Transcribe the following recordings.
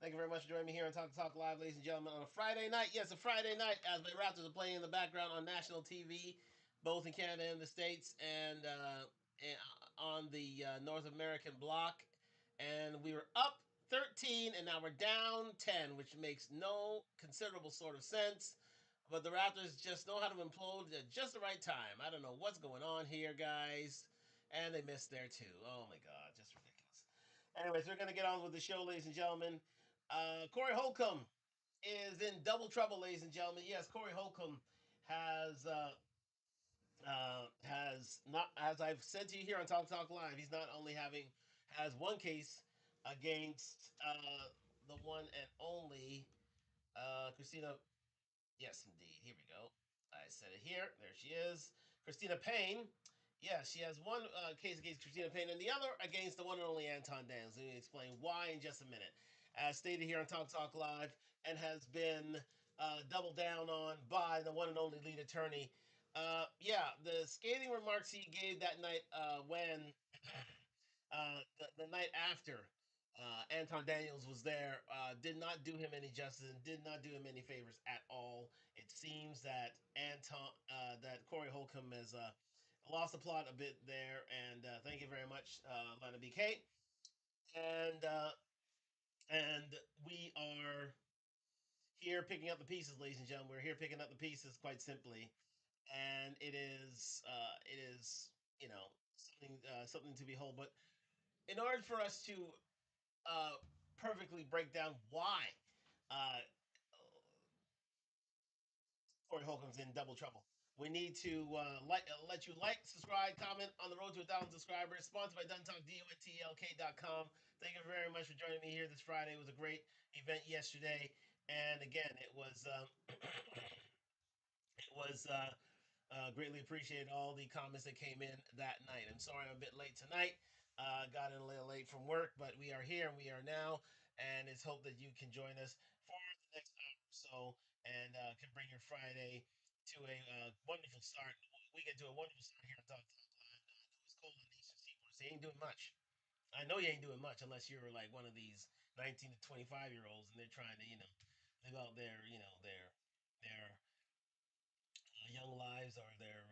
Thank you very much for joining me here on Talk Live, ladies and gentlemen, on a Friday night. Yes, a Friday night as my Raptors are playing in the background on national TV, both in Canada and the States, and on the North American block. And we were up 13, and now we're down 10, which makes no considerable sort of sense. But the Raptors just know how to implode at just the right time. I don't know what's going on here, guys. And they missed there too. Oh my God, just ridiculous. Anyways, we're gonna get on with the show, ladies and gentlemen. Corey Holcomb is in double trouble, ladies and gentlemen. Yes, Corey Holcomb has not, as I've said to you here on Talk Live, he's not only having has one case against the one and only Christina. Yes, indeed. Here we go. I said it here. There she is. Christina Payne. Yeah, she has one case against Christina Payne and the other against the one and only Anton Daniels. Let me explain why in just a minute. As stated here on Talk Live, and has been doubled down on by the one and only lead attorney. Yeah, the scathing remarks he gave that night when the night after Anton Daniels was there did not do him any justice and did not do him any favors at all. It seems that that Corey Holcomb has lost the plot a bit there, and thank you very much, Lana BK. And uh, and we are here picking up the pieces, ladies and gentlemen. We're here picking up the pieces, quite simply, and it is something to behold. But in order for us to uh, perfectly break down why uh, Corey Holcomb's in double trouble. We need to let you like, subscribe, comment on the road to 1,000 subscribers. Sponsored by DunTalk.com. Thank you very much for joining me here this Friday. It was a great event yesterday, and again, it was greatly appreciated all the comments that came in that night. I'm sorry I'm a bit late tonight. Got in a little late from work, but we are here and we are now, and it's hope that you can join us for the next hour or so and can bring your Friday to a wonderful start. We get to a wonderful start here on Talk Live. Now, I know it's cold on the Eastern Seaboard, so you ain't doing much. I know you ain't doing much unless you're like one of these 19 to 25-year-olds and they're trying to, live out their young lives or their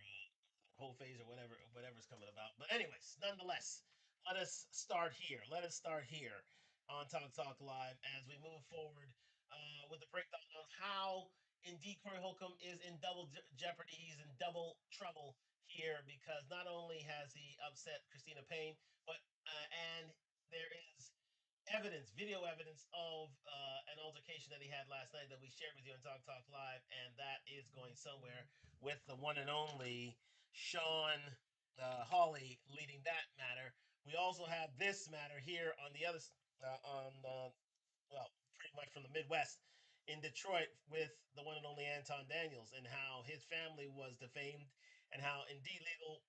whole phase or whatever's coming about. But anyways, nonetheless, let us start here. Let us start here on Talk Live as we move forward with the breakdown on how indeed Corey Holcomb is in double jeopardy. He's in double trouble here because not only has he upset Christina Payne, but and there is video evidence of an altercation that he had last night that we shared with you on Talk Live, and that is going somewhere with the one and only Sean Hawley leading that matter. We also have this matter here on the other on well, pretty much from the Midwest in Detroit with the one and only Anton Daniels and how his family was defamed and how indeed legal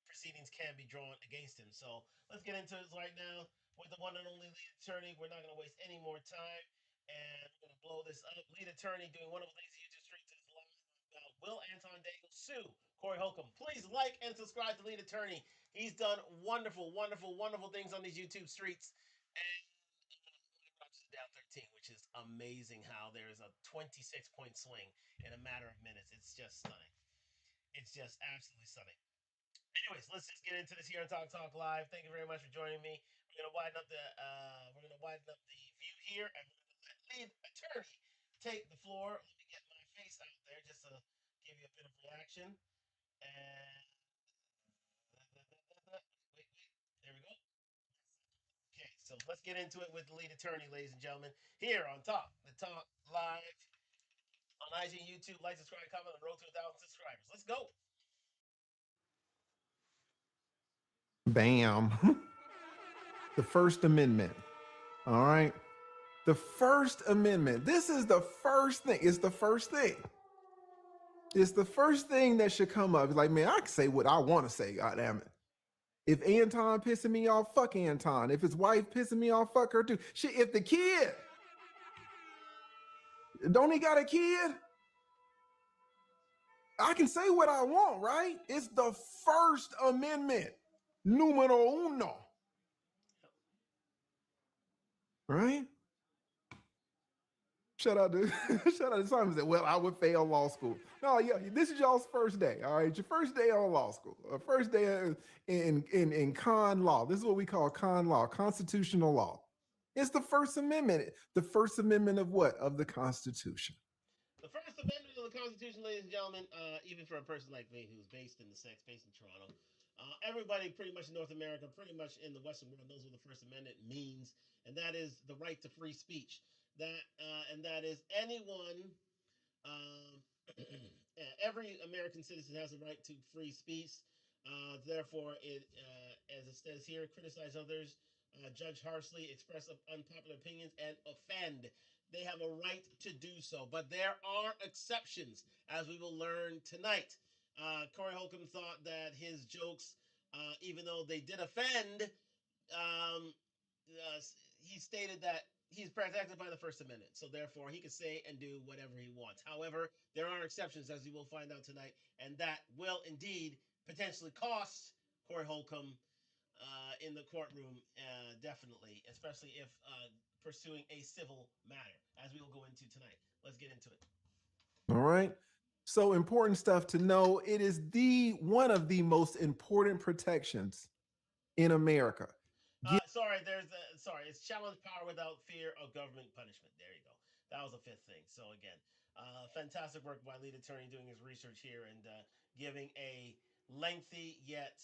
proceedings can be drawn against him. So let's get into this right now with the one and only lead attorney. We're not going to waste any more time, and we're going to blow this up. Lead attorney doing wonderful things to YouTube streets is live about Will Anton Daniels sue Corey Holcomb. Please like and subscribe to Lead Attorney. He's done wonderful things on these YouTube streets. And Rogers is down 13, which is amazing how there is a 26-point swing in a matter of minutes. It's just stunning. It's just absolutely stunning. Anyways, let's just get into this here on Talk Live. Thank you very much for joining me. We're gonna widen up the view here, and we're gonna let lead attorney take the floor. Let me get my face out there just to give you a bit of reaction. And wait, there we go. Okay, so let's get into it with the lead attorney, ladies and gentlemen, here on Talk Live on IG, YouTube. Like, subscribe, comment on the road to 1,000 subscribers. Let's go. Bam. The First Amendment. All right. The First Amendment. This is the first thing. It's the first thing. It's the first thing that should come up. It's like, man, I can say what I want to say. God damn it. If Anton pissing me off, fuck Anton. If his wife pissing me off, fuck her too. Shit, if the kid, don't he got a kid? I can say what I want, right? It's the First Amendment. Numero uno. Right? Shout out to shout out to Simon said, "Well, I would fail law school." No, yeah, this is y'all's first day. All right, your first day on law school, first day in con law. This is what we call con law, constitutional law. It's the First Amendment. The First Amendment of what? Of the Constitution. The First Amendment of the Constitution, ladies and gentlemen, even for a person like me who's based in the Sex, based in Toronto, everybody pretty much in North America, pretty much in the Western world, knows what the First Amendment means, and that is the right to free speech. That is anyone um, every American citizen has a right to free speech. Therefore, as it says here, criticize others, judge harshly, express unpopular opinions, and offend. They have a right to do so, but there are exceptions, as we will learn tonight. Corey Holcomb thought that his jokes, even though they did offend, um, uh, he stated that he's protected by the First Amendment, so therefore he can say and do whatever he wants. However, there are exceptions, as you will find out tonight, and that will indeed potentially cost Corey Holcomb in the courtroom, definitely, especially if pursuing a civil matter, as we will go into tonight. Let's get into it. All right. So important stuff to know. It is the one of the most important protections in America. Sorry. It's challenge power without fear of government punishment. There you go. That was the fifth thing. So again, fantastic work by lead attorney doing his research here and giving a lengthy yet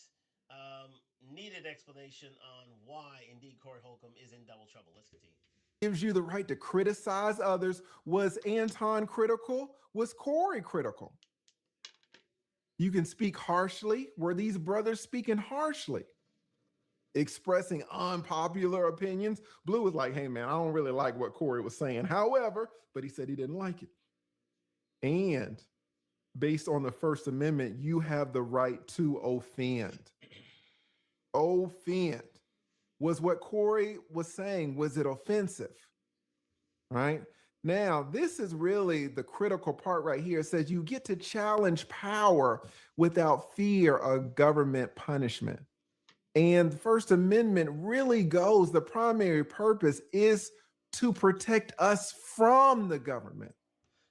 needed explanation on why indeed Corey Holcomb is in double trouble. Let's continue. Gives you the right to criticize others. Was Anton critical? Was Corey critical? You can speak harshly. Were these brothers speaking harshly? Expressing unpopular opinions. Blue was like, hey, man, I don't really like what Corey was saying. However, but he said he didn't like it. And based on the First Amendment, you have the right to offend. Offend. Was what Corey was saying, was it offensive? Right? Now, this is really the critical part right here. It says you get to challenge power without fear of government punishment. And the First Amendment really goes, the primary purpose is to protect us from the government.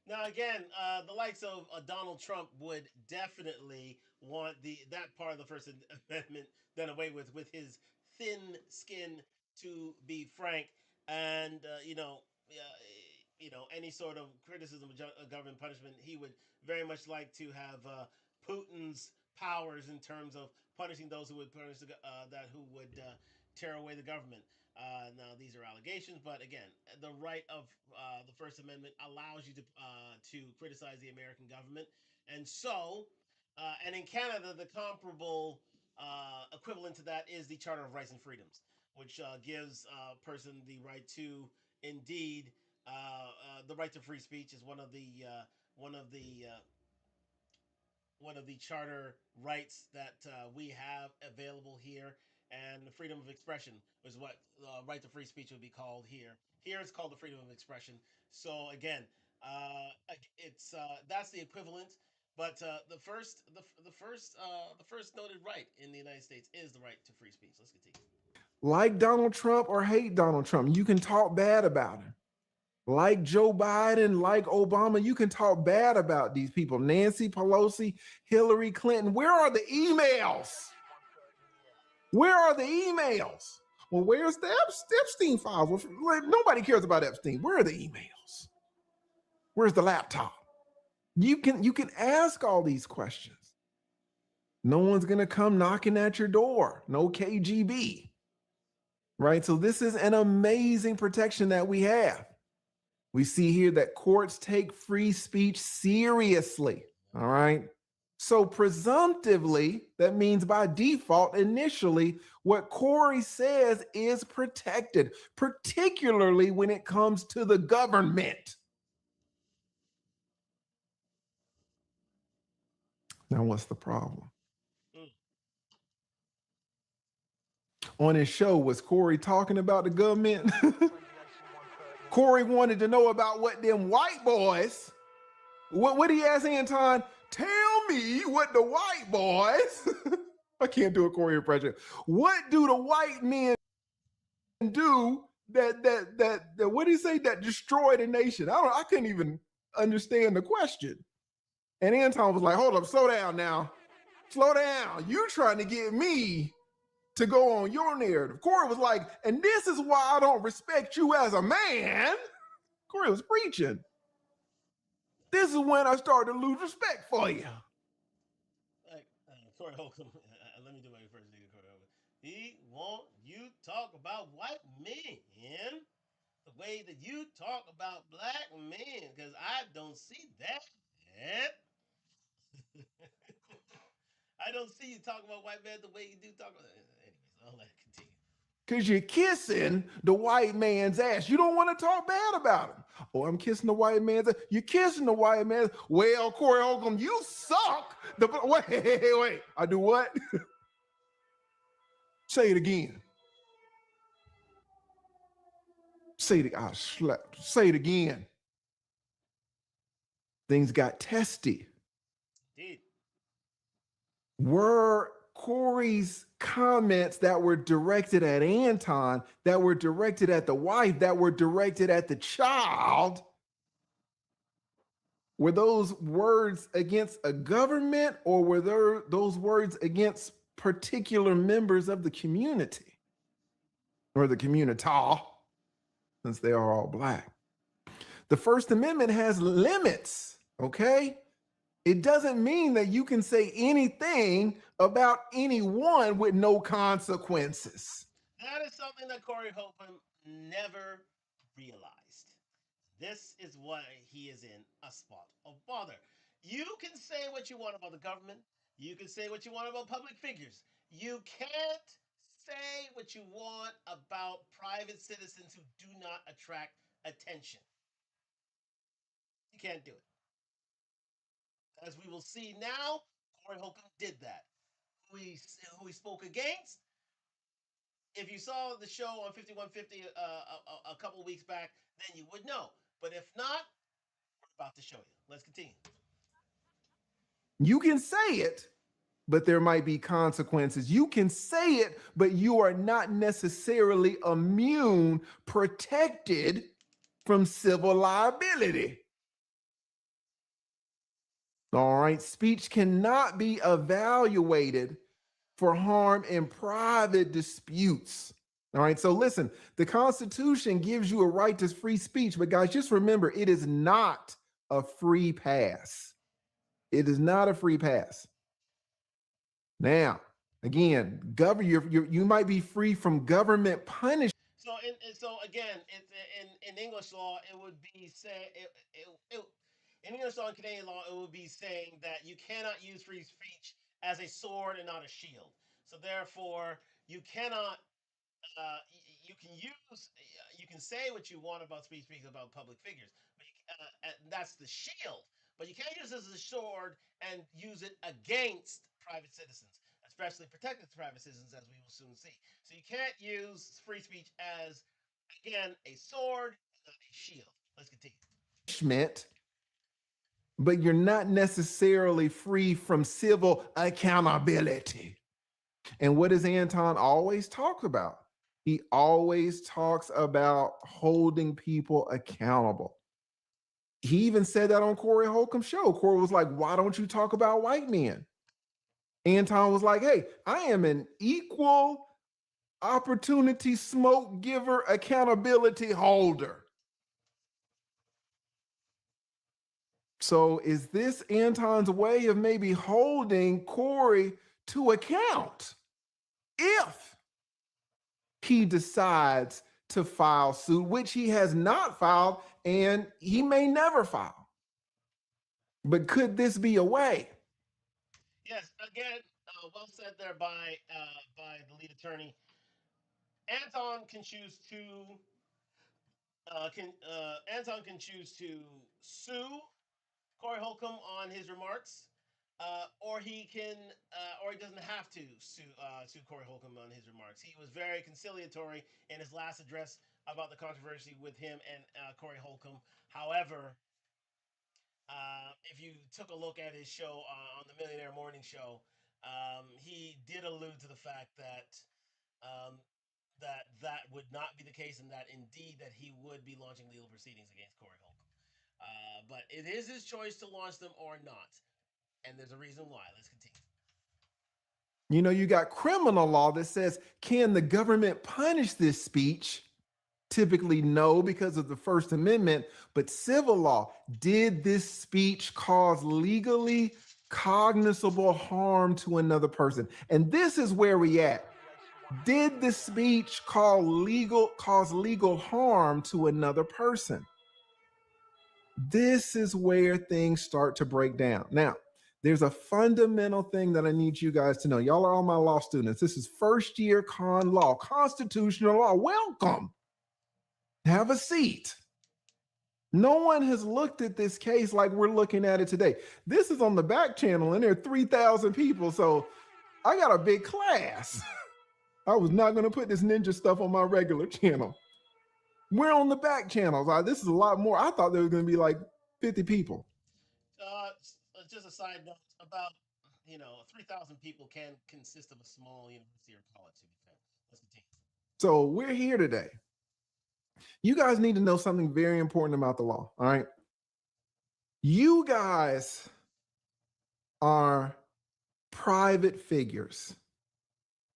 Now, again, the likes of Donald Trump would definitely want that part of the First Amendment done away with his thin skin, to be frank, and any sort of criticism of government punishment, he would very much like to have Putin's powers in terms of punishing those who would punish who would tear away the government. Now, these are allegations, but again, the right of the First Amendment allows you to criticize the American government, and so, and in Canada, the comparable equivalent to that is the Charter of Rights and Freedoms, which gives a person the right to indeed the right to free speech is one of the one of the charter rights that we have available here, and the freedom of expression is what right to free speech would be called here. Here it's called the freedom of expression. So again, it's that's the equivalent. But the first noted right in the United States is the right to free speech. Let's continue. Like Donald Trump or hate Donald Trump, you can talk bad about him. Like Joe Biden, like Obama, you can talk bad about these people. Nancy Pelosi, Hillary Clinton. Where are the emails? Where are the emails? Well, where's the Epstein files? Well, nobody cares about Epstein. Where are the emails? Where's the laptop? You can ask all these questions. No one's gonna come knocking at your door. No KGB. Right? So this is an amazing protection that we have. We see here that courts take free speech seriously. All right. So, presumptively, that means by default, initially, what Corey says is protected, particularly when it comes to the government. Now, what's the problem? Mm. On his show, was Corey talking about the government? Corey wanted to know about what them white boys, what he asked Anton, tell me what the white boys, I can't do a Corey impression. What do the white men do that what did he say that destroyed a nation? I couldn't even understand the question. And Anton was like, hold up, slow down now. Slow down. You trying to get me to go on your narrative. Corey was like, and this is why I don't respect you as a man. Corey was preaching. This is when I started to lose respect for you. Like Corey Holcomb. Let me do my first thing, Corey Holcomb. He want you talk about white men the way that you talk about black men, because I don't see that. I don't see you talk about white men the way you do talk about. Anyways, I'll let it continue. Because you're kissing the white man's ass. You don't want to talk bad about him. Oh, I'm kissing the white man's ass. You're kissing the white man's. Well, Corey Holcomb, you suck. Wait. I do what? Say it again. Say it. I slept. Say it again. Things got testy. Indeed. Were Corey's comments that were directed at Anton, that were directed at the wife, that were directed at the child, were those words against a government, or were there those words against particular members of the community or the community, since they are all black? The First Amendment has limits, okay? It doesn't mean that you can say anything about anyone with no consequences. That is something that Corey Holcomb never realized. This is why he is in a spot of bother. You can say what you want about the government. You can say what you want about public figures. You can't say what you want about private citizens who do not attract attention. You can't do it. As we will see now, Corey Holcomb did that. Who he spoke against. If you saw the show on 5150 a couple weeks back, then you would know. But if not, we're about to show you. Let's continue. You can say it, but there might be consequences. You can say it, but you are not necessarily immune, protected from civil liability. All right. Speech cannot be evaluated for harm in private disputes. All right. So listen, the Constitution gives you a right to free speech, but guys, just remember it is not a free pass. It is not a free pass. Now, again, you might be free from government punishment. So again, in English law, it would be say in English law and Canadian law, it would be saying that you cannot use free speech as a sword and not a shield. So therefore, you cannot you can use you can say what you want about speak about public figures, but and that's the shield. But you can't use it as a sword and use it against private citizens, especially protected private citizens, as we will soon see. So you can't use free speech as again a sword, not a shield. Let's continue. But you're not necessarily free from civil accountability. And what does Anton always talk about? He always talks about holding people accountable. He even said that on Corey Holcomb's show. Corey was like, why don't you talk about white men? Anton was like, hey, I am an equal opportunity smoke giver, accountability holder. So is this Anton's way of maybe holding Corey to account if he decides to file suit, which he has not filed and he may never file? But could this be a way? Yes, again, well said there by the lead attorney. Anton can choose to can Anton can choose to sue Corey Holcomb on his remarks, or he doesn't have to sue Corey Holcomb on his remarks. He was very conciliatory in his last address about the controversy with him and Corey Holcomb. However, if you took a look at his show on the Millionaire Morning Show, he did allude to the fact that um, that that would not be the case, and that indeed that he would be launching legal proceedings against Corey Holcomb. But it is his choice to launch them or not, and there's a reason why. Let's continue. You know, you got criminal law that says, can the government punish this speech? Typically, no, because of the First Amendment. But civil law, did this speech cause legally cognizable harm to another person? And this is where we at. Did the speech cause legal harm to another person? This is where things start to break down. Now, there's a fundamental thing that I need you guys to know. Y'all are all my law students. This is first year con law, constitutional law. Welcome. Have a seat. No one has looked at this case like we're looking at it today. This is on the back channel, and there are 3,000 people. So I got a big class. I was not going to put this ninja stuff on my regular channel. We're on the back channels. This is a lot more. I thought there was going to be like 50 people. Uh, just a side note about 3,000 people can consist of a small university or college. To be fair, let's continue. So we're here today. You guys need to know something very important about the law. All right. You guys are private figures.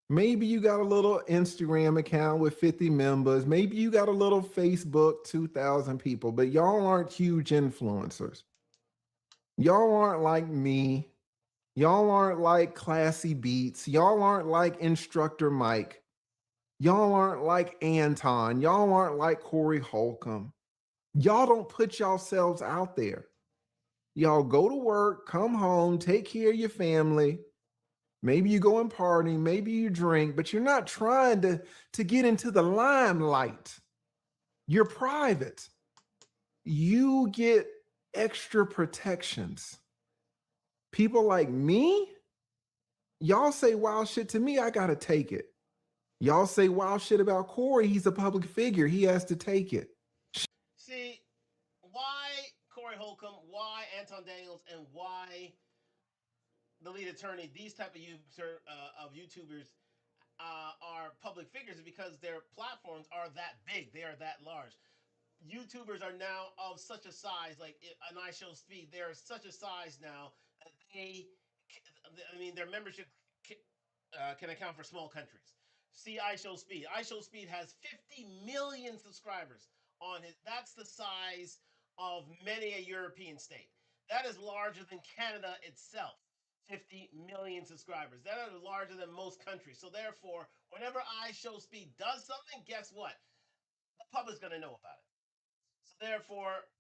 Maybe you got a little Instagram account with 50 members. Maybe you got a little Facebook, 2,000 people, but y'all aren't huge influencers. Y'all aren't like me. Y'all aren't like Classy Beats. Y'all aren't like Instructor Mike. Y'all aren't like Anton. Y'all aren't like Corey Holcomb. Y'all don't put yourselves out there. Y'all go to work, come home, take care of your family. Maybe you go and party, maybe you drink, but you're not trying to get into the limelight. You're private. You get extra protections. People like me, y'all say wild shit to me, I gotta take it. Y'all say wild shit about Corey, he's a public figure, he has to take it. See, why Corey Holcomb, why Anton Daniels, and why the lead attorney, these type of YouTubers are public figures is because their platforms are that big, they are that large. YouTubers are now of such a size, like an I Show Speed, they're such a size now that their membership can account for small countries. See I Show Speed. I Show Speed has 50 million subscribers on his. That's the size of many a European state. That is larger than Canada itself. 50 million subscribers. That is larger than most countries. So therefore, whenever I Show Speed does something, guess what? The public's gonna know about it. So therefore,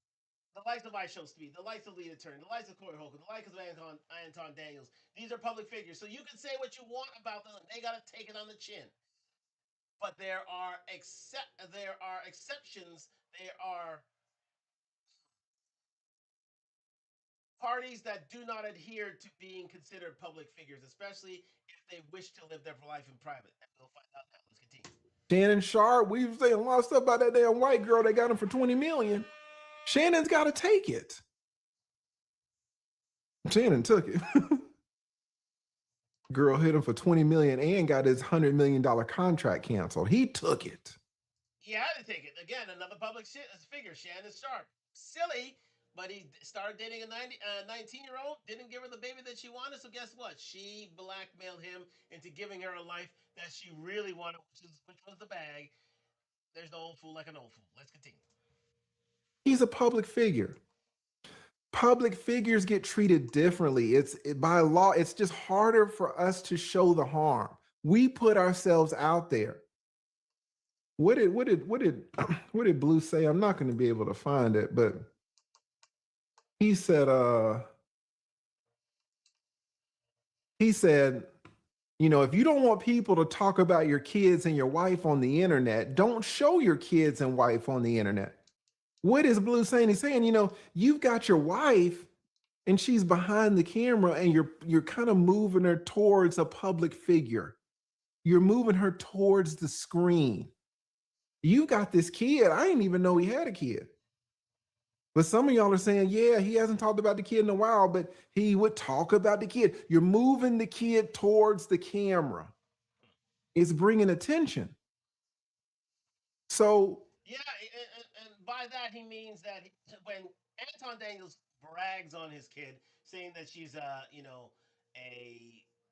the likes of I Show Speed, the likes of Lead Attorney, the likes of Corey Holcomb, the likes of Anton Daniels. These are public figures. So you can say what you want about them. They got to take it on the chin. But there are exceptions. There are parties that do not adhere to being considered public figures, especially if they wish to live their life in private. And we'll find out now. Let's continue. Shannon Sharp, we were saying a lot of stuff about that damn white girl that got him for 20 million. Shannon's got to take it. Shannon took it. Girl hit him for 20 million and got his $100 million contract canceled. He took it. He had to take it. Again, another public figure, Shannon Sharp. Silly, but he started dating a 19-year-old, didn't give her the baby that she wanted, so guess what? She blackmailed him into giving her a life that she really wanted, which was the bag. There's no old fool like an old fool. Let's continue. He's a public figure. Public figures get treated differently. By law, it's just harder for us to show the harm. We put ourselves out there. What did what did Blue say? I'm not going to be able to find it, but he said if you don't want people to talk about your kids and your wife on the internet, don't show your kids and wife on the internet. What is Blue saying? He's saying, you've got your wife and she's behind the camera and you're kind of moving her towards a public figure. You're moving her towards the screen. You got this kid. I didn't even know he had a kid. But some of y'all are saying, yeah, he hasn't talked about the kid in a while, but he would talk about the kid. You're moving the kid towards the camera. It's bringing attention. So Yeah, and by that he means that when Anton Daniels brags on his kid, saying that she's a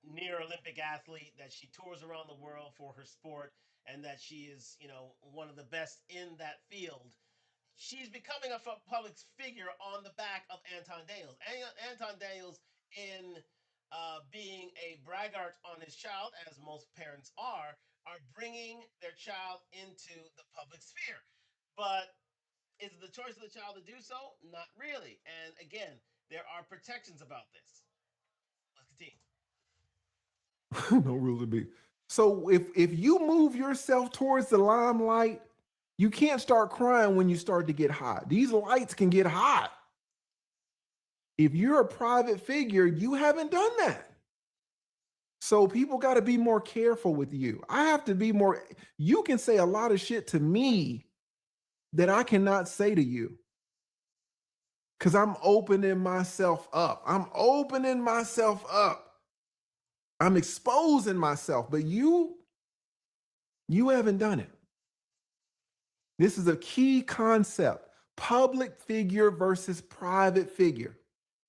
near Olympic athlete, that she tours around the world for her sport, and that she is one of the best in that field. She's becoming a public figure on the back of Anton Daniels. Anton Daniels, in being a braggart on his child, as most parents are bringing their child into the public sphere. But is it the choice of the child to do so? Not really. And again, there are protections about this. Let's continue. no rule to be. So if you move yourself towards the limelight, you can't start crying when you start to get hot. These lights can get hot. If you're a private figure, you haven't done that. So people got to be more careful with you. I have to be more. You can say a lot of shit to me that I cannot say to you because I'm opening myself up. I'm opening myself up. I'm exposing myself. But you haven't done it. This is a key concept: public figure versus private figure.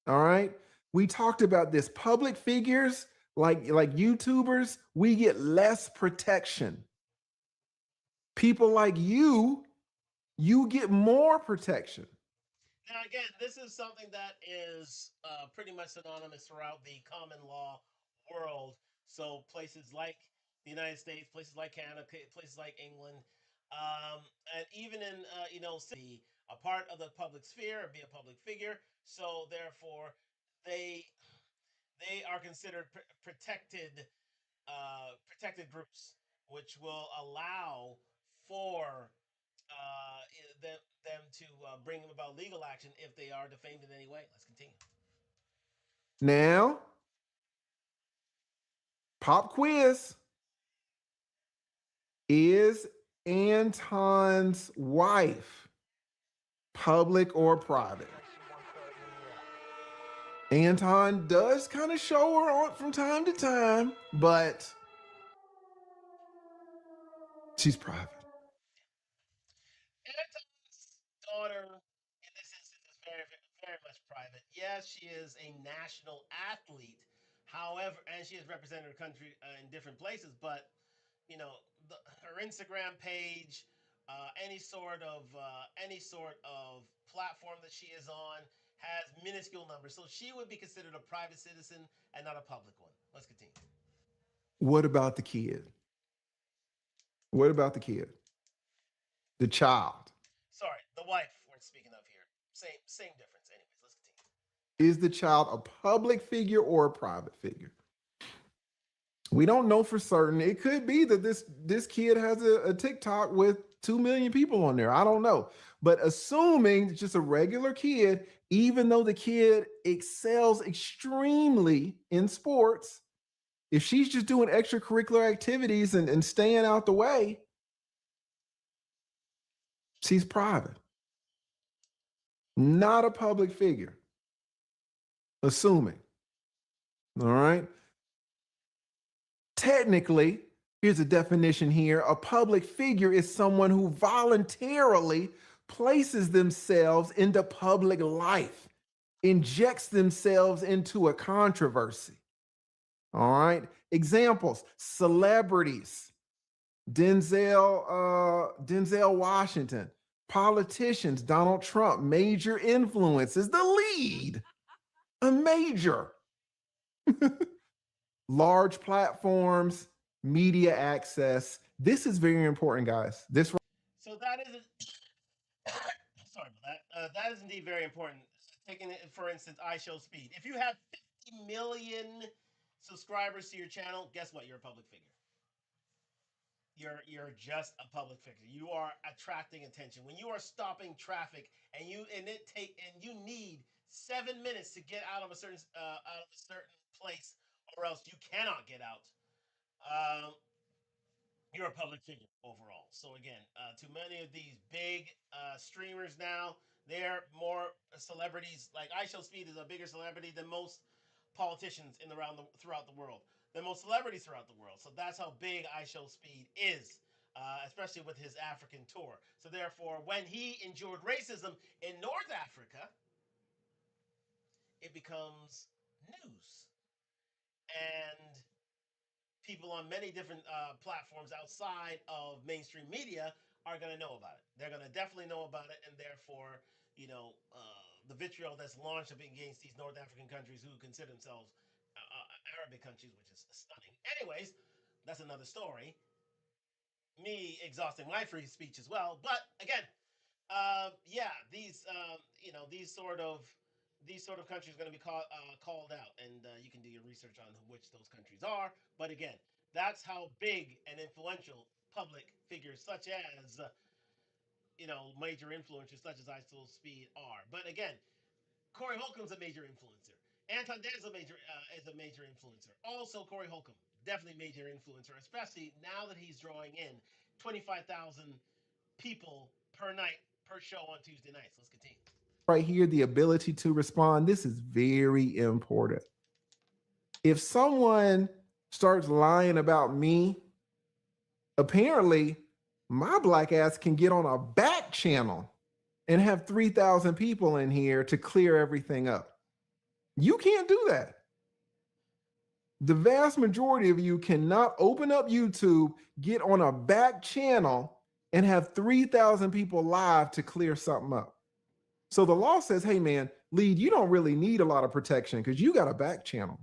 All right. We talked about this. Public figures like YouTubers, we get less protection. People like you get more protection. Now, again, this is something that is pretty much synonymous throughout the common law world. So, places like the United States, places like Canada, places like England, and even in be a part of the public sphere or be a public figure. So, therefore, they they are considered protected groups, which will allow for them to bring about legal action if they are defamed in any way. Let's continue. Now, pop quiz. Is Anton's wife public or private? Anton does kind of show her on from time to time, but she's private. Anton's daughter, in this instance, is very much private. Yes, she is a national athlete. However, and she has represented her country in different places, but her Instagram page, any sort of platform that she is on has minuscule numbers. So she would be considered a private citizen and not a public one. Let's continue. What about the kid? What about the kid? The child? Sorry, the wife we're speaking of here. Same difference. Anyways, let's continue. Is the child a public figure or a private figure? We don't know for certain. It could be that this kid has a TikTok with 2 million people on there. I don't know. But assuming it's just a regular kid, even though the kid excels extremely in sports, if she's just doing extracurricular activities and staying out the way, she's private, not a public figure. Assuming. All right. Technically, here's a definition here: a public figure is someone who voluntarily places themselves into public life, injects themselves into a controversy. All right. Examples: celebrities, Denzel Washington, politicians, Donald Trump, major influences, the lead, a major, large platforms, media access. This is very important, guys. This So that is sorry about that. That is indeed very important. Taking it for instance, I show speed. If you have 50 million subscribers to your channel, guess what? You're a public figure. You're just a public figure. You are attracting attention. When you are stopping traffic and you need 7 minutes to get out of a certain place, or else you cannot get out. Um, you're a public figure overall. So again, to many of these big streamers now, they're more celebrities. Like I Show Speed is a bigger celebrity than most politicians throughout the world, than most celebrities throughout the world. So that's how big I Show Speed is. especially with his African tour. So therefore, when he endured racism in North Africa, it becomes news, and people on many different platforms outside of mainstream media are going to know about it. They're going to definitely know about it, and therefore, the vitriol that's launched against these North African countries who consider themselves Arabic countries, which is stunning. Anyways, that's another story. Me exhausting my free speech as well. But again, yeah, these sort of countries are going to be called out, and you can do your research on which those countries are. But again, that's how big and influential public figures such as major influencers such as I Still Speed are. But again, Corey Holcomb's a major influencer. Anton Dan's is a major influencer. Also, Corey Holcomb, definitely major influencer, especially now that he's drawing in 25,000 people per night per show on Tuesday nights. Let's continue. Right here, the ability to respond. This is very important. If someone starts lying about me, apparently my black ass can get on a back channel and have 3,000 people in here to clear everything up. You can't do that. The vast majority of you cannot open up YouTube, get on a back channel, and have 3,000 people live to clear something up. So the law says, hey, man, lead, you don't really need a lot of protection because you got a back channel.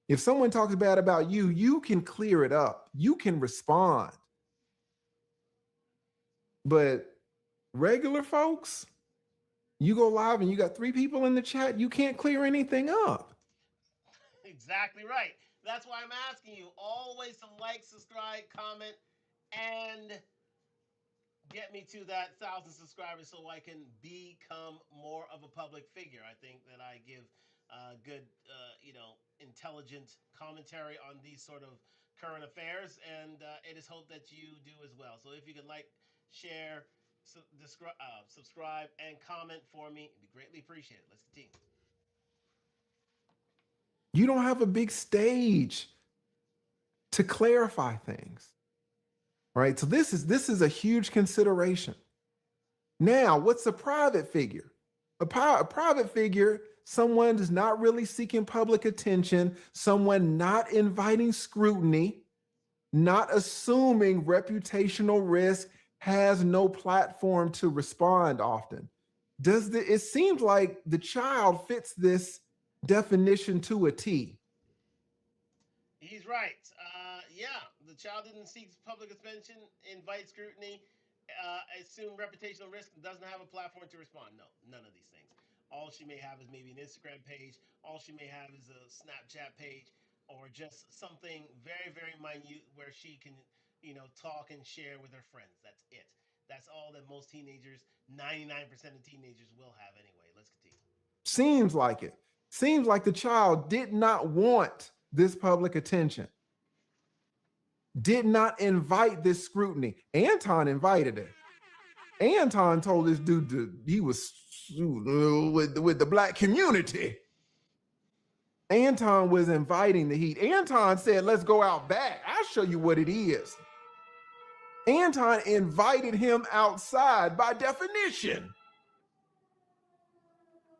If someone talks bad about you, you can clear it up. You can respond. But regular folks, you go live and you got 3 people in the chat, you can't clear anything up. Exactly right. That's why I'm asking you always to like, subscribe, comment, and get me to that 1,000 subscribers so I can become more of a public figure. I think that I give good, intelligent commentary on these sort of current affairs, and it is hoped that you do as well. So if you could like, share, subscribe, and comment for me, it'd be greatly appreciated. Let's continue. You don't have a big stage to clarify things, right? So this is a huge consideration. Now, what's a private figure? A private figure, someone is not really seeking public attention, someone not inviting scrutiny, not assuming reputational risk, has no platform to respond often. It seems like the child fits this definition to a T. He's right. Yeah, the child didn't seek public attention, invite scrutiny, assume reputational risk, and doesn't have a platform to respond. No, none of these things. All she may have is maybe an Instagram page. All she may have is a Snapchat page, or just something very, very minute where she can, talk and share with her friends. That's it. That's all that most teenagers, 99% of teenagers, will have anyway. Let's continue. Seems like it. Seems like the child did not want this public attention, did not invite this scrutiny. Anton invited it. Anton told this dude that he was with the black community. Anton was inviting the heat. Anton said, let's go out back. I'll show you what it is. Anton invited him outside by definition.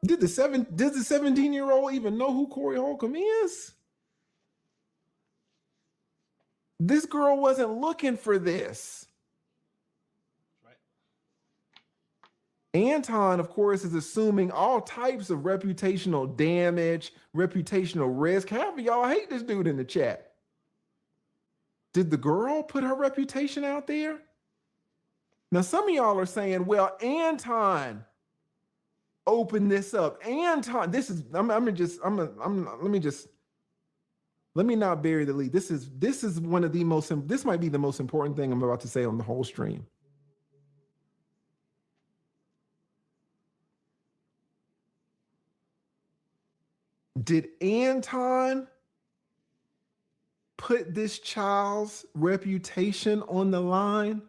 Did the 17-year-old even know who Corey Holcomb is? This girl wasn't looking for this. Right. Anton, of course, is assuming all types of reputational damage, reputational risk. Half of y'all hate this dude in the chat. Did the girl put her reputation out there? Now, some of y'all are saying, well, Anton opened this up. Anton, this is, let me not bury the lead. This is one of the most, this might be the most important thing I'm about to say on the whole stream. Did Anton put this child's reputation on the line?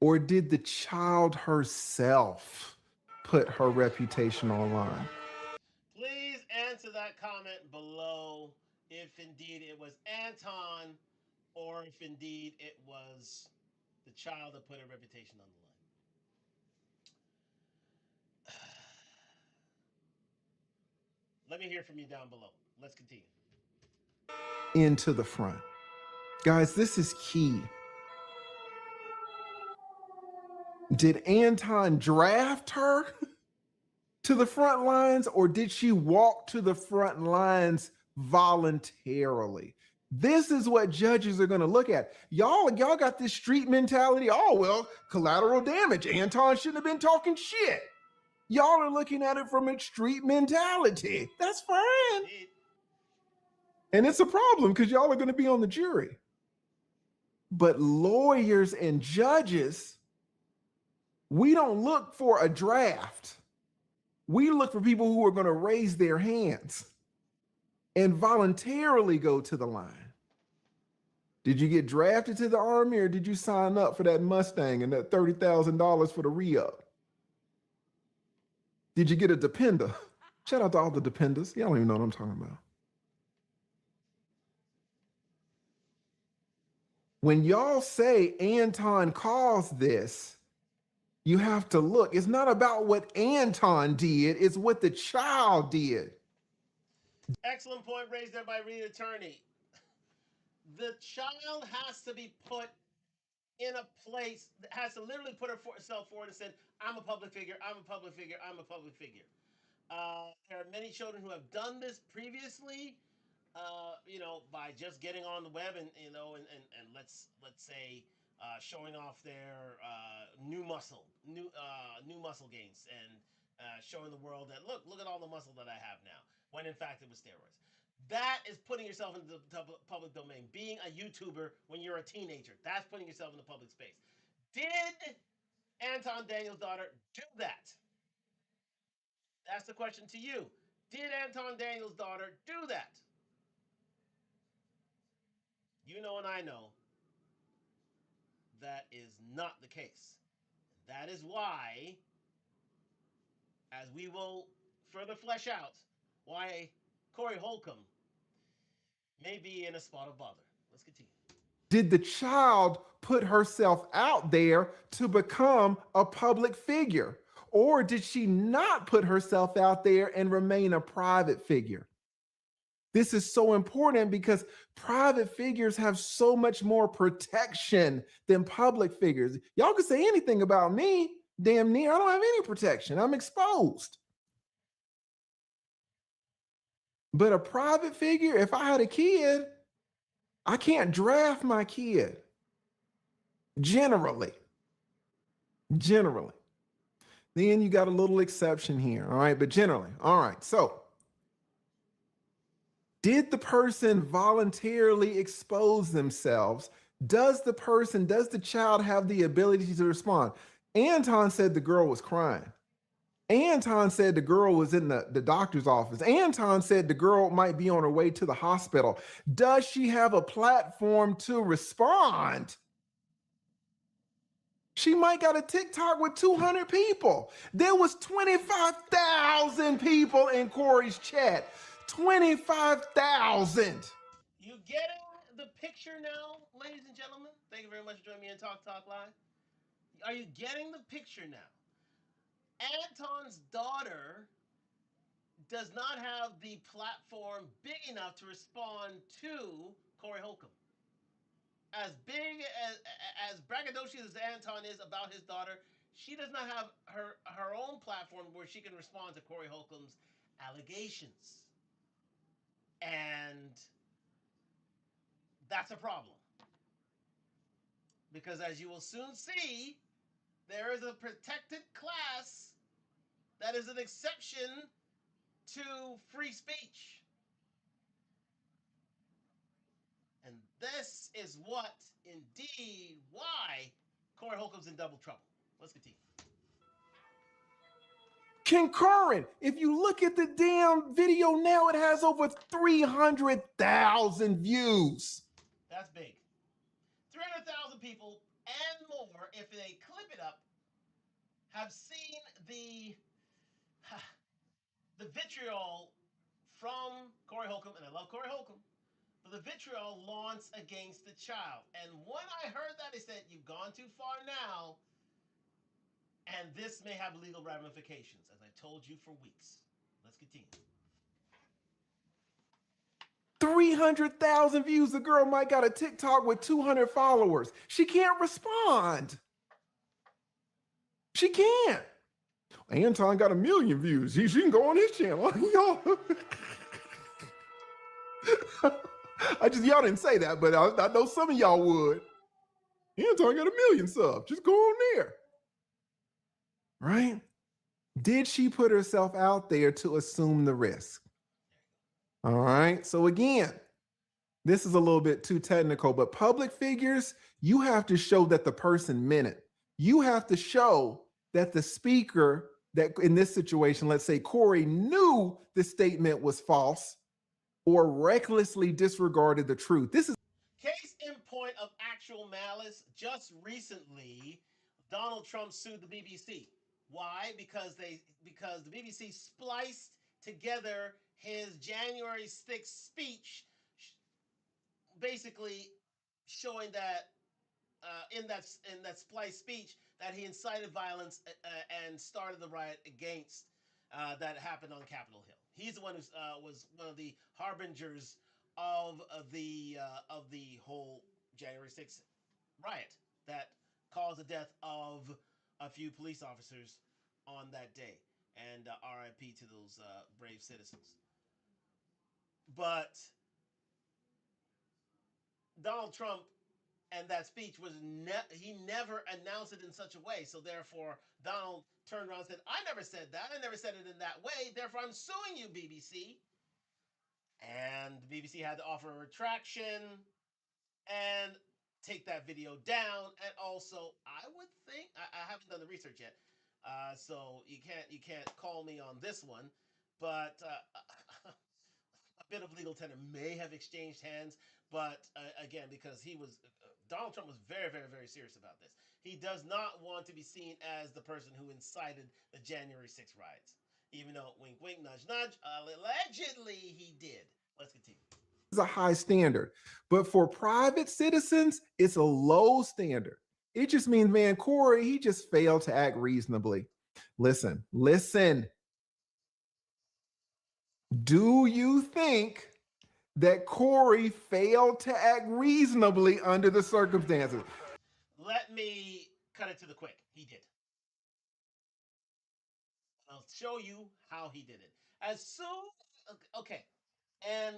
Or did the child herself put her reputation online? Please answer that comment below if indeed it was Anton or if indeed it was the child that put her reputation on the line. Let me hear from you down below. Let's continue. Into the front. Guys, this is key. Did Anton draft her to the front lines, or did she walk to the front lines voluntarily? This is what judges are going to look at. Y'all got this street mentality. Oh, well, collateral damage. Anton shouldn't have been talking shit. Y'all are looking at it from a street mentality. That's fine. And it's a problem because y'all are going to be on the jury. But lawyers and judges, we don't look for a draft. We look for people who are going to raise their hands and voluntarily go to the line. Did you get drafted to the Army, or did you sign up for that Mustang and that $30,000 for the re-up? Did you get a depender? Shout out to all the dependers. Y'all don't even know what I'm talking about. When y'all say Anton caused this, you have to look. It's not about what Anton did, it's what the child did. Excellent point raised there by Reed Attorney. The child has to be put in a place that has to literally put herself forward and said, I'm a public figure, I'm a public figure, I'm a public figure. There are many children who have done this previously, by just getting on the web and let's say showing off their new muscle gains and showing the world that look at all the muscle that I have now, when in fact it was steroids. That is putting yourself into the public domain. Being a YouTuber when you're a teenager, that's putting yourself in the public space. Did Anton Daniels' daughter do that? That's the question to you. Did Anton Daniels' daughter do that? You know and I know that is not the case. That is why, as we will further flesh out, why Corey Holcomb may be in a spot of bother. Let's continue. Did the child put herself out there to become a public figure? Or did she not put herself out there and remain a private figure? This is so important because private figures have so much more protection than public figures. Y'all can say anything about me, damn near. I don't have any protection. I'm exposed. But a private figure, if I had a kid, I can't draft my kid. Generally. Then you got a little exception here. All right. But generally. All right. So, did the person voluntarily expose themselves? Does the child have the ability to respond? Anton said the girl was crying. Anton said the girl was in the doctor's office. Anton said the girl might be on her way to the hospital. Does she have a platform to respond? She might got a TikTok with 200 people. There was 25,000 people in Corey's chat. 25,000. You getting the picture now, ladies and gentlemen? Thank you very much for joining me in Talk Live. Are you getting the picture now? Anton's daughter does not have the platform big enough to respond to Corey Holcomb. As big as braggadocious as Anton is about his daughter, she does not have her own platform where she can respond to Corey Holcomb's allegations. And that's a problem. Because as you will soon see, there is a protected class that is an exception to free speech. And this is what, indeed, why Corey Holcomb's in double trouble. Let's continue. Concurrent. If you look at the damn video now, it has over 300,000 views. That's big. 300,000 people and more, if they clip it up, have seen the vitriol from Corey Holcomb, and I love Corey Holcomb, for the vitriol launched against the child. And when I heard that, they said, "You've gone too far now, and this may have legal ramifications," as I told you for weeks. Let's continue. 300,000 views. The girl might got a TikTok with 200 followers. She can't respond. She can't. Anton got 1,000,000 views. She can go on his channel. Y'all didn't say that, but I know some of y'all would. Anton got 1,000,000 subs. Just go on there. Right? Did she put herself out there to assume the risk? All right. So again, this is a little bit too technical, but public figures, you have to show that the person meant it. You have to show that the speaker, that in this situation, let's say Corey knew the statement was false or recklessly disregarded the truth. This is Case in point of actual malice, just recently, Donald Trump sued the BBC. Why? Because the BBC spliced together his January 6th speech, basically showing that in that splice speech that he incited violence and started the riot against that happened on Capitol Hill. He's the one who was one of the harbingers of the whole January 6th riot that caused the death of a few police officers on that day. And RIP to those brave citizens. But Donald Trump and that speech was he never announced it in such a way. So therefore, Donald turned around and said, "I never said that. I never said it in that way. Therefore, I'm suing you, BBC." And the BBC had to offer a retraction and take that video down. And also, I would think I haven't done the research yet, so you can't call me on this one, but a bit of legal tender may have exchanged hands, but again, because Donald Trump was very, very, very serious about this. He does not want to be seen as the person who incited the January 6th riots, even though wink, wink, nudge, nudge, allegedly he did. Let's continue. a high standard. But for private citizens, it's a low standard. It just means, man, Corey, he just failed to act reasonably. Listen. Do you think that Corey failed to act reasonably under the circumstances? Let me cut it to the quick. He did. I'll show you how he did it. As soon, okay, and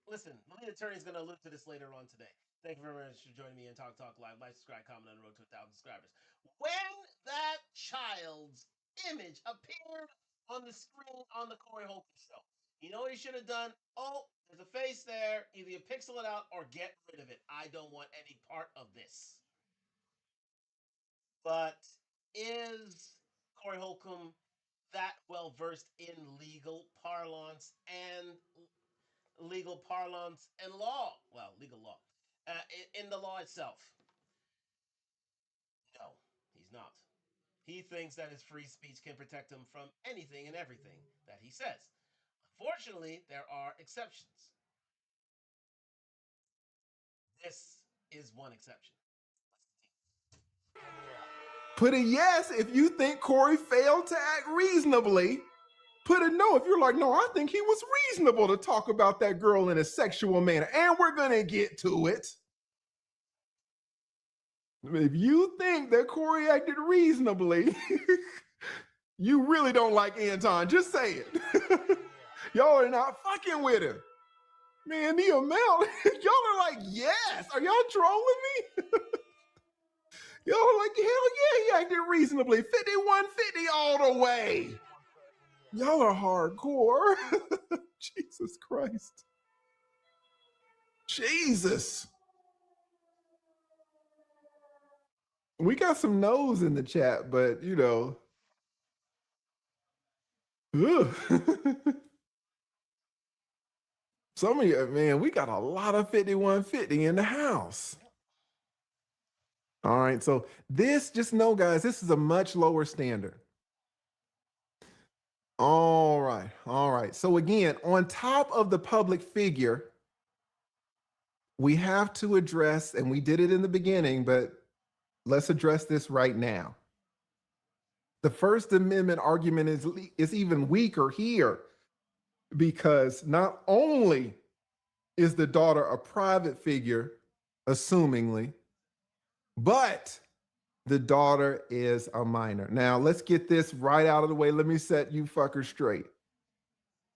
listen, the lead attorney is going to allude to this later on today. Thank you very much for joining me in Talk Talk Live. Like, subscribe, comment on the road to 1,000 subscribers. When that child's image appeared on the screen on the Corey Holcomb show, you know what he should have done? Oh, there's a face there. Either you pixel it out or get rid of it. I don't want any part of this. But is Corey Holcomb that well versed in legal parlance and law? Well, legal law. In the law itself, no, he's not. He thinks that his free speech can protect him from anything and everything that he says. Unfortunately, there are exceptions. This is one exception. Put a yes if you think Corey failed to act reasonably. Put a no if you're like, no, I think he was reasonable to talk about that girl in a sexual manner. And we're going to get to it. If you think that Corey acted reasonably, you really don't like Anton. Just say it. Y'all are not fucking with him. Man, the amount, y'all are like, yes. Are y'all trolling me? Y'all are like, hell yeah, he acted reasonably. 5150 all the way. Y'all are hardcore. Jesus Christ. Jesus. We got some no's in the chat, but you know. Some of you, man, we got a lot of 5150 in the house. All right, so this, just know, guys, this is a much lower standard. All right. So again, on top of the public figure, we have to address, and we did it in the beginning, but let's address this right now. The First Amendment argument is even weaker here because not only is the daughter a private figure, assumingly, but the daughter is a minor. Now, let's get this right out of the way. Let me set you fuckers straight.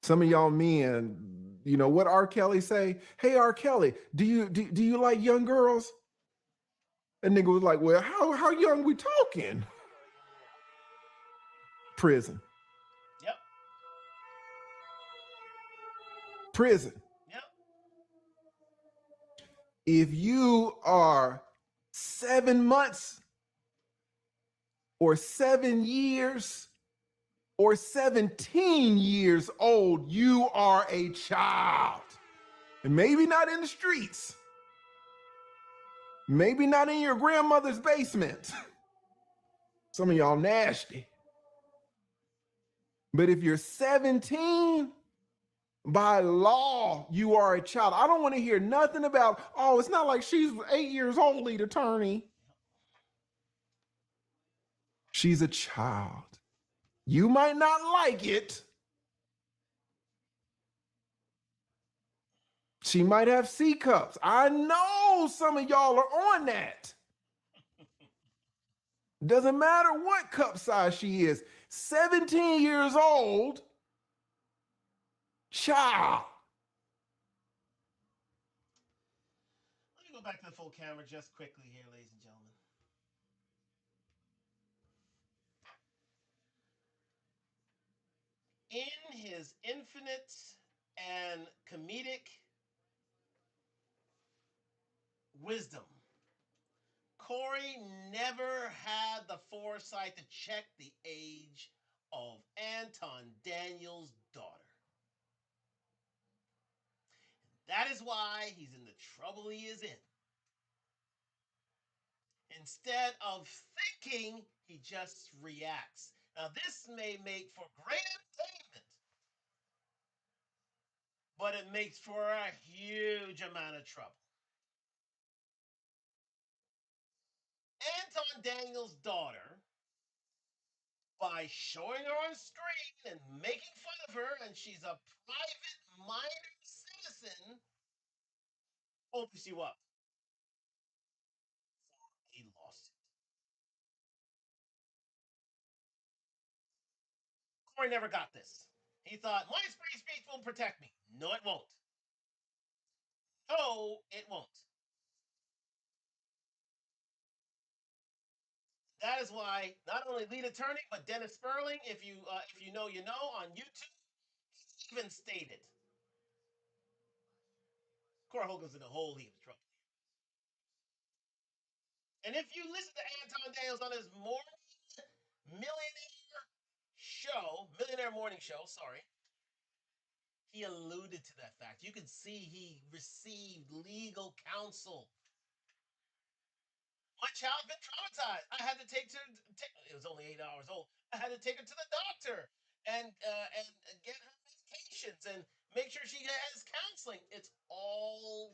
Some of y'all men, you know what R. Kelly say? Hey, R. Kelly, do you like young girls? And nigga was like, well, how young we talking? Prison. Yep. Prison. Yep. If you are 7 months or 7 years or 17 years old, you are a child. And maybe not in the streets, maybe not in your grandmother's basement. Some of y'all nasty. But if you're 17, by law, you are a child. I don't want to hear nothing about, oh, it's not like she's 8 years old, lead attorney. She's a child. You might not like it. She might have C cups. I know some of y'all are on that. Doesn't matter what cup size she is. 17 years old, child. Let me go back to the full camera just quickly here, ladies and gentlemen. In his infinite and comedic wisdom, Corey never had the foresight to check the age of Anton Daniels' daughter. That is why he's in the trouble he is in. Instead of thinking, he just reacts. Now, this may make for great entertainment, but it makes for a huge amount of trouble. Anton Daniels' daughter, by showing her on screen and making fun of her, and she's a private minor citizen, opens you up for a lawsuit. Corey never got this. He thought, my free speech will protect me. No, it won't. No, it won't. That is why not only lead attorney, but Dennis Sperling, if you know, you know, on YouTube, even stated Corey Holcomb's in a whole heap of trouble. And if you listen to Anton Daniels on his millionaire morning show, sorry, he alluded to that fact. You can see he received legal counsel. My child's been traumatized. I had to take her. It was only 8 hours old. I had to take her to the doctor and get her medications and make sure she has counseling. It's all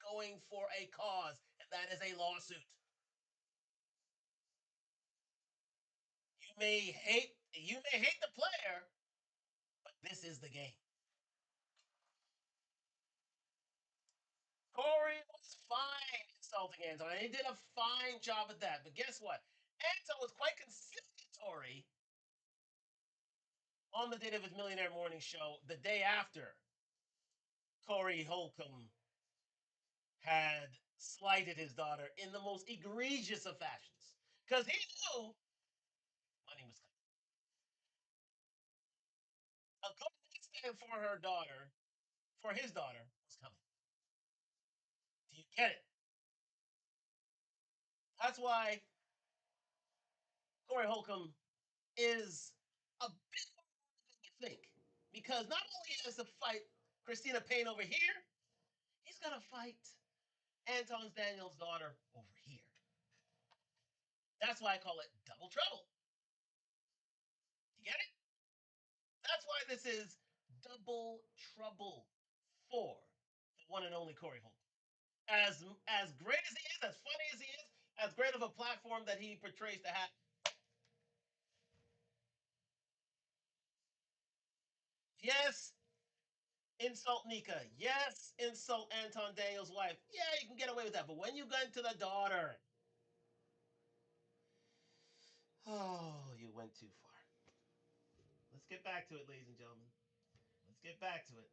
going for a cause, and that is a lawsuit. You may hate the player, but this is the game. Corey was fine insulting Anton, and he did a fine job at that. But guess what? Anton was quite conciliatory on the date of his Millionaire Morning Show, the day after Corey Holcomb had slighted his daughter in the most egregious of fashions. Because he knew money was coming. A good stand for her daughter, for his daughter, was coming. Do you get it? That's why Corey Holcomb is a bit more than you think. Because not only has to fight Christina Payne over here, he's going to fight Anton Daniels' daughter over here. That's why I call it double trouble. You get it? That's why this is double trouble for the one and only Corey Holcomb. As great as he is, as funny as he is, as great of a platform that he portrays to have. Yes, insult Nika. Yes, insult Anton Daniels' wife. Yeah, you can get away with that. But when you get into the daughter, oh, you went too far. Let's get back to it, ladies and gentlemen. Let's get back to it.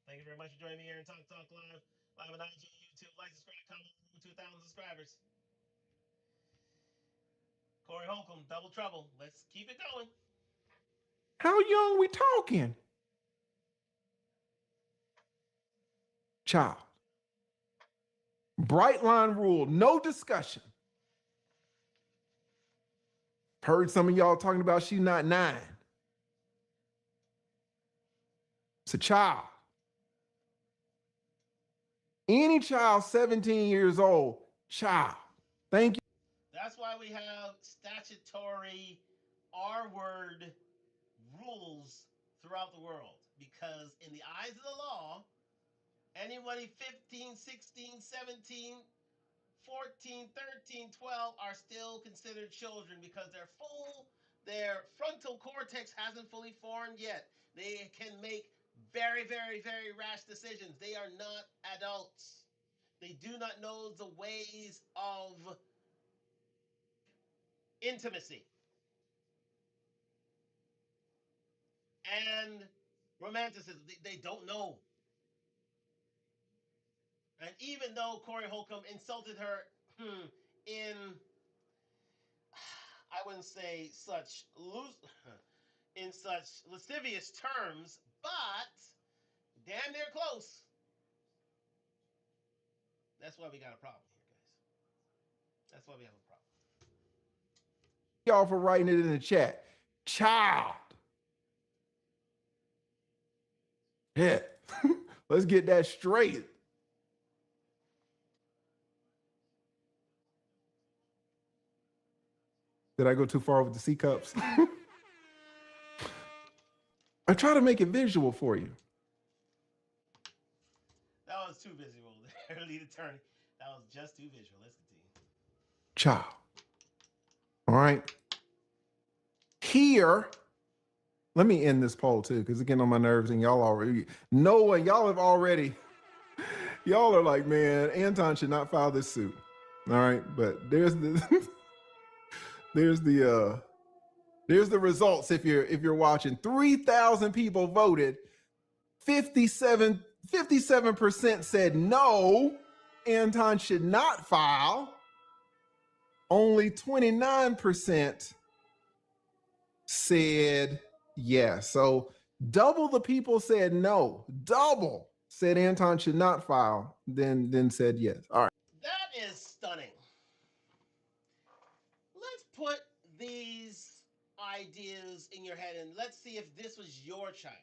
Thank you very much for joining me here in Talk Talk Live, live on IG, YouTube. Like, subscribe, comment, 2,000 subscribers. Corey Holcomb, Double Trouble. Let's keep it going. How young we talking? Child. Bright line rule, no discussion. Heard some of y'all talking about she not 9. It's a child. Any child 17 years old, child. Thank you. That's why we have statutory R word rules throughout the world. Because in the eyes of the law, anybody 15, 16, 17, 14, 13, 12 are still considered children because their frontal cortex hasn't fully formed yet. They can make very, very, very rash decisions. They are not adults. They do not know the ways of intimacy and romanticism. They don't know. And even though Corey Holcomb insulted her in, I wouldn't say such loose, in such lascivious terms, but damn near close. That's why we got a problem here, guys. That's why we have a problem. Y'all for writing it in the chat. Child. Yeah. Let's get that straight. Did I go too far with the C cups? I try to make it visual for you. That was too visual there, lead attorney. That was just too visual. Let's continue. Child. All right. Here, let me end this poll too, because it's getting on my nerves, and y'all already know what y'all have already. Y'all are like, man, Anton should not file this suit. All right, but there's the there's the there's the results if you're watching. 3,000 people voted. 57% said no, Anton should not file. Only 29% said yes. So double the people said no. Double said Anton should not file, then said yes. All right. That is stunning. Let's put these ideas in your head and let's see if this was your child.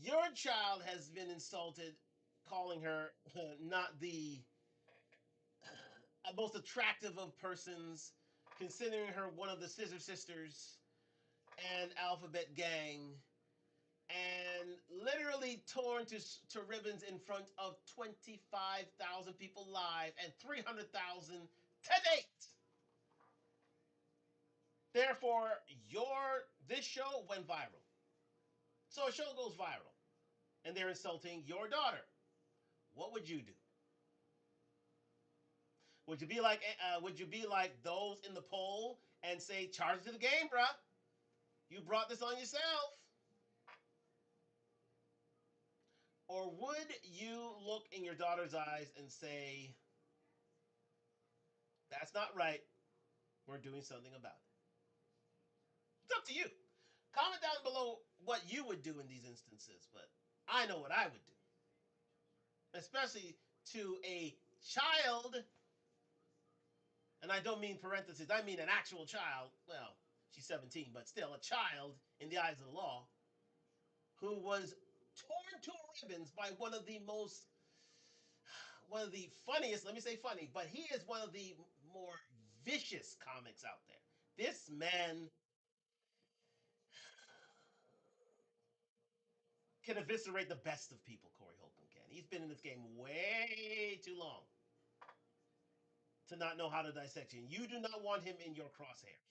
Your child has been insulted, calling her not the most attractive of persons, considering her one of the Scissor Sisters and Alphabet Gang, and literally torn to ribbons in front of 25,000 people live and 300,000 to date. Therefore, this show went viral. So a show goes viral, and they're insulting your daughter. What would you do? Would you be like those in the poll and say, charge to the game, bruh? You brought this on yourself. Or would you look in your daughter's eyes and say, that's not right. We're doing something about it. It's up to you. Comment down below what you would do in these instances, but I know what I would do. Especially to a child, and I don't mean parentheses, I mean an actual child. Well, she's 17, but still a child in the eyes of the law, who was torn to ribbons by one of the funniest, let me say funny, but he is one of the more vicious comics out there. This man can eviscerate the best of people, Corey Holcomb can. He's been in this game way too long to not know how to dissect you. You do not want him in your crosshairs.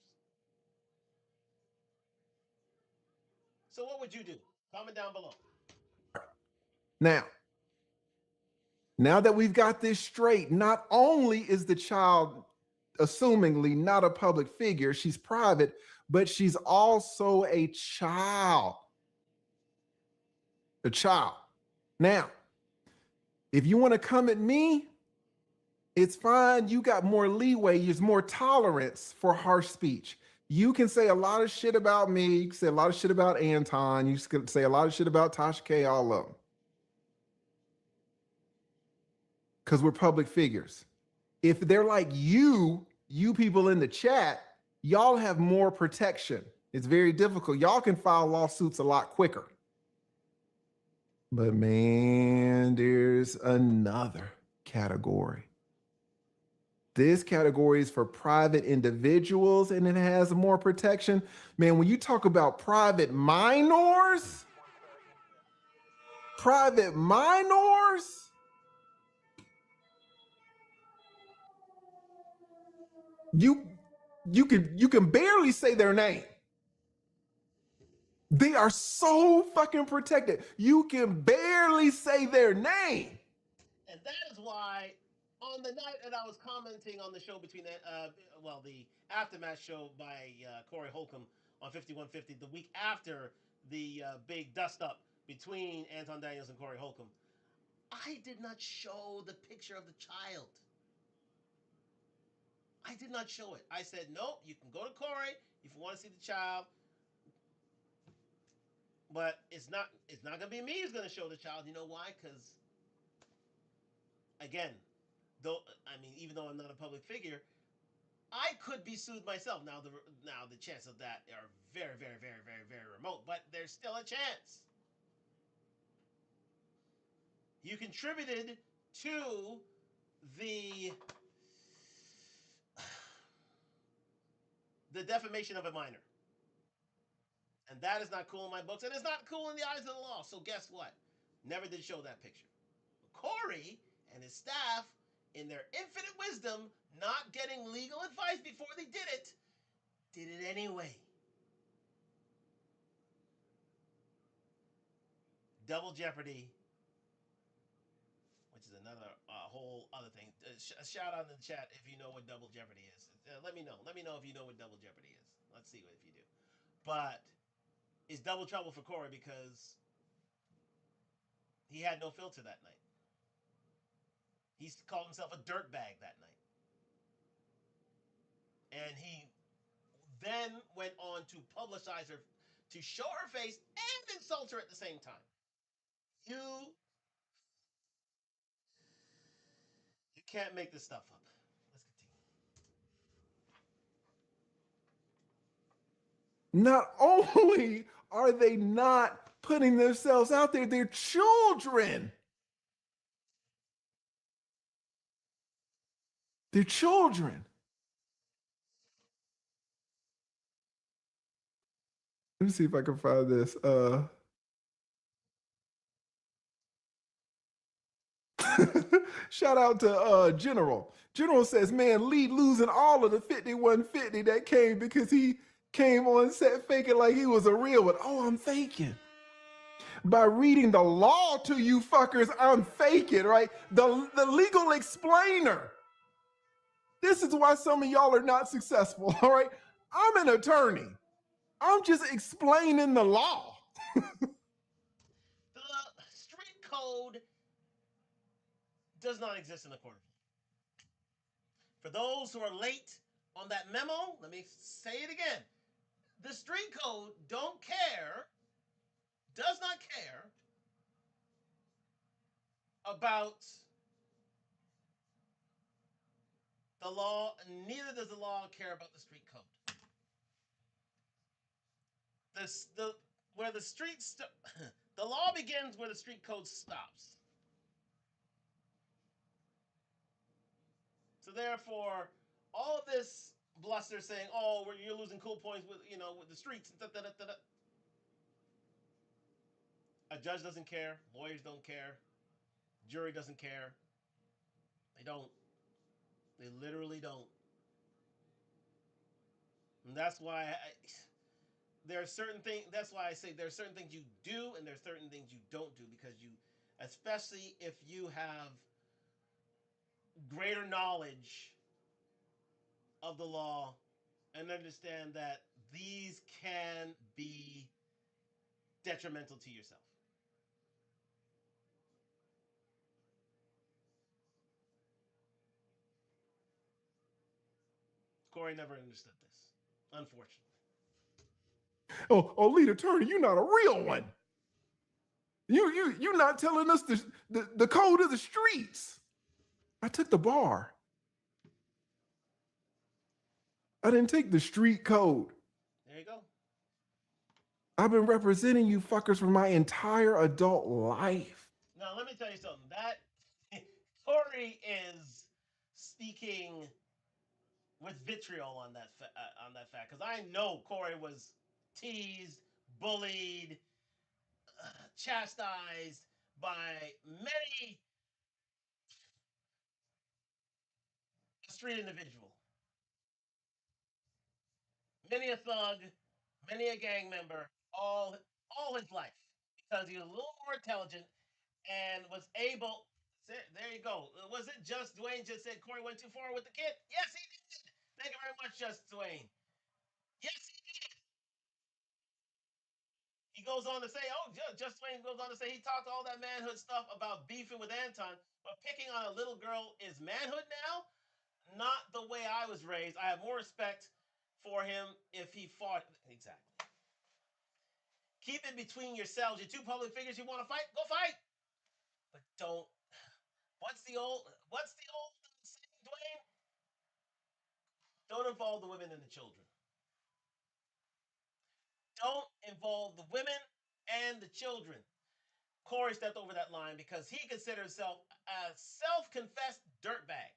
So what would you do? Comment down below. Now, now that we've got this straight, not only is the child assumingly not a public figure, she's private, but she's also a child. A child. Now, if you want to come at me, it's fine. You got more leeway, there's more tolerance for harsh speech. You can say a lot of shit about me. You can say a lot of shit about Anton. You can say a lot of shit about Tasha K, all of them. Because we're public figures. If they're like you people in the chat, y'all have more protection. It's very difficult. Y'all can file lawsuits a lot quicker. But man, there's another category. This category is for private individuals and it has more protection. Man, when you talk about private minors, you you can barely say their name. They are so fucking protected. You can barely say their name. And that is why on the night that I was commenting on the show between the aftermath show by Corey Holcomb on 5150, the week after the big dust up between Anton Daniels and Corey Holcomb, I did not show the picture of the child. I did not show it. I said, nope, you can go to Corey if you want to see the child, but it's not gonna be me who's gonna show the child. You know why? Because again, though I mean, even though I'm not a public figure, I could be sued myself. Now the chances of that are very, very, very, very, very remote, but there's still a chance. You contributed to the the defamation of a minor. And that is not cool in my books, and it's not cool in the eyes of the law. So guess what? Never did show that picture. Corey and his staff, in their infinite wisdom, not getting legal advice before they did it anyway. Double jeopardy, which is another whole other thing. Shout out in the chat if you know what double jeopardy is. Let me know. Let me know if you know what double jeopardy is. Let's see what if you do. But it's double trouble for Corey because he had no filter that night. He called himself a dirtbag that night. And he then went on to publicize her, to show her face and insult her at the same time. You you can't make this stuff up. Let's continue. Not only are they not putting themselves out there, they're children. They're children. Let me see if I can find this. Shout out to General. General says, man, Lee losing all of the 5150 that came because he came on set faking like he was a real one. Oh, I'm faking. By reading the law to you fuckers, I'm faking, right? The legal explainer. This is why some of y'all are not successful, all right? I'm an attorney. I'm just explaining the law. The street code does not exist in the court of law. For those who are late on that memo, let me say it again. The street code does not care about the law, neither does the law care about the street code. The where the street the law begins where the street code stops. So therefore, all of this bluster saying, "Oh, you're losing cool points with with the streets," da, da, da, da, da. A judge doesn't care. Lawyers don't care. Jury doesn't care. They don't. They literally don't. And that's why there are certain things. That's why I say there are certain things you do and there are certain things you don't do because you, especially if you have greater knowledge of the law and understand that these can be detrimental to yourself. Corey never understood this, unfortunately. Oh, Leader Turner, you're not a real one. You're not telling us the code of the streets. I took the bar. I didn't take the street code. There you go. I've been representing you fuckers for my entire adult life. Now let me tell you something. That Corey is speaking with vitriol on that fact because I know Corey was teased, bullied, chastised by many a street individual, many a thug, many a gang member, all his life because he was a little more intelligent and was able. There you go. Was it just Dwayne just said Corey went too far with the kid? Yes, he did. Thank you very much, Just Dwayne. Yes, he did. He goes on to say, oh, Just Dwayne goes on to say he talked all that manhood stuff about beefing with Anton, but picking on a little girl is manhood now? Not the way I was raised. I have more respect for him if he fought. Exactly. Keep it between yourselves. You're two public figures. You want to fight? Go fight. But don't. What's the old saying, Dwayne? Don't involve the women and the children. Don't involve the women and the children. Corey stepped over that line because he considered himself a self-confessed dirtbag.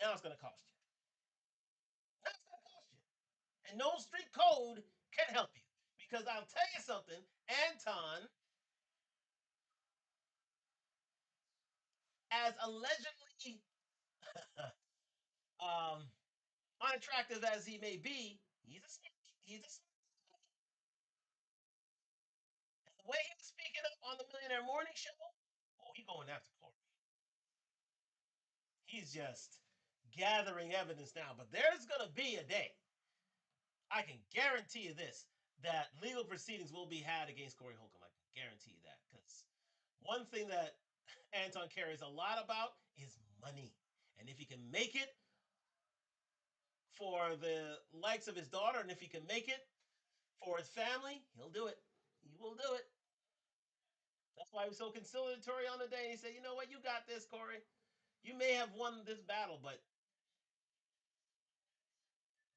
Now it's going to cost you. Now it's going to cost you. And no street code can help you because I'll tell you something. Anton, as allegedly um, unattractive as he may be, he's a the way he was speaking up on the Millionaire Morning Show. Oh, he's going after Corey. He's just gathering evidence now. But there's going to be a day, I can guarantee you this, that legal proceedings will be had against Corey Holcomb. I can guarantee you that. Because one thing that Anton cares a lot about is money. And if he can make it for the likes of his daughter, and if he can make it for his family, he'll do it. He will do it. That's why he was so conciliatory on the day. He said, you know what, you got this, Corey. You may have won this battle, but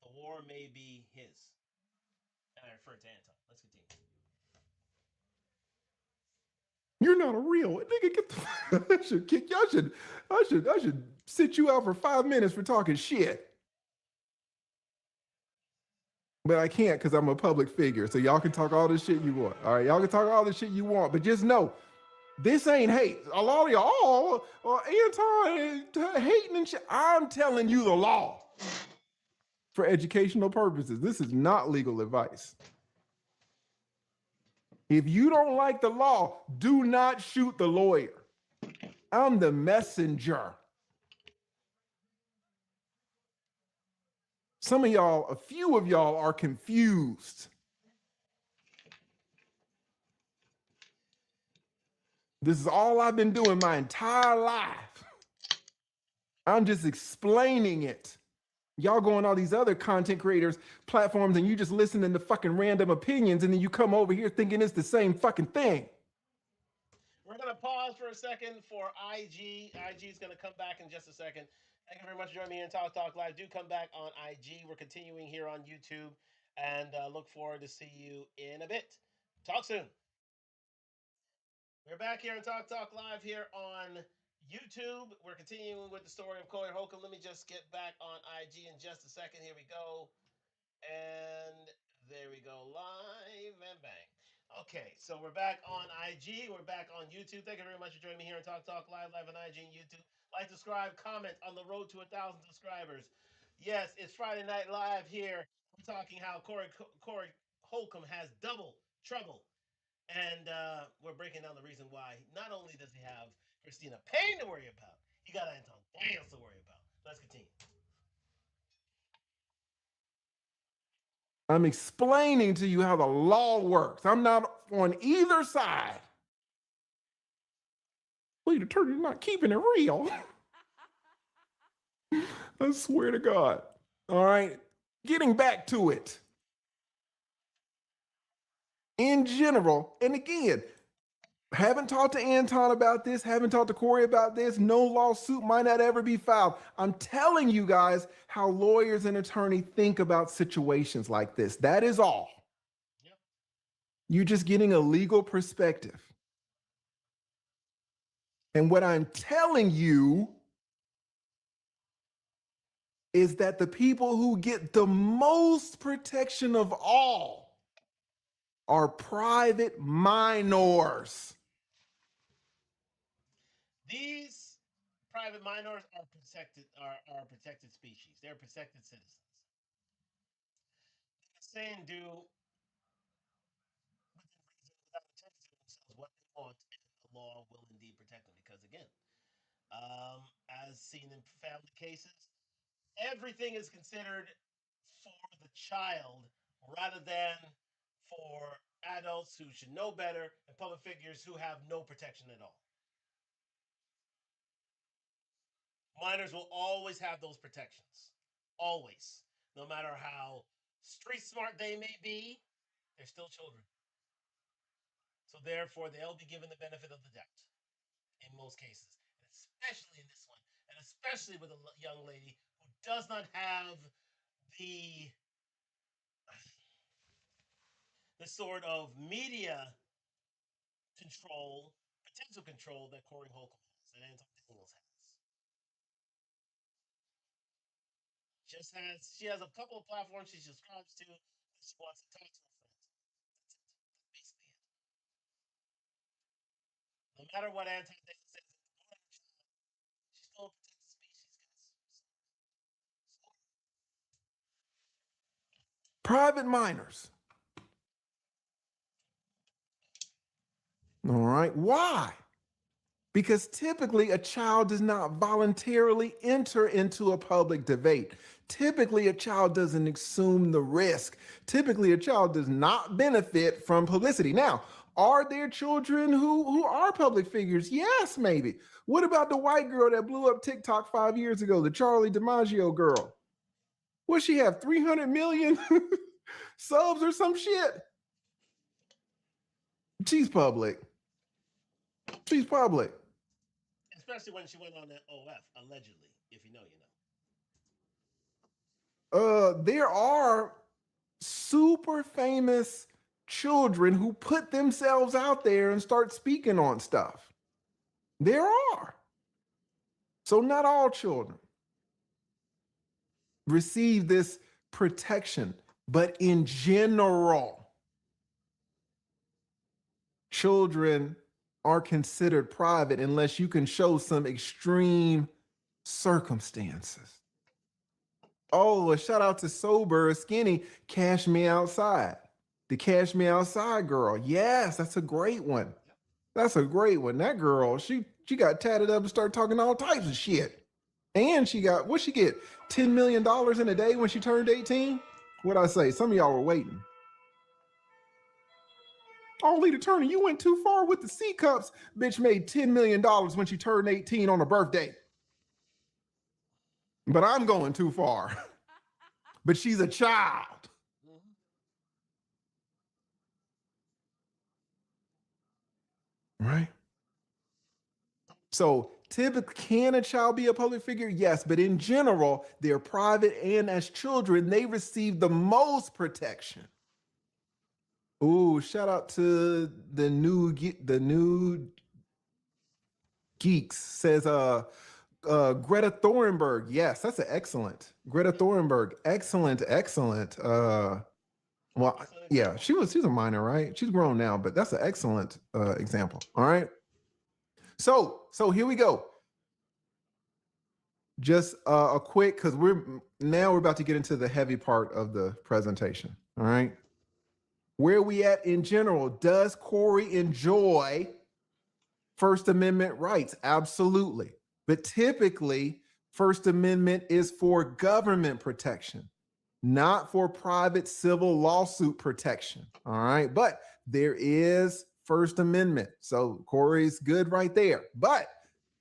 the war may be his. And I refer to Anton. Let's continue. You're not a real one. Nigga, get the I should kick you. I should sit you out for 5 minutes for talking shit. But I can't because I'm a public figure. So y'all can talk all this shit you want. All right, y'all can talk all this shit you want. But just know, this ain't hate. A lot of y'all anti hating and shit. I'm telling you the law for educational purposes. This is not legal advice. If you don't like the law, do not shoot the lawyer. I'm the messenger. Some of y'all, a few of y'all are confused. This is all I've been doing my entire life. I'm just explaining it. Y'all go on all these other content creators platforms and you just listening to fucking random opinions and then you come over here thinking it's the same fucking thing. We're going to pause for a second for IG. IG is going to come back in just a second. Thank you very much for joining me in Talk Talk Live. Do come back on IG. We're continuing here on YouTube and look forward to see you in a bit. Talk soon. We're back here in Talk Talk Live here on YouTube. We're continuing with the story of Corey Holcomb. Let me just get back on IG in just a second. Here we go. And there we go. Live and bang. Okay, so we're back on IG. We're back on YouTube. Thank you very much for joining me here on Talk Talk Live on IG and YouTube. Like, subscribe, comment on the road to 1,000 subscribers. Yes, it's Friday Night Live here. We're talking how Corey Holcomb has double trouble, and we're breaking down the reason why. Not only does he have Christina Payne to worry about, he got Anton Daniels to worry about. Let's continue. I'm explaining to you how the law works. I'm not on either side. Lead attorney's not keeping it real. I swear to God. All right. Getting back to it. In general, and again, haven't talked to Anton about this, haven't talked to Corey about this. No lawsuit might not ever be filed. I'm telling you guys how lawyers and attorneys think about situations like this. That is all. Yep. You're just getting a legal perspective. And what I'm telling you is that the people who get the most protection of all are private minors. These private minors are protected species. They're protected citizens. They say and do within reason without attempting to themselves what they want, and the law will indeed protect them. Because again, as seen in family cases, everything is considered for the child rather than for adults who should know better and public figures who have no protection at all. Minors will always have those protections. Always. No matter how street smart they may be, they're still children. So therefore, they'll be given the benefit of the doubt in most cases, and especially in this one, and especially with a young lady who does not have the the sort of media control, potential control that Corey Holcomb has, that Anton Daniels has. She has a couple of platforms she subscribes to that she wants to talk to her friends. That's it. That's basically it. No matter what Anton Daniels says, she's still a protected species, guys. So, Private minors. All right. Why? Because typically a child does not voluntarily enter into a public debate. Typically, a child doesn't assume the risk. Typically, a child does not benefit from publicity. Now, are there children who are public figures? Yes, maybe. What about the white girl that blew up TikTok 5 years ago, the Charlie DiMaggio girl? What she have, 300 million subs or some shit? She's public. She's public. especially when she went on that OF, allegedly. If you know, you know. There are super famous children who put themselves out there and start speaking on stuff. There are. So not all children receive this protection, but in general, children are considered private unless you can show some extreme circumstances. Oh, a shout out to Sober Skinny, Cash Me Outside. The Cash Me Outside girl. Yes, that's a great one. That's a great one. That girl, she got tatted up and started talking all types of shit. And she got what she get? $10 million in a day when she turned 18? What'd I say? Some of y'all were waiting. Oh, Lita Turner, you went too far with the C cups. Bitch made $10 million when she turned 18 on her birthday. But I'm going too far. But she's a child. Mm-hmm. Right? So typically, can a child be a public figure? Yes, but in general, they're private, and as children, they receive the most protection. Ooh, shout out to the new geeks says Greta Thunberg. Yes, that's an excellent Greta Thunberg. Excellent. Well, Excellent yeah, example. she's a minor, right? She's grown now, but that's an excellent example. All right. So here we go. Just a quick, because we're about to get into the heavy part of the presentation. All right. Where are we at in general? Does Corey enjoy First Amendment rights? Absolutely. But typically, First Amendment is for government protection, not for private civil lawsuit protection. All right. But there is First Amendment. So Corey's good right there. But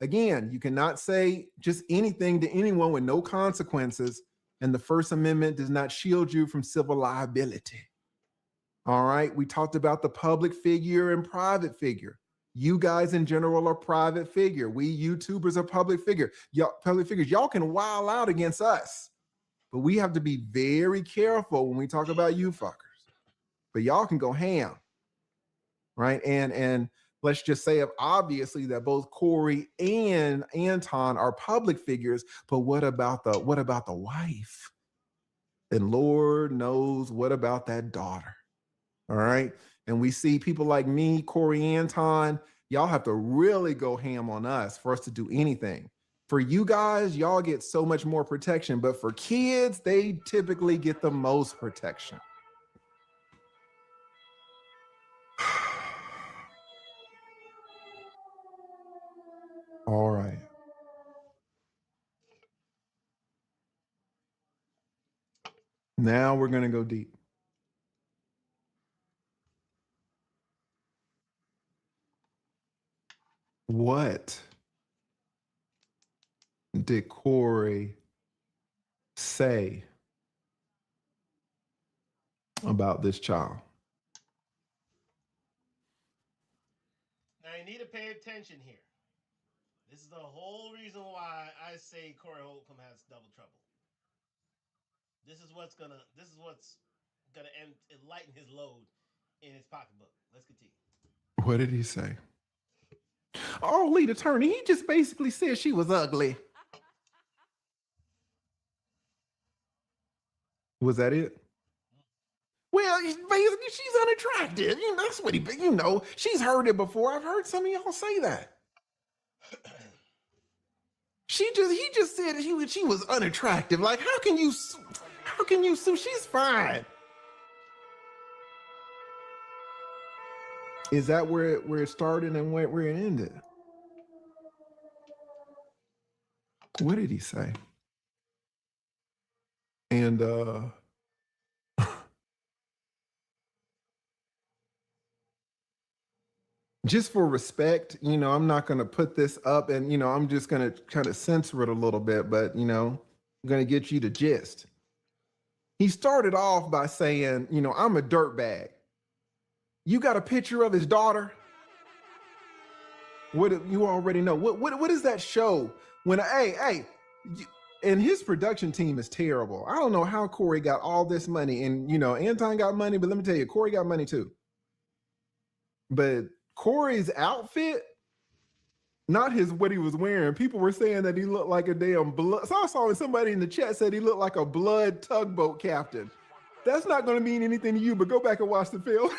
again, you cannot say just anything to anyone with no consequences. And the First Amendment does not shield you from civil liability. All right. We talked about the public figure and private figure. You guys in general are private figure. We YouTubers are public figure. Y'all public figures. Y'all can wild out against us, but we have to be very careful when we talk about you fuckers. But y'all can go ham, right? And let's just say obviously that both Corey and Anton are public figures. But what about the wife? And Lord knows what about that daughter? All right. And we see people like me, Corey Anton, y'all have to really go ham on us for us to do anything. For you guys, y'all get so much more protection. But for kids, they typically get the most protection. All right. Now we're going to go deep. What did Corey say about this child? Now you need to pay attention here. This is the whole reason why I say Corey Holcomb has double trouble. This is what's gonna enlighten his load in his pocketbook. Let's continue. What did he say? Oh, lead attorney, he just basically said she was ugly. Was that it? Well, basically, she's unattractive. That's what she's heard it before. I've heard some of y'all say that. He just said she was unattractive. Like, how can you sue? She's fine. Is that where it started and where it ended? What did he say? And just for respect, I'm not going to put this up, and I'm just going to kind of censor it a little bit, but I'm going to get you the gist. He started off by saying, I'm a dirtbag. You got a picture of his daughter? What you already know. What does that show? When hey, you, and his production team is terrible. I don't know how Corey got all this money, and Anton got money, but let me tell you, Corey got money too. But Corey's outfit, not his what he was wearing. People were saying that he looked like a damn blood. So I saw somebody in the chat said he looked like a blood tugboat captain. That's not going to mean anything to you, but go back and watch the film.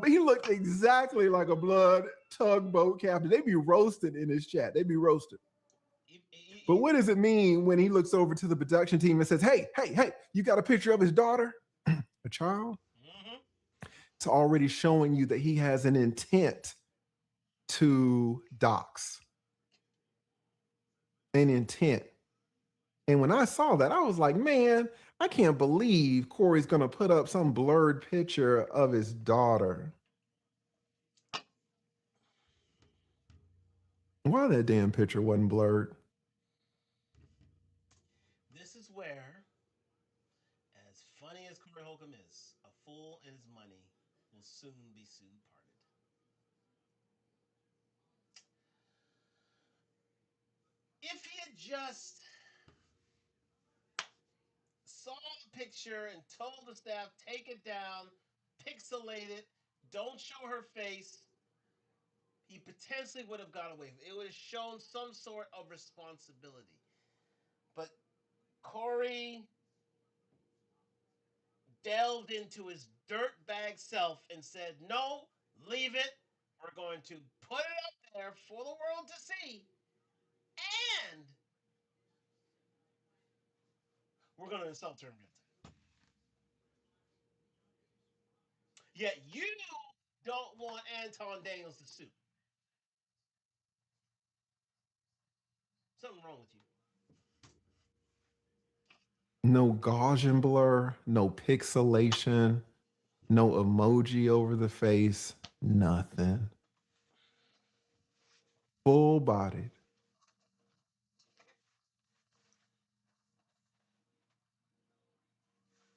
He looked exactly like a blood tugboat captain. They be roasted in his chat. They be roasted. You, you, But you, what does it mean when he looks over to the production team and says, "Hey, hey, hey, you got a picture of his daughter, a child?" mhm. It's already showing you that he has an intent to dox, an intent. And when I saw that, I was like, man, I can't believe Corey's going to put up some blurred picture of his daughter. Why that damn picture wasn't blurred? This is where, as funny as Corey Holcomb is, a fool and his money will soon parted. If he had just saw the picture and told the staff, take it down, pixelate it, don't show her face, he potentially would have got away with it. It would have shown some sort of responsibility. But Corey delved into his dirtbag self and said, "No, leave it. We're going to put it up there for the world to see, and we're going to insult her in real time." Yet you don't want Anton Daniels to sue. Something wrong with you. No Gaussian blur, no pixelation, no emoji over the face, nothing. Full bodied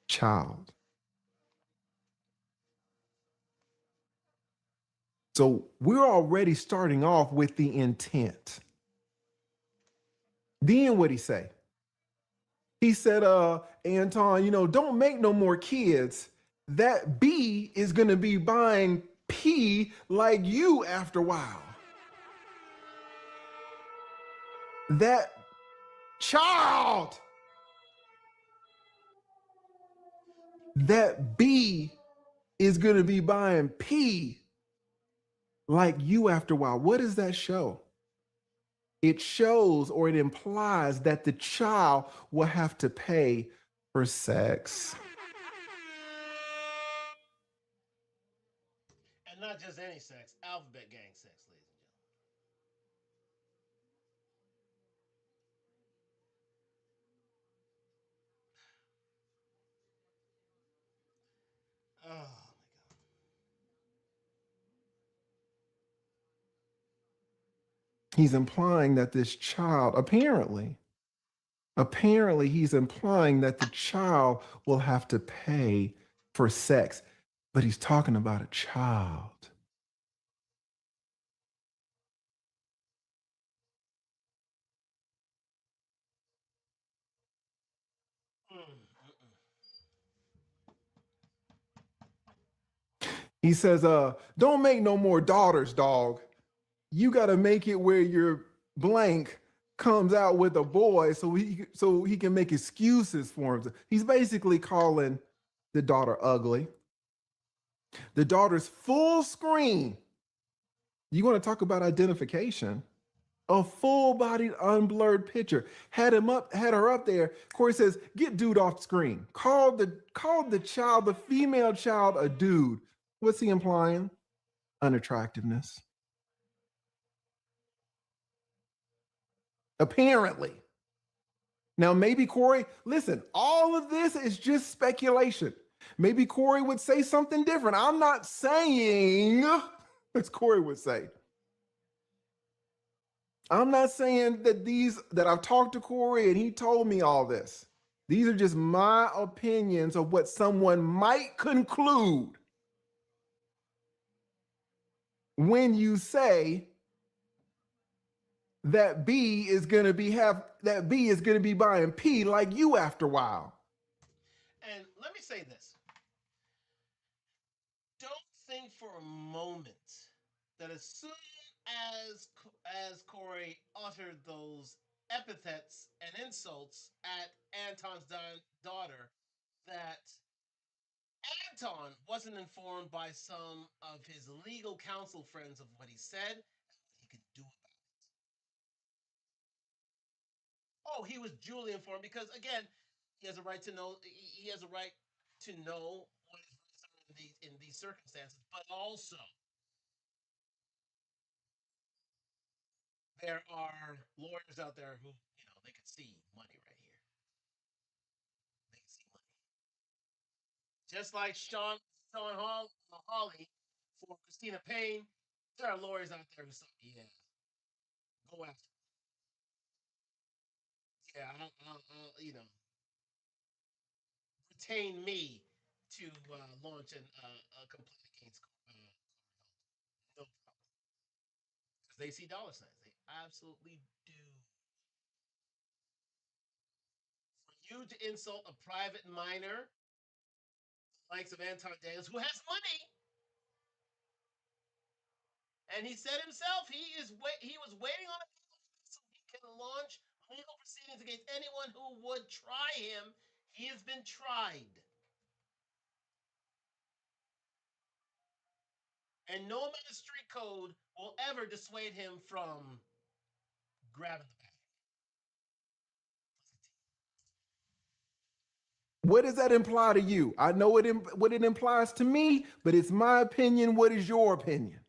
child. So we're already starting off with the intent. Then what he say? He said, Anton, don't make no more kids. That B is gonna be buying P like you after a while. That child, that B is gonna be buying P like you after a while. What does that show? It shows or it implies that the child will have to pay for sex. And not just any sex, alphabet gang sex, ladies and gentlemen. Oh my god. He's implying that this child, apparently, he's implying that the child will have to pay for sex, but he's talking about a child. He says, don't make no more daughters, dog. You got to make it where your blank comes out with a boy so he can make excuses for him. He's basically calling the daughter ugly. The daughter's full screen. You want to talk about identification? A full-bodied, unblurred picture. Had her up there. Corey says, "Get dude off the screen." Called the child, the female child, a dude. What's he implying? Unattractiveness. Apparently. Now, maybe Corey, listen, all of this is just speculation. Maybe Corey would say something different. I'm not saying, as Corey would say, I'm not saying that I've talked to Corey and he told me all this. These are just my opinions of what someone might conclude when you say that B is gonna be buying P like you after a while. And let me say this. Don't think for a moment that as soon as Corey uttered those epithets and insults at Anton's daughter, that Anton wasn't informed by some of his legal counsel friends of what he said and what he could do about it. Oh, he was duly informed because again, he has a right to know. He has a right to know what his rights are in these circumstances. But also, there are lawyers out there who they can see money right here. They can see money, just like Sean Hawley for Christina Payne. There are lawyers out there who say, "Yeah, go after. Yeah, retain me to launch a complaint against no problem." Because they see dollar signs. They absolutely do. For you to insult a private minor, likes of Anton Daniels, who has money, and he said himself he was waiting on a deal so he can launch legal proceedings against anyone who would try him. He has been tried. And no amount of street code will ever dissuade him from grabbing the bag. What does that imply to you? I know what it implies to me, but it's my opinion. What is your opinion?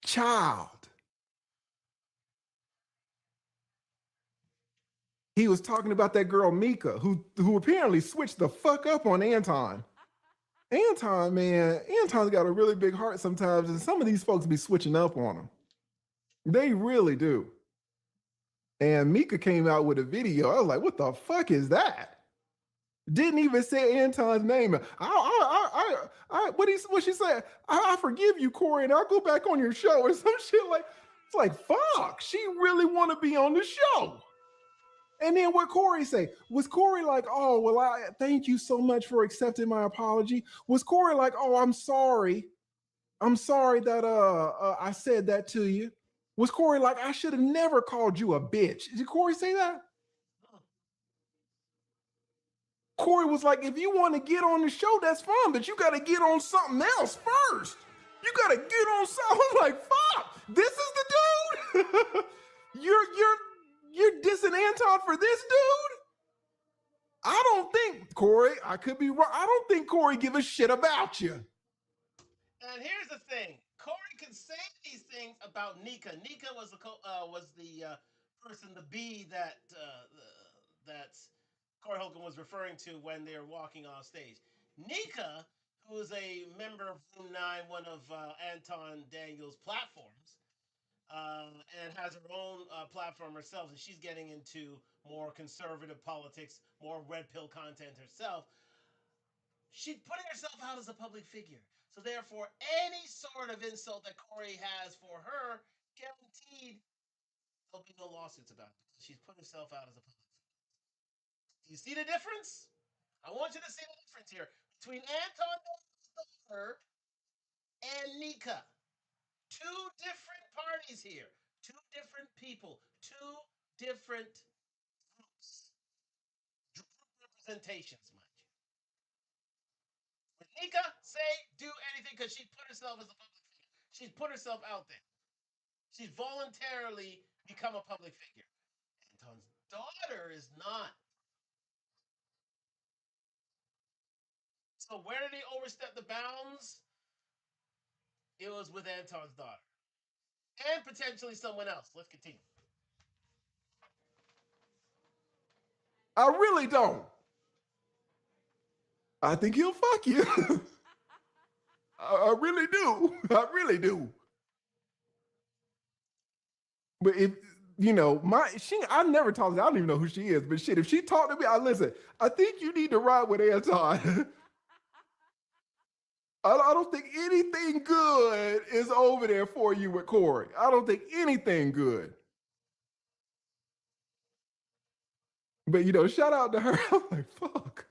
Child. He was talking about that girl Mika, who apparently switched the fuck up on Anton. Anton, man, Anton's got a really big heart sometimes, and some of these folks be switching up on him. They really do. And Mika came out with a video. I was like, what the fuck is that? Didn't even say Anton's name. What she said? I forgive you, Corey, and I'll go back on your show or some shit like. It's like, fuck. She really want to be on the show. And then what Corey say? Was Corey like, oh, well, I thank you so much for accepting my apology? Was Corey like, oh, I'm sorry. I'm sorry that I said that to you. Was Corey like, I should have never called you a bitch? Did Corey say that? Corey was like, if you want to get on the show, that's fine, but you got to get on something else first. You got to get on something. I'm like, fuck, this is the dude? you're dissing Anton for this dude? I don't think, Corey, I could be wrong. I don't think Corey give a shit about you. And here's the thing: Corey can say these things about Nika. Nika was the person, the bee that Corey Holcomb was referring to when they were walking off stage. Nika, who is a member of Room 9, one of Anton Daniels' platforms, and has her own platform herself, and she's getting into more conservative politics, more red pill content herself. She's putting herself out as a public figure. So therefore, any sort of insult that Corey has for her, guaranteed there'll be no lawsuits about it because she's put herself out as a public figure. Do you see the difference? I want you to see the difference here between Anton Daughter and Nika. Two different parties here, two different people, two different groups, group representations, mind you. With Nika, say do anything because she put herself as a public figure. She's put herself out there. She's voluntarily become a public figure. Anton's daughter is not. So where did he overstep the bounds? It was with Anton's daughter. And potentially someone else. Let's continue. I really don't. I think he'll fuck you. I really do. I really do. But if I never talked to her. I don't even know who she is. But shit, if she talked to me, I listen. I think you need to ride with Anton. I don't think anything good is over there for you with Corey. I don't think anything good. But shout out to her. I'm like, fuck.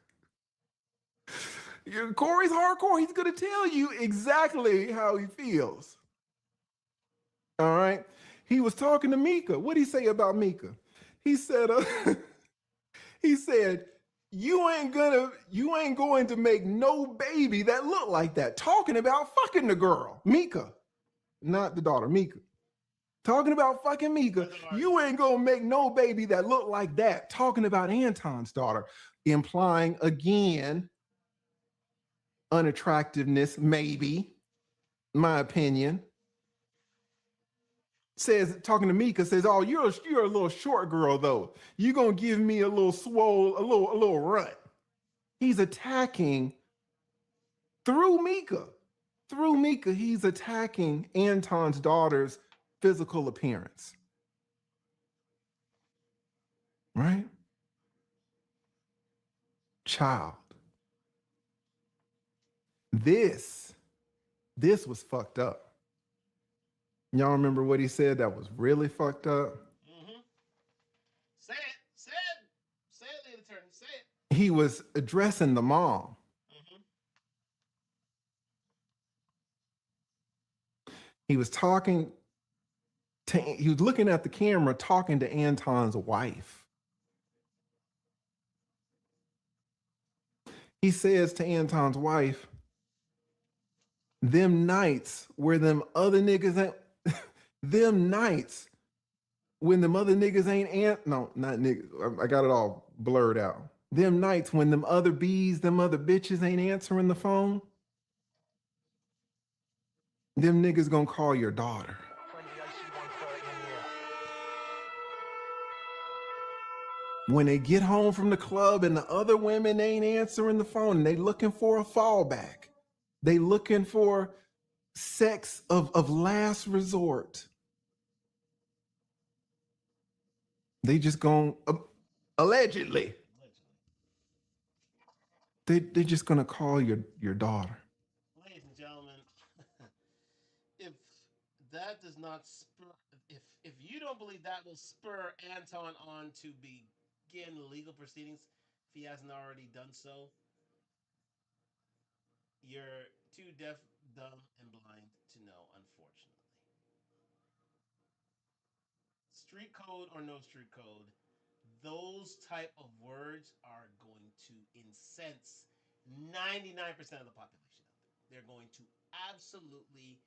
Corey's hardcore. He's gonna tell you exactly how he feels. All right. He was talking to Mika. What did he say about Mika? He said, he said, you ain't going to make no baby that look like that. Talking about fucking the girl, Mika, not the daughter, Mika. Talking about fucking Mika. You ain't gonna make no baby that look like that. Talking about Anton's daughter, implying again unattractiveness, maybe, my opinion. Says, talking to Mika, says, oh, you're a little short girl though. You gonna give me a little swole, a little rut. He's attacking through Mika. Through Mika, he's attacking Anton's daughter's physical appearance. Right? Child. This was fucked up. Y'all remember what he said that was really fucked up? Mm-hmm. Say it, lead attorney, say it. He was addressing the mom. Mm-hmm. He was looking at the camera talking to Anton's wife. He says to Anton's wife, Them nights where them other niggas ain't, them nights when them other niggas ain't no, not niggas. I got it all blurred out. Them nights when them other bees, them other bitches ain't answering the phone, them niggas gonna call your daughter. When they get home from the club and the other women ain't answering the phone and they looking for a fallback. They looking for sex of last resort. They just gonna allegedly. Allegedly. They just gonna call your daughter. Ladies and gentlemen, if that does not spur, if you don't believe that will spur Anton on to begin legal proceedings, if he hasn't already done so, you're too deaf, dumb, and blind to know, unfortunately. Street code or no street code, those type of words are going to incense 99% of the population out there. They're going to absolutely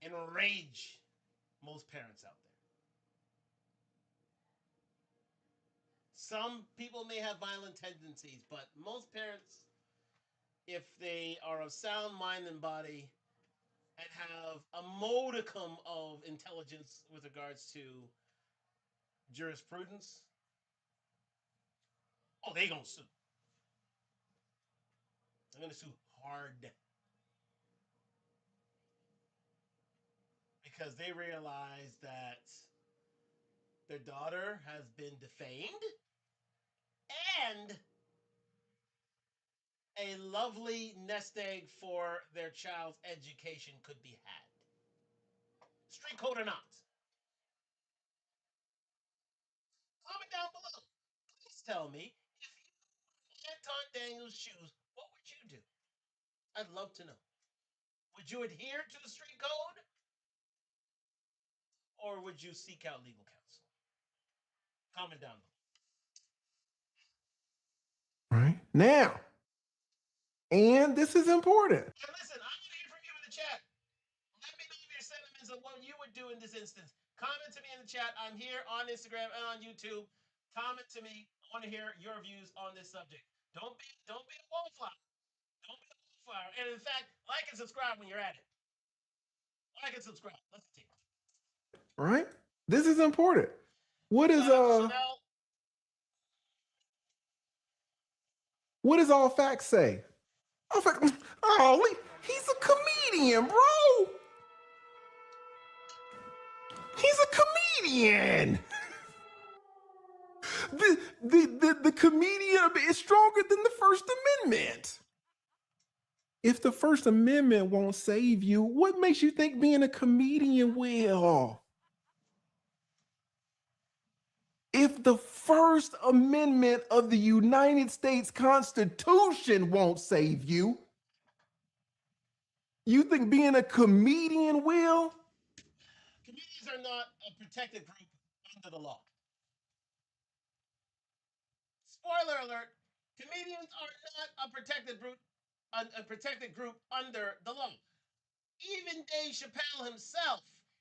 enrage most parents out there. Some people may have violent tendencies, but most parents, if they are of sound mind and body and have a modicum of intelligence with regards to jurisprudence, oh, they gonna sue. They're gonna sue hard because they realize that their daughter has been defamed and a lovely nest egg for their child's education could be had. Street code or not. Comment down below. Please tell me if you were in Anton Daniels' shoes, what would you do? I'd love to know. Would you adhere to the street code or would you seek out legal counsel? Comment down below. Right? Now, and this is important. And listen, I want to hear from you in the chat. Let me know your sentiments of what you would do in this instance. Comment to me in the chat. I'm here on Instagram and on YouTube. Comment to me. I want to hear your views on this subject. Don't be a wallflower. Don't be a wallflower. And in fact, like and subscribe when you're at it. Like and subscribe. Let's continue. Right? This is important. What is Shout out to Chanel. what does all facts say? All facts, oh, he's a comedian, bro. He's a comedian. The comedian is stronger than the First Amendment. If the First Amendment won't save you, what makes you think being a comedian will? If the First Amendment of the United States Constitution won't save you, you think being a comedian will? Comedians are not a protected group under the law. Spoiler alert: comedians are not a protected group under the law. Even Dave Chappelle himself,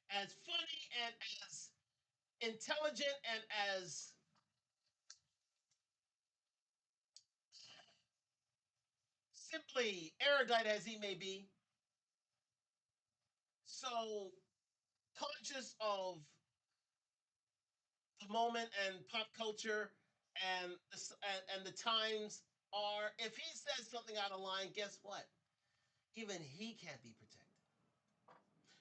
as funny and as intelligent and as simply erudite as he may be, so conscious of the moment and pop culture and the times are, if he says something out of line, guess what? Even he can't be protected.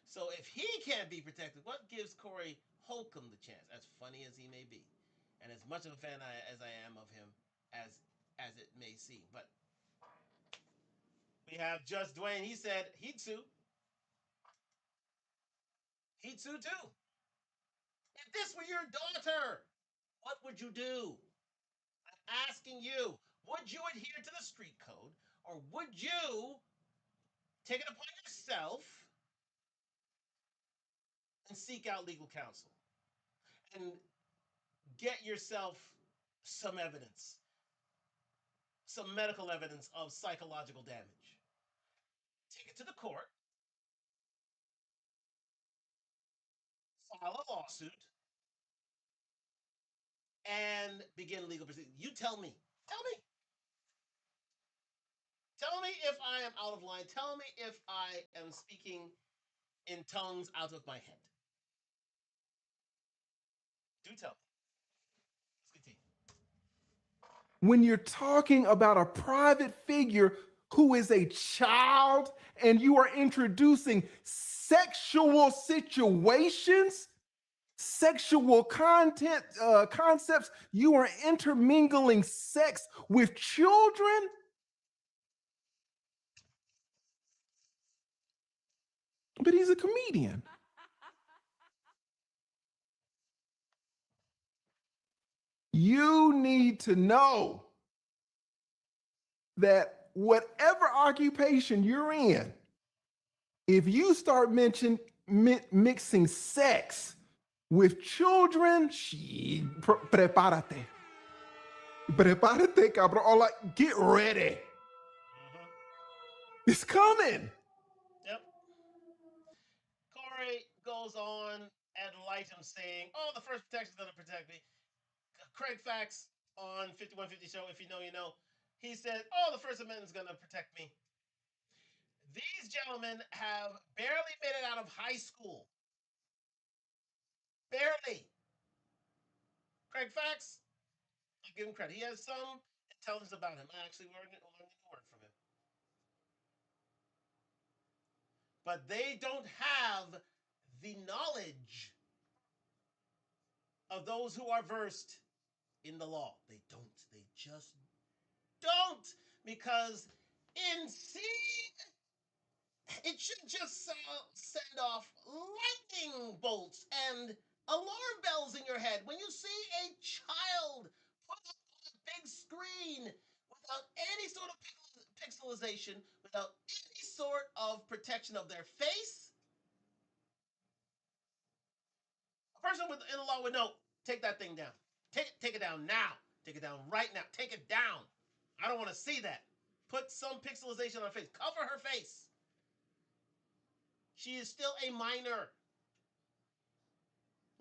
So if he can't be protected, what gives Corey Holcomb the chance? As funny as he may be, and as much of a fan as I am of him as it may seem, but we have Just Dwayne. He said he'd sue too. If this were your daughter, what would you do? I'm asking you. Would you adhere to the street code, or would you take it upon yourself and seek out legal counsel and get yourself some evidence, some medical evidence of psychological damage? Take it to the court, file a lawsuit, and begin legal proceedings. You tell me. Tell me. Tell me if I am out of line. Tell me if I am speaking in tongues out of my head. Do tell me. Let's continue. When you're talking about a private figure who is a child and you are introducing sexual situations, sexual concepts, you are intermingling sex with children. But he's a comedian. You need to know that whatever occupation you're in, if you start mixing sex with children, prepárate. Prepárate, cabrón. Or like, get ready. Mm-hmm. It's coming. Yep. Corey goes on ad litem saying, "Oh, the first protection is going to protect me." Craig Fax on 5150 Show, if you know, you know. He said, "Oh, the First Amendment is going to protect me." These gentlemen have barely made it out of high school. Barely. Craig Fax, I give him credit. He has some intelligence about him. I actually learned a word from him. But they don't have the knowledge of those who are versed in the law. They don't. They just don't. Because in seed, it should just send off lightning bolts and alarm bells in your head when you see a child put up on a big screen without any sort of pixelization, without any sort of protection of their face. A person in the law would know, take that thing down. Take it down now. Take it down right now. Take it down. I don't want to see that. Put some pixelization on her face. Cover her face. She is still a minor.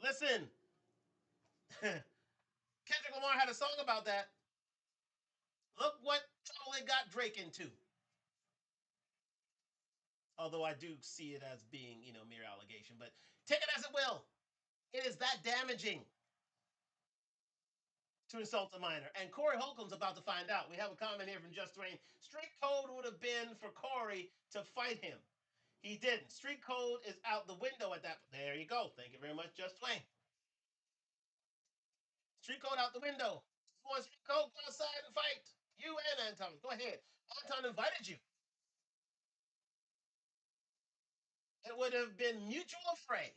Listen, Kendrick Lamar had a song about that. Look what trouble it got Drake into. Although I do see it as being, mere allegation, but take it as it will. It is that damaging to insult a minor. And Corey Holcomb's about to find out. We have a comment here from Just Rain. Street code would have been for Corey to fight him. He didn't. Street code is out the window at that. There you go. Thank you very much, Just Wayne. Street code out the window. You want street code? Go outside and fight. You and Anton. Go ahead. Anton invited you. It would have been mutual affray.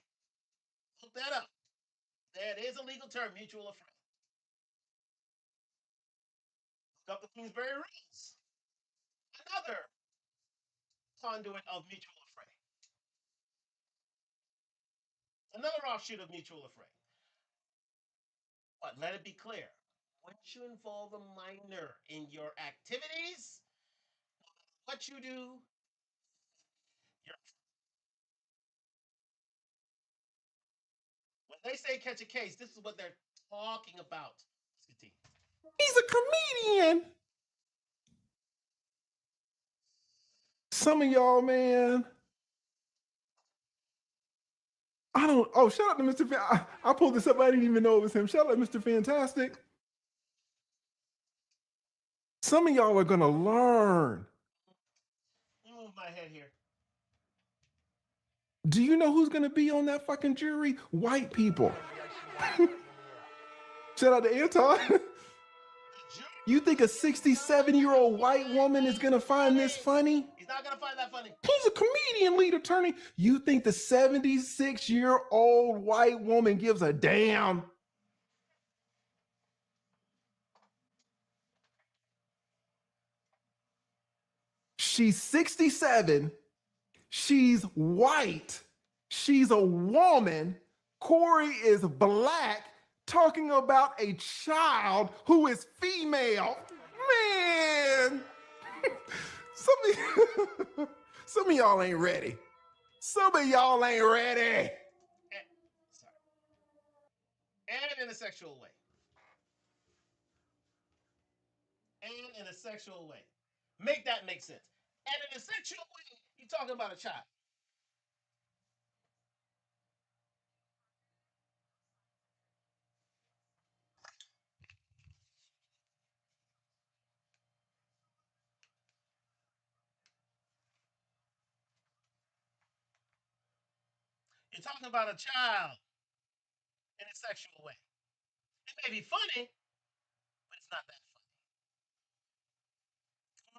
Look that up. That is a legal term, mutual affray. Look up the Queensberry rules. Another conduit of mutual affray. Another offshoot of mutual affray. But let it be clear, once you involve a minor in your activities, what you do, you're, when they say catch a case, this is what they're talking about. Let's continue. He's a comedian. Some of y'all, man. I don't. Oh, shout out to Mr. I pulled this up. I didn't even know it was him. Shout out to Mr. Fantastic. Some of y'all are gonna learn. Let me move my head here. Do you know who's gonna be on that fucking jury? White people. Shout out to Anton. You think a 67-year-old white woman is gonna find this funny? He's not gonna find that funny. He's a comedian, lead attorney. You think the 76-year-old white woman gives a damn? She's 67. She's white. She's a woman. Corey is black, talking about a child who is female. Man, Some of y'all ain't ready. Some of y'all ain't ready. And, sorry. And in a sexual way. And in a sexual way. Make that make sense. And in a sexual way, you're talking about a child. You're talking about a child in a sexual way. It may be funny, but it's not that funny.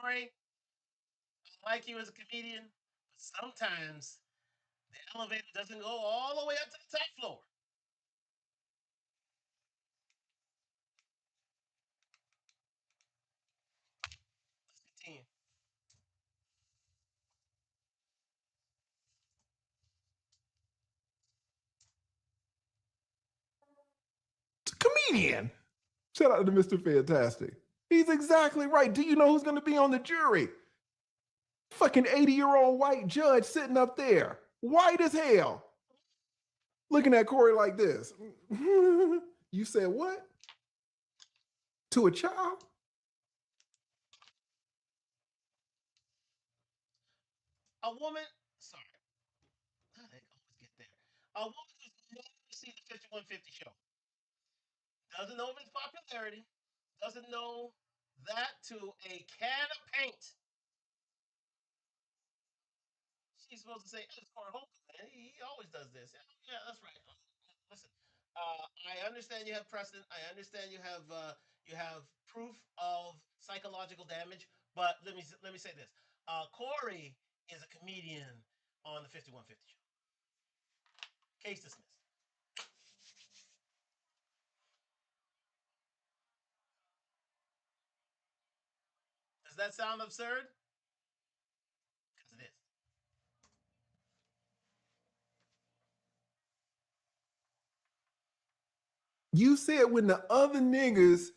Corey, I like you as a comedian, but sometimes the elevator doesn't go all the way up to the top floor. Let's continue. Comedian. Shout out to Mr. Fantastic. He's exactly right. Do you know who's going to be on the jury? Fucking 80-year-old white judge sitting up there, white as hell, looking at Corey like this. You said what? To a child? A woman, sorry, how did I always get there? A woman who's never seen the 5150 show, doesn't know of its popularity, doesn't know that to a can of paint, she's supposed to say, "Oh, it's Corey Holcomb, man. He always does this." Yeah, yeah, that's right. Listen, I understand you have precedent. I understand you have proof of psychological damage. But let me say this: Corey is a comedian on the 5150 show. Case dismissed. Does that sound absurd? Because it is. You said when the other niggas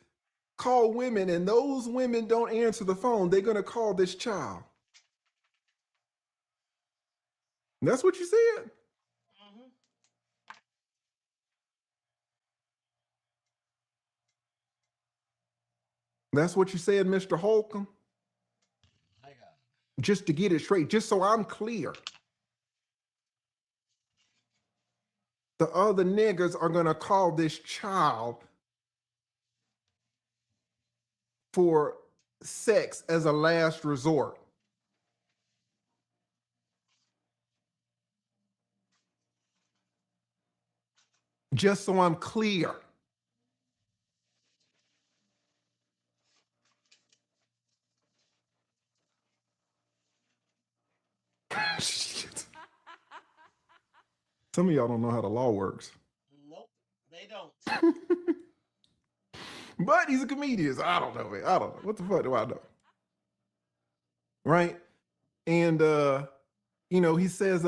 call women and those women don't answer the phone, they're going to call this child. That's what you said. Mm-hmm. That's what you said, Mr. Holcomb. I got it. Just to get it straight, just so I'm clear. The other niggas are going to call this child for sex as a last resort. Just so I'm clear. Shit. Some of y'all don't know how the law works. Nope, they don't. But he's a comedian. So I don't know, man. I don't know. What the fuck do I know? Right? And he says,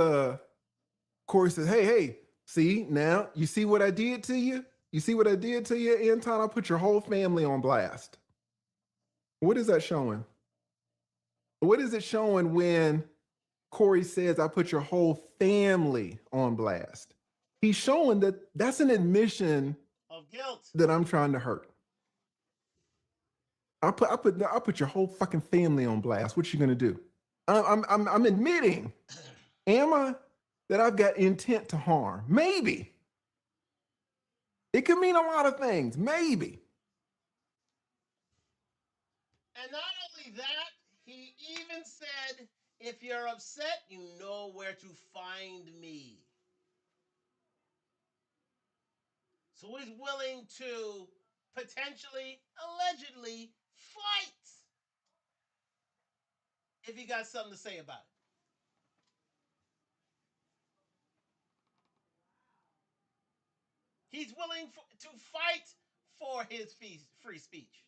Corey says, hey, see, now you see what I did to you? You see what I did to you, Anton? I put your whole family on blast. What is that showing? What is it showing when Corey says, I put your whole family on blast? He's showing that that's an admission Of guilt. that I'm trying to hurt. I put your whole fucking family on blast. What you gonna do? I'm admitting, am I, that I've got intent to harm? Maybe. It could mean a lot of things. Maybe. And not only that, he even said, if you're upset, you know where to find me. So he's willing to potentially, allegedly, fight if he got something to say about it. He's willing to fight for his free speech.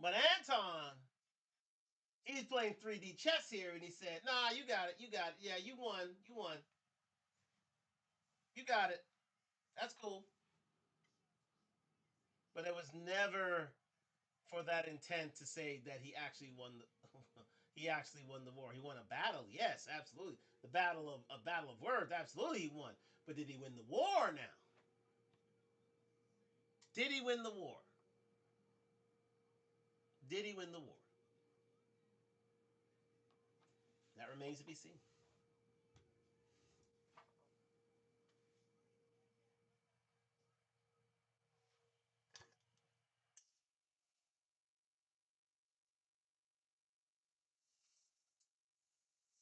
But Anton, he's playing 3D chess here, and he said, "Nah, you got it, you got it. Yeah, you won, you won, you got it. That's cool." But it was never for that intent to say that he actually won he actually won the war. He won a battle, yes, absolutely. The battle of a battle of words, absolutely he won. But did he win the war now? Did he win the war? Did he win the war? That remains to be seen.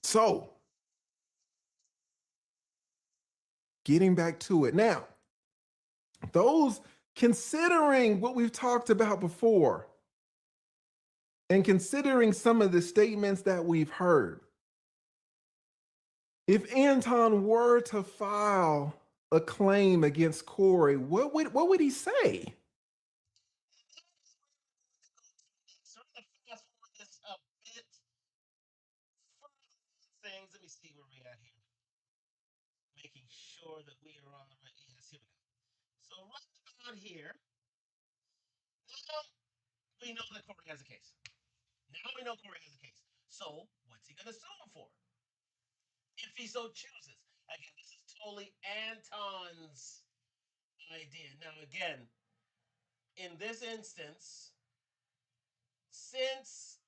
So, getting back to it now, those considering what we've talked about before and considering some of the statements that we've heard, if Anton were to file a claim against Corey, what would he say? So I'm going to fast forward this a bit further things. Let me see where we're at here. Making sure that we are on the right. Yes, here we go. So right about here, now we know that Corey has a case. Now we know Corey has a case. So what's he going to sue him for? If he so chooses. Again, this is totally Anton's idea. Now, again, in this instance, since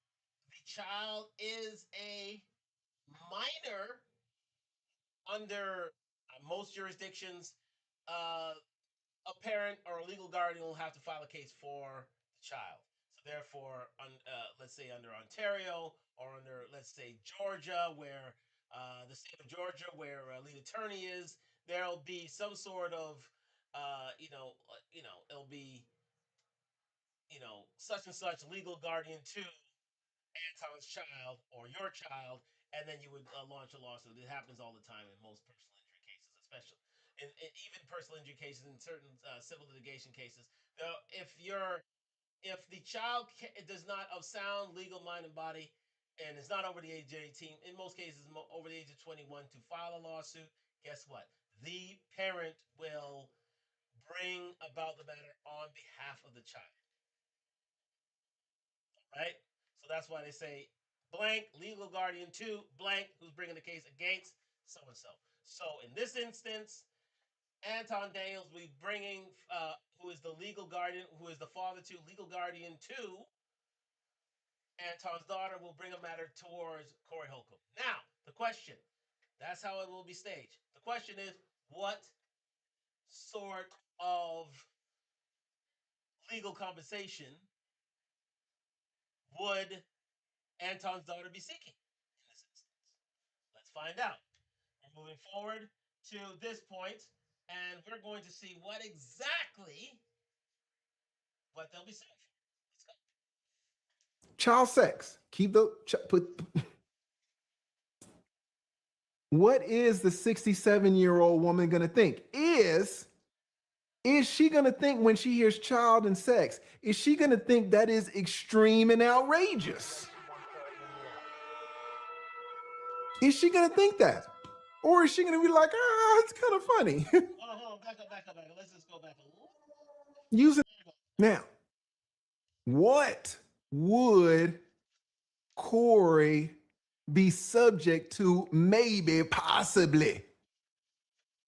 the child is a minor under most jurisdictions, uh, a parent or a legal guardian will have to file a case for the child. So therefore, let's say under Ontario or under, let's say, Georgia, where the state of Georgia, where lead attorney is, there'll be some sort of, it'll be, such and such legal guardian to Anton's child or your child, and then you would launch a lawsuit. It happens all the time in most personal injury cases, especially in even personal injury cases in certain civil litigation cases. Though, if the child does not of sound legal mind and body and is not over the age of 18, in most cases over the age of 21, to file a lawsuit, guess what? The parent will bring about the matter on behalf of the child, right? So that's why they say blank legal guardian to blank who's bringing the case against so and so. So in this instance, Anton Daniels will be bringing, who is the legal guardian, who is the father to legal guardian to Anton's daughter, will bring a matter towards Corey Holcomb. Now, the question, that's how it will be staged. The question is, what sort of legal compensation would Anton's daughter be seeking in this instance? Let's find out. We're moving forward to this point, and we're going to see what they'll be suing for. Let's go. Child sex. Keep the put. What is the 67-year-old woman going to think? Is she going to think when she hears child and sex? Is she going to think that is extreme and outrageous? Is she going to think that? Or is she going to be like, it's kind of funny? Hold on, back up. Let's just go back a little. Using now, what would Corey be subject to? Maybe, possibly,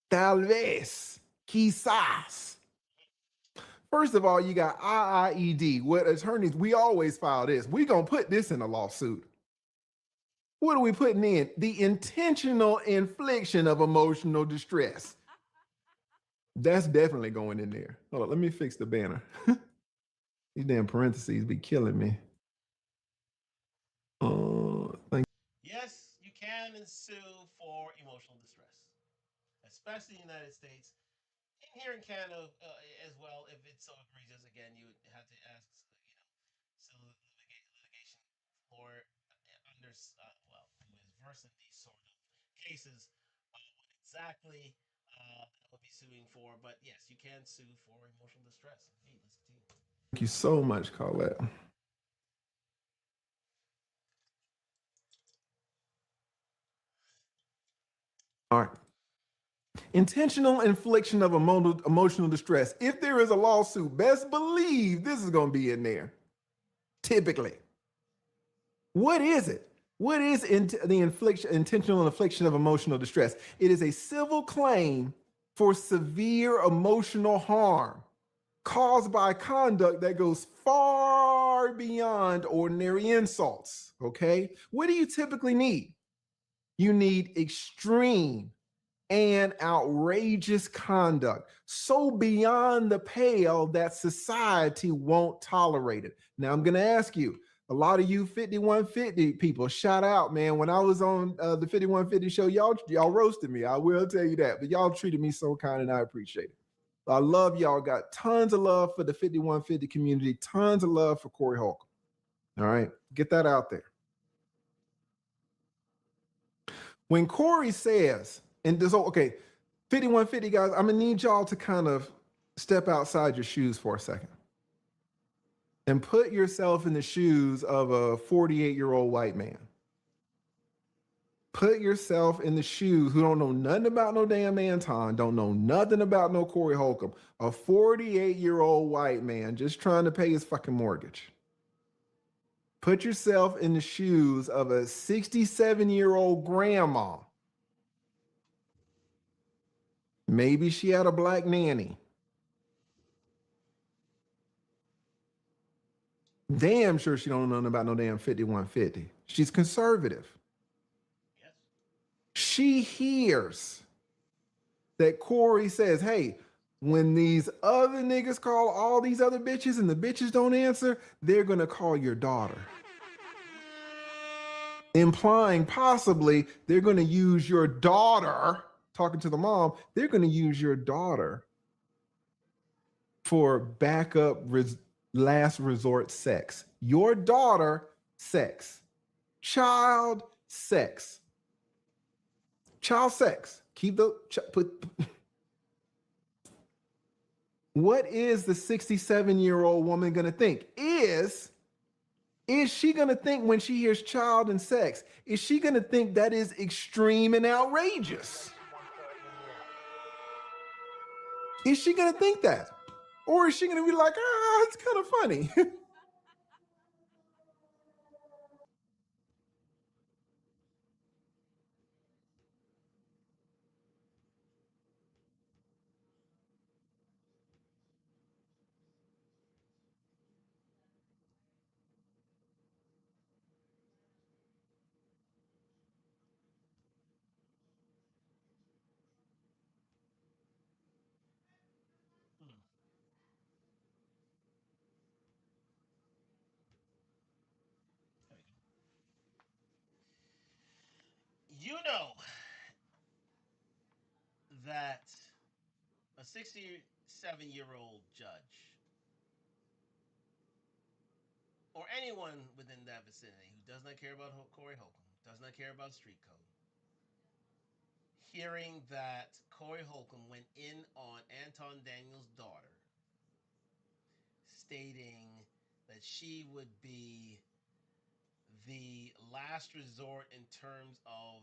tal vez, quizás. First of all, you got IIED. What attorneys, we always file this. We're going to put this in a lawsuit. What are we putting in? The intentional infliction of emotional distress. That's definitely going in there. Hold on, let me fix the banner. These damn parentheses be killing me. Thank Yes, you can sue for emotional distress, especially in the United States. And here in Canada as well, if it's so egregious, again, you would have to ask, civil litigation lawyer under, who is versed in these sort of cases, what exactly that would be suing for. But yes, you can sue for emotional distress. Hey, let's continue. you so much, Colette. All right. Intentional infliction of emotional distress. If there is a lawsuit, best believe this is going to be in there. Typically. What is it? What is the intentional infliction of emotional distress? It is a civil claim for severe emotional harm caused by conduct that goes far beyond ordinary insults. Okay? What do you typically need? You need extreme and outrageous conduct, so beyond the pale that society won't tolerate it. Now, I'm going to ask you, a lot of you 5150 people, shout out, man. When I was on the 5150 show, y'all roasted me. I will tell you that, but y'all treated me so kind, and I appreciate it. I love y'all. Got tons of love for the 5150 community, tons of love for Corey Holcomb. All right, get that out there. When Corey says, and this, okay, 5150 guys, I'm gonna need y'all to kind of step outside your shoes for a second and put yourself in the shoes of a 48-year-old white man. Put yourself in the shoes who don't know nothing about no damn Anton, don't know nothing about no Corey Holcomb, a 48-year-old white man just trying to pay his fucking mortgage. Put yourself in the shoes of a 67-year-old grandma. Maybe she had a black nanny. Damn sure she don't know nothing about no damn 5150. She's conservative. Yes. She hears that Corey says, hey, when these other niggas call all these other bitches and the bitches don't answer, they're gonna call your daughter. Implying possibly they're gonna use your daughter, talking to the mom, they're gonna use your daughter for backup last resort sex. Your daughter, sex. Child sex. Child sex. Keep the put. What is the 67-year-old woman gonna think? Is she gonna think when she hears child and sex? Is she gonna think that is extreme and outrageous? Is she gonna think that, or is she gonna be like, ah, it's kind of funny? Hmm. There we go. You know that a 67-year-old judge or anyone within that vicinity who does not care about Corey Holcomb, does not care about street code, hearing that Corey Holcomb went in on Anton Daniels' daughter, stating that she would be the last resort in terms of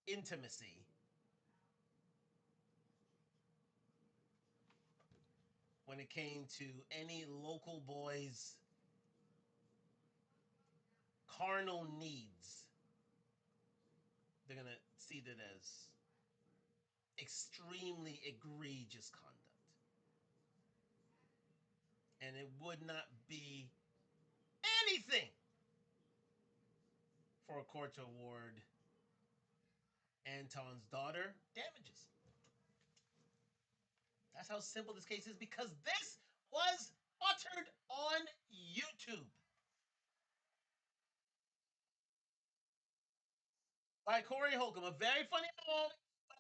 intimacy, when it came to any local boy's carnal needs, they're going to see that as extremely egregious conduct. And it would not be anything for a court to award Anton's daughter damages. That's how simple this case is, because this was uttered on YouTube by Corey Holcomb, a very funny man,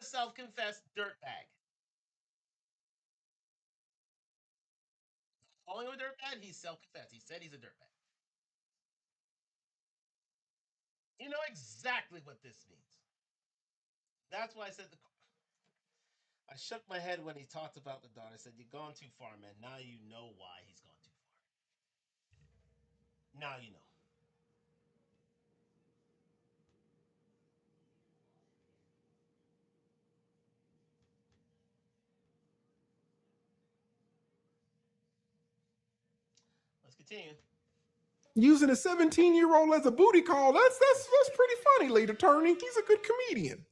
a self-confessed dirtbag. Calling him a dirtbag, he's self-confessed. He said he's a dirtbag. You know exactly what this means. That's why I said I shook my head when he talked about the daughter. I said, "You're going too far, man. Now you know why he's gone too far. Now you know." Let's continue. Using a 17-year-old as a booty call, that's pretty funny, late attorney. He's a good comedian.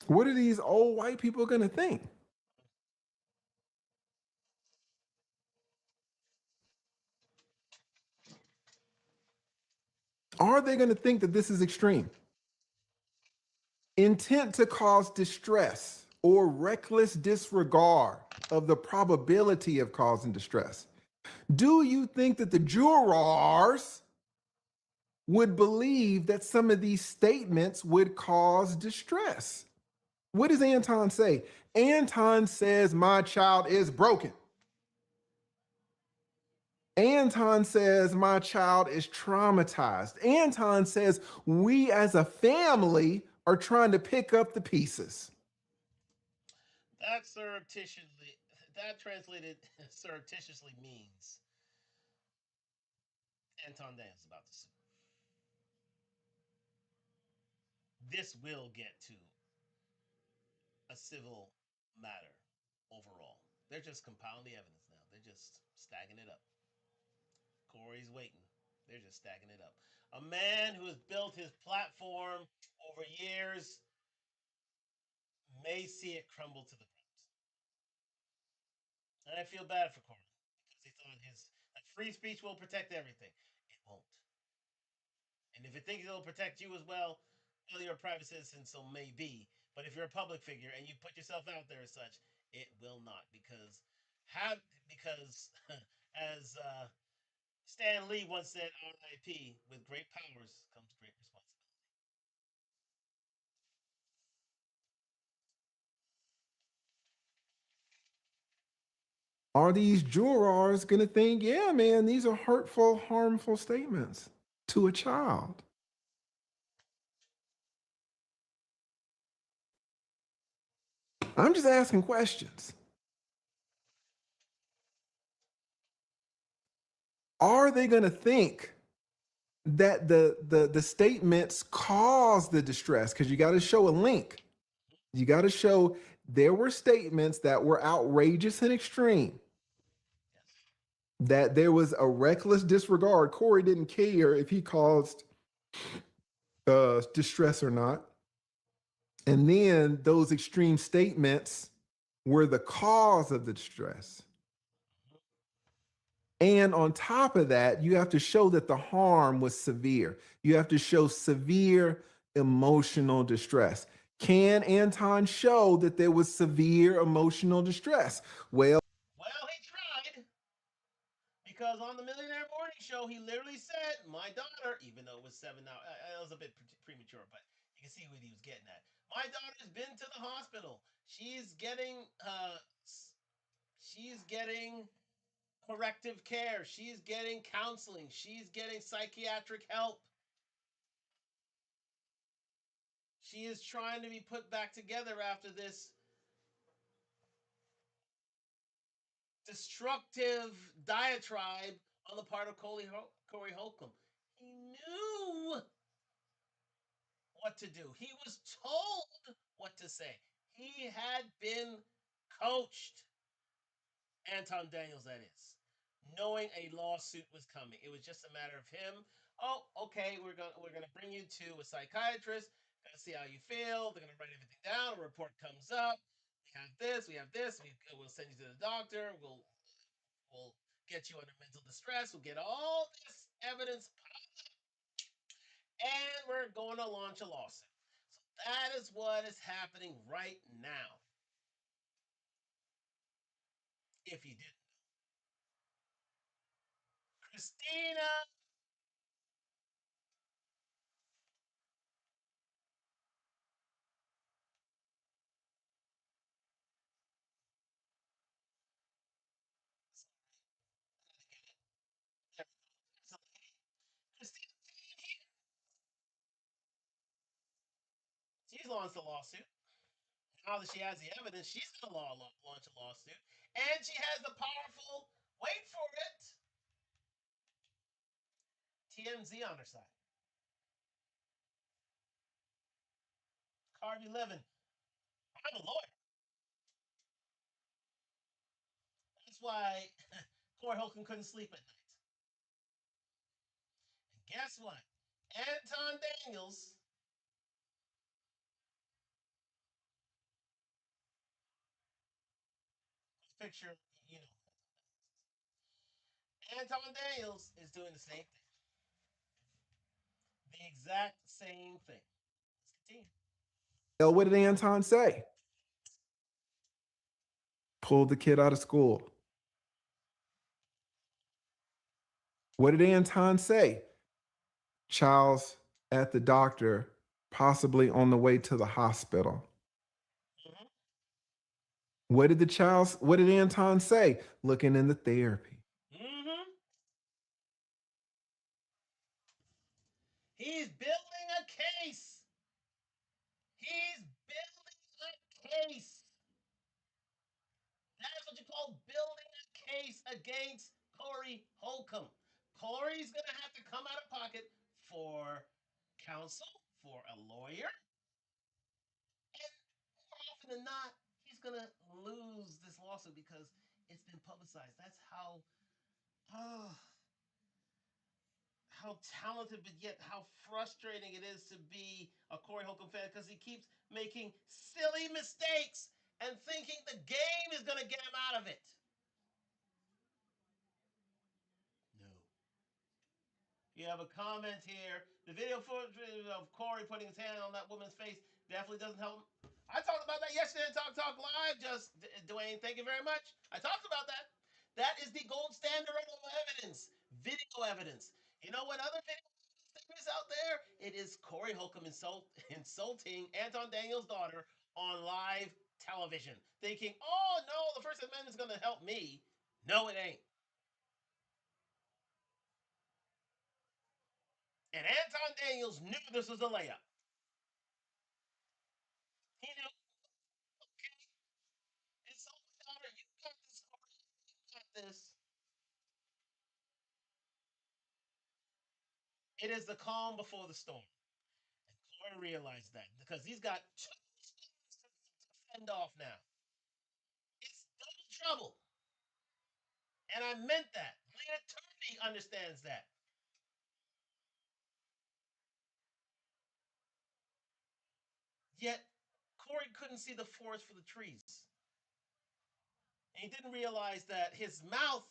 What are these old white people gonna think? Are they gonna think that this is extreme? Intent to cause distress or reckless disregard of the probability of causing distress. Do you think that the jurors would believe that some of these statements would cause distress? What does Anton say? Anton says, my child is broken. Anton says, my child is traumatized. Anton says, we as a family are trying to pick up the pieces. That surreptitiously, that translated surreptitiously means Anton Daniels is about to sue. This will get to a civil matter overall. They're just compounding the evidence now. They're just stacking it up. Corey's waiting. They're just stacking it up. A man who has built his platform over years may see it crumble to the ground. And I feel bad for Corey because he thought his that free speech will protect everything. It won't. And if it thinks it'll protect you as well, you're a private citizen, so maybe. But if you're a public figure and you put yourself out there as such, it will not have because as Stan Lee once said, "R.I.P. With great powers comes great responsibility." Are these jurors going to think, yeah, man, these are hurtful, harmful statements to a child? I'm just asking questions. Are they going to think that the statements cause the distress? Because you got to show a link. You got to show there were statements that were outrageous and extreme, Yes. that there was a reckless disregard. Corey didn't care if he caused distress or not. And then those extreme statements were the cause of the distress. And on top of that, you have to show that the harm was severe. You have to show severe emotional distress. Can Anton show that there was severe emotional distress? Well, Well, he tried because on the Millionaire Morning Show, he literally said, "My daughter," even though it was 7 hours, it was a bit premature, but you can see what he was getting at. My daughter's been to the hospital. She's getting corrective care. She's getting counseling. She's getting psychiatric help. She is trying to be put back together after this destructive diatribe on the part of Corey Holcomb. He knew what to do. He was told what to say. He had been coached. Anton Daniels, that is, knowing a lawsuit was coming. It was just a matter of him. Oh, okay, we're gonna bring you to a psychiatrist. Gonna see how you feel. They're gonna write everything down. A report comes up. We have this. We have this. We'll send you to the doctor. We'll get you under mental distress. We'll get all this evidence, and we're going to launch a lawsuit. So that is what is happening right now. If you didn't, Christina, Christina, she's launched a lawsuit. Now that she has the evidence, she's going to launch a lawsuit, and she has the powerful, wait for it, TMZ on her side. Carvey Levin. I'm a lawyer. That's why Corey Holcomb couldn't sleep at night. And guess what? Anton Daniels, picture, you know, Anton Daniels is doing the same thing. The exact same thing. Let's continue. Hell, what did Anton say? Pulled the kid out of school. What did Anton say? Child's at the doctor, possibly on the way to the hospital. Mm-hmm. What did Anton say? Looking into therapy. Mm-hmm. He's building a case. He's building a case. That's what you call building a case against Corey Holcomb. Corey's going to have to come out of pocket for counsel, for a lawyer, and more often than not, he's going to lose this lawsuit because it's been publicized. That's uh, how talented, but yet how frustrating it is to be a Corey Holcomb fan because he keeps making silly mistakes and thinking the game is going to get him out of it. No. You have a comment here. The video footage of Corey putting his hand on that woman's face definitely doesn't help. I talked about that yesterday in Talk Live. Just Dwayne, thank you very much. I talked about that. That is the gold standard of evidence, video evidence. You know what other video there is out there? It is Corey Holcomb insulting Anton Daniels' daughter on live television, thinking, "Oh no, the First Amendment is going to help me." No, it ain't. And Anton Daniels knew this was a layup. He knew, okay, it's so daughter, you got this, Corey, you got this. It is the calm before the storm. And Corey realized that because he's got two things to fend off now. It's double trouble. And I meant that. The attorney understands that. Yet Corey couldn't see the forest for the trees. And he didn't realize that his mouth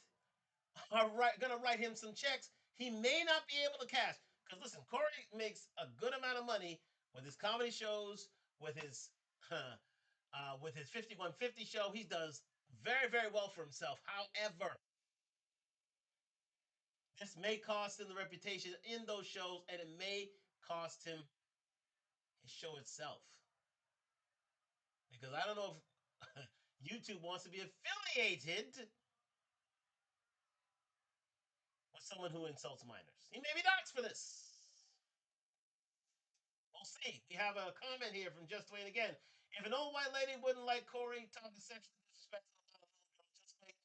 are gonna write him some checks he may not be able to cash. Because listen, Corey makes a good amount of money with his comedy shows, with his with his 5150 show. He does very well for himself. However, this may cost him the reputation in those shows, and it may cost him his show itself. Because I don't know if YouTube wants to be affiliated with someone who insults minors. He may be doxxed for this. We'll see. We have a comment here from Just Wayne again. If an old white lady wouldn't like Corey talking sexually disrespectful about a little girl, just wait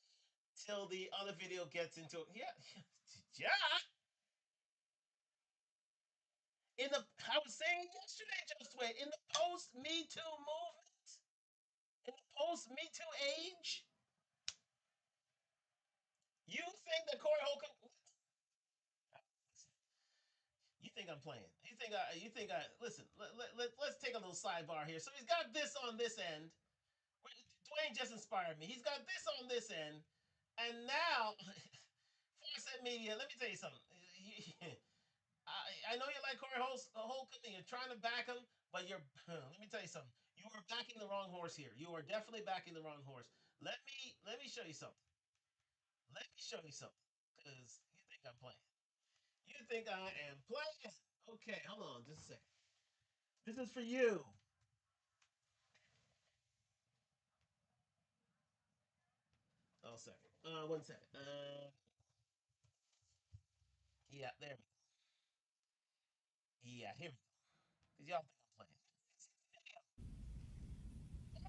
till the other video gets into it. Yeah, yeah. In the, I was saying yesterday, Just Wait, in the post Me Too movement, in the post Me Too age, you think that Corey Holcomb, you think I'm playing? Listen? Let's take a little sidebar here. So he's got this on this end. Dwayne just inspired me. He's got this on this end, and now Fawcett Media. Let me tell you something. I know you like Corey Holcomb and you're trying to back him, but you're. Let me tell you something. You are backing the wrong horse here. You are definitely backing the wrong horse. Let me show you something. Let me show you something. Because you think I'm playing. You think I am playing. Okay, hold on just a second. This is for you. Oh, second. One second. Yeah, there we go. Yeah, here we go. Because y'all think I'm playing.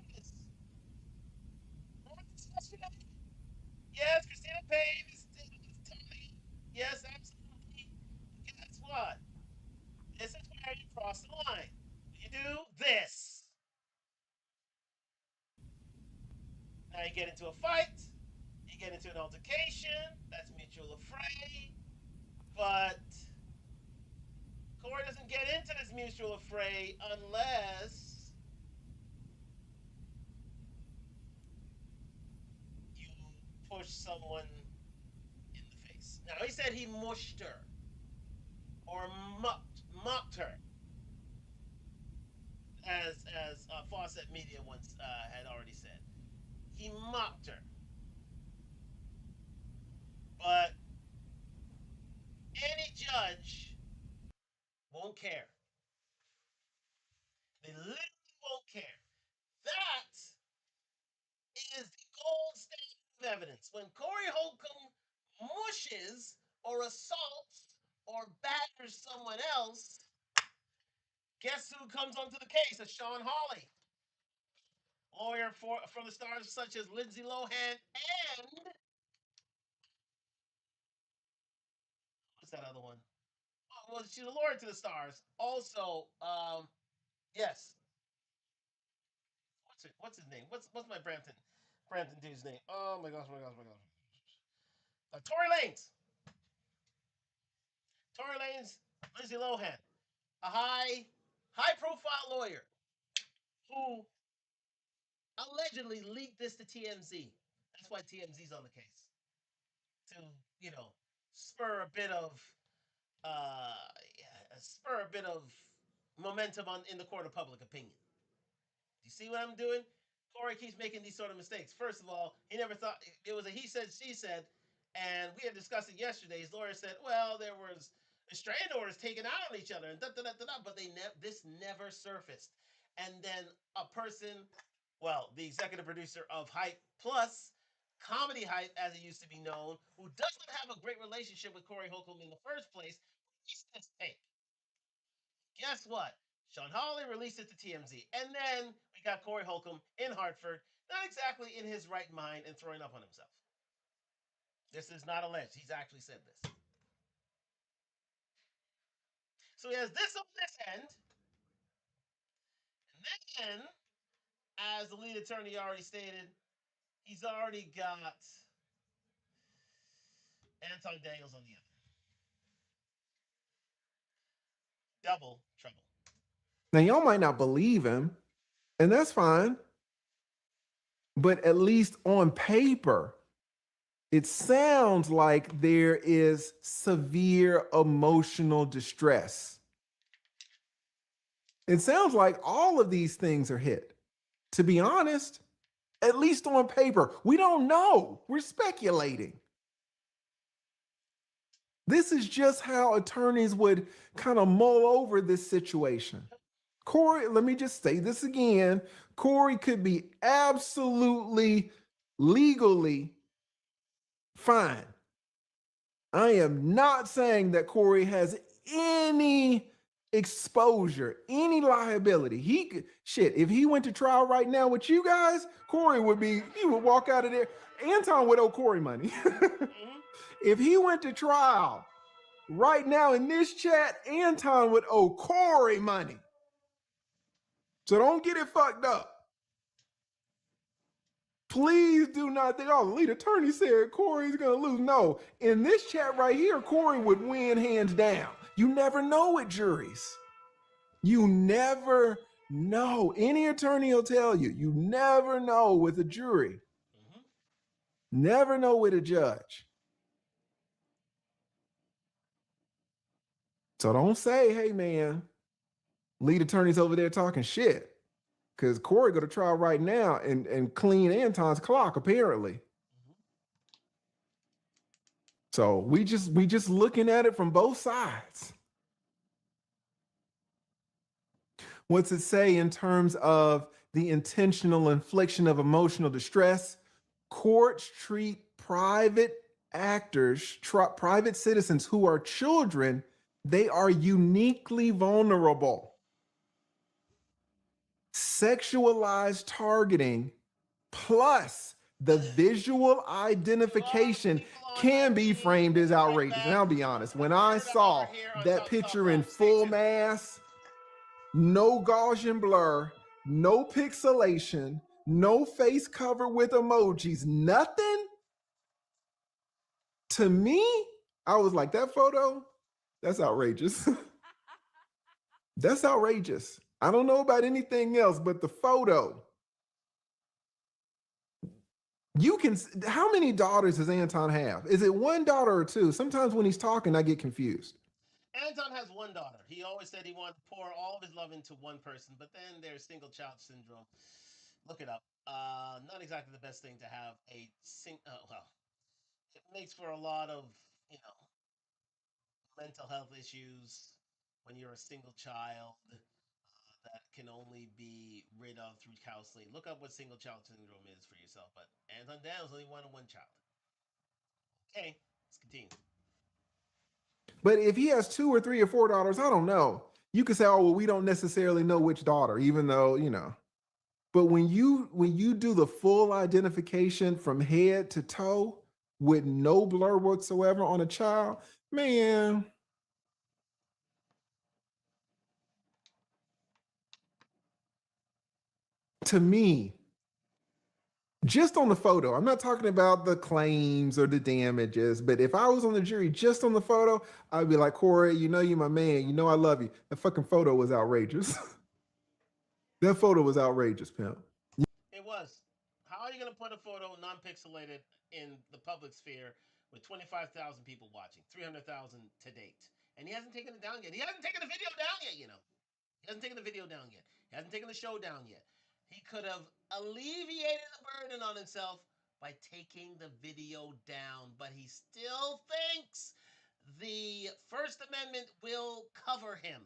Yes. Remember this yesterday? Yes, Christina Payne is telling you. Yes, absolutely. But guess what? This is where you cross the line. You do this. Now you get into a fight, you get into an altercation, that's mutual affray, but Corey doesn't get into this mutual affray unless you push someone in the face. Now he said he mushed her or mocked her, as Fawcett Media once had already said. He mocked her, but any judge won't care. They literally won't care. That is the gold standard of evidence. When Corey Holcomb mushes or assaults or batters someone else, guess who comes onto the case? It's Sean Hawley, lawyer for the stars such as Lindsay Lohan and what's that other one? Oh, well, she's a lawyer to the stars. Also, yes, what's his name? What's my Brampton dude's name? Oh my gosh, my gosh, my gosh. Tory Lanez. Tory Lanez, Lindsay Lohan, a high profile lawyer who allegedly leaked this to TMZ. That's why TMZ's on the case to you know spur a bit of uh spur a bit of momentum on in the court of public opinion. You see what I'm doing? Corey keeps making these sort of mistakes. First of all, he never thought it was a he said, she said, and we had discussed it yesterday. His lawyer said, well, there was restraining orders taken out on each other, and da da da da, da, but this never surfaced. And then a person, well, the executive producer of Hype Plus, Comedy Hype, as it used to be known, who does not have a great relationship with Corey Holcomb in the first place, released this tape. Guess what? Sean Hawley released it to TMZ. And then we got Corey Holcomb in Hartford, not exactly in his right mind and throwing up on himself. This is not alleged. He's actually said this. So he has this on this end. And then, as the lead attorney already stated, he's already got Anton Daniels on the other. Double trouble. Now, y'all might not believe him, and that's fine. But at least on paper, it sounds like there is severe emotional distress. It sounds like all of these things are hit. To be honest, at least on paper, we don't know. We're speculating. This is just how attorneys would kind of mull over this situation. Corey, let me just say this again. Corey could be absolutely legally fine. I am not saying that Corey has any exposure, any liability. He could shit. If he went to trial right now with you guys, Corey he would walk out of there. Anton would owe Corey money. Mm-hmm. If he went to trial right now in this chat, Anton would owe Corey money. So don't get it fucked up. Please do not think, oh, the lead attorney said Corey's going to lose. No, in this chat right here, Corey would win hands down. You never know with juries. You never know. Any attorney will tell you, you never know with a jury. Mm-hmm. Never know with a judge. So don't say, hey, man, lead attorney's over there talking shit. Because Corey go to trial right now and clean Anton's clock, apparently. Mm-hmm. So we just looking at it from both sides. What's it say in terms of the intentional infliction of emotional distress? Courts treat private actors, private citizens who are children, they are uniquely vulnerable. Sexualized targeting plus the visual identification can be framed as outrageous. And I'll be honest, when I saw that picture in full mass, no Gaussian blur, no pixelation, no face covered with emojis, nothing. To me, I was like, that photo, that's outrageous. That's outrageous. I don't know about anything else, but the photo. You can. How many daughters does Anton have? Is it one daughter or two? Sometimes when he's talking, I get confused. Anton has one daughter. He always said he wanted to pour all of his love into one person, but then there's single child syndrome. Look it up. Not exactly the best thing to have a well, it makes for a lot of you know mental health issues when you're a single child that can only be rid of through counseling. Look up what single child syndrome is for yourself. But Anton Daniels only wanted one child. Okay, let's continue. But if he has two or three or four daughters, I don't know. You could say, oh well, we don't necessarily know which daughter, even though you know. But when you do the full identification from head to toe with no blur whatsoever on a child, man, to me, just on the photo, I'm not talking about the claims or the damages, but if I was on the jury just on the photo, I'd be like, Corey, you know you're my man. You know I love you. That fucking photo was outrageous. That photo was outrageous, pimp. It was. How are you going to put a photo non-pixelated in the public sphere with 25,000 people watching, 300,000 to date, and he hasn't taken it down yet? He hasn't taken the video down yet. He hasn't taken the video down yet. He hasn't taken the show down yet. He could have alleviated the burden on himself by taking the video down, but he still thinks the First Amendment will cover him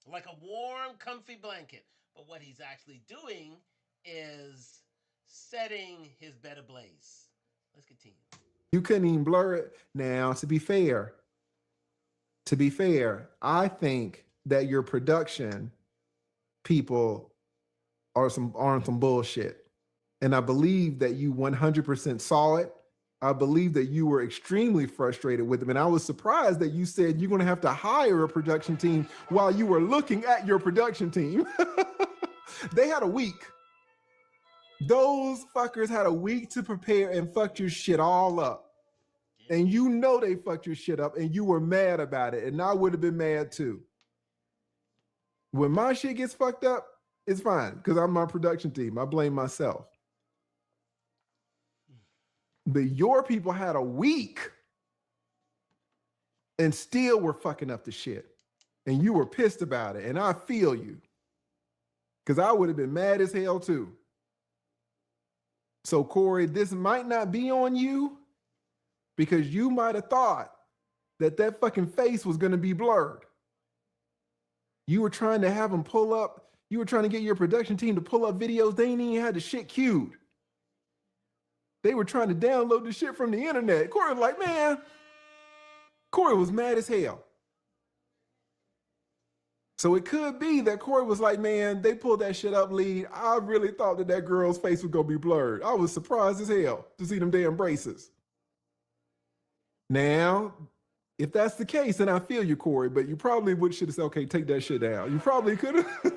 like a warm, comfy blanket. But what he's actually doing is setting his bed ablaze. Let's continue. You couldn't even blur it. Now, to be fair, I think that your production people are on some bullshit. And I believe that you 100% saw it. I believe that you were extremely frustrated with them. And I was surprised that you said you're going to have to hire a production team while you were looking at your production team. They had a week. Those fuckers had a week to prepare and fucked your shit all up. And you know they fucked your shit up and you were mad about it. And I would have been mad too. When my shit gets fucked up, it's fine because I'm my production team. I blame myself. But your people had a week and still were fucking up the shit. And you were pissed about it. And I feel you. Because I would have been mad as hell too. So, Corey, this might not be on you because you might have thought that that fucking face was going to be blurred. You were trying to have them pull up. You were trying to get your production team to pull up videos. They ain't even had the shit queued. They were trying to download the shit from the internet. Corey was like, man, Corey was mad as hell. So it could be that Corey was like, man, they pulled that shit up lead. I really thought that that girl's face was going to be blurred. I was surprised as hell to see them damn braces. Now, if that's the case, then I feel you, Corey, but you probably should have said, okay, take that shit down. You probably could have.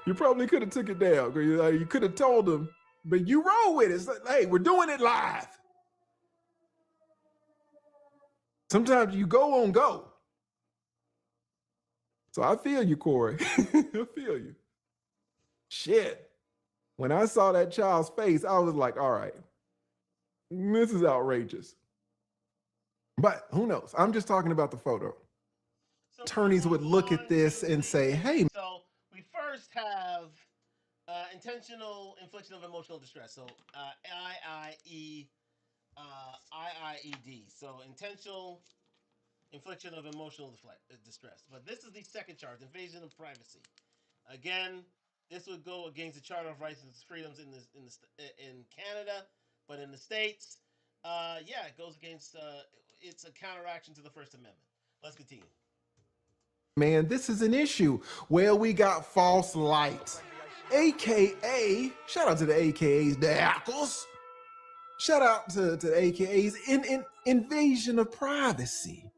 You probably could have took it down. You could have told them, but you roll with it. It's like, hey, we're doing it live. Sometimes you go on go. So I feel you, Corey. I feel you. Shit. When I saw that child's face, I was like, all right, this is outrageous. But who knows? I'm just talking about the photo. So Attorneys would look at this and say, hey. So we first have intentional infliction of emotional distress. So IIED. So intentional infliction of emotional distress. But this is the second charge, invasion of privacy. Again, this would go against the Charter of Rights and Freedoms in Canada, but in the states, yeah, it goes against. It's a counteraction to the First Amendment. Let's continue. Man, this is an issue. Well, we got false light, aka shout out to the AKAs, the Apples. Shout out to the AKAs in invasion of privacy.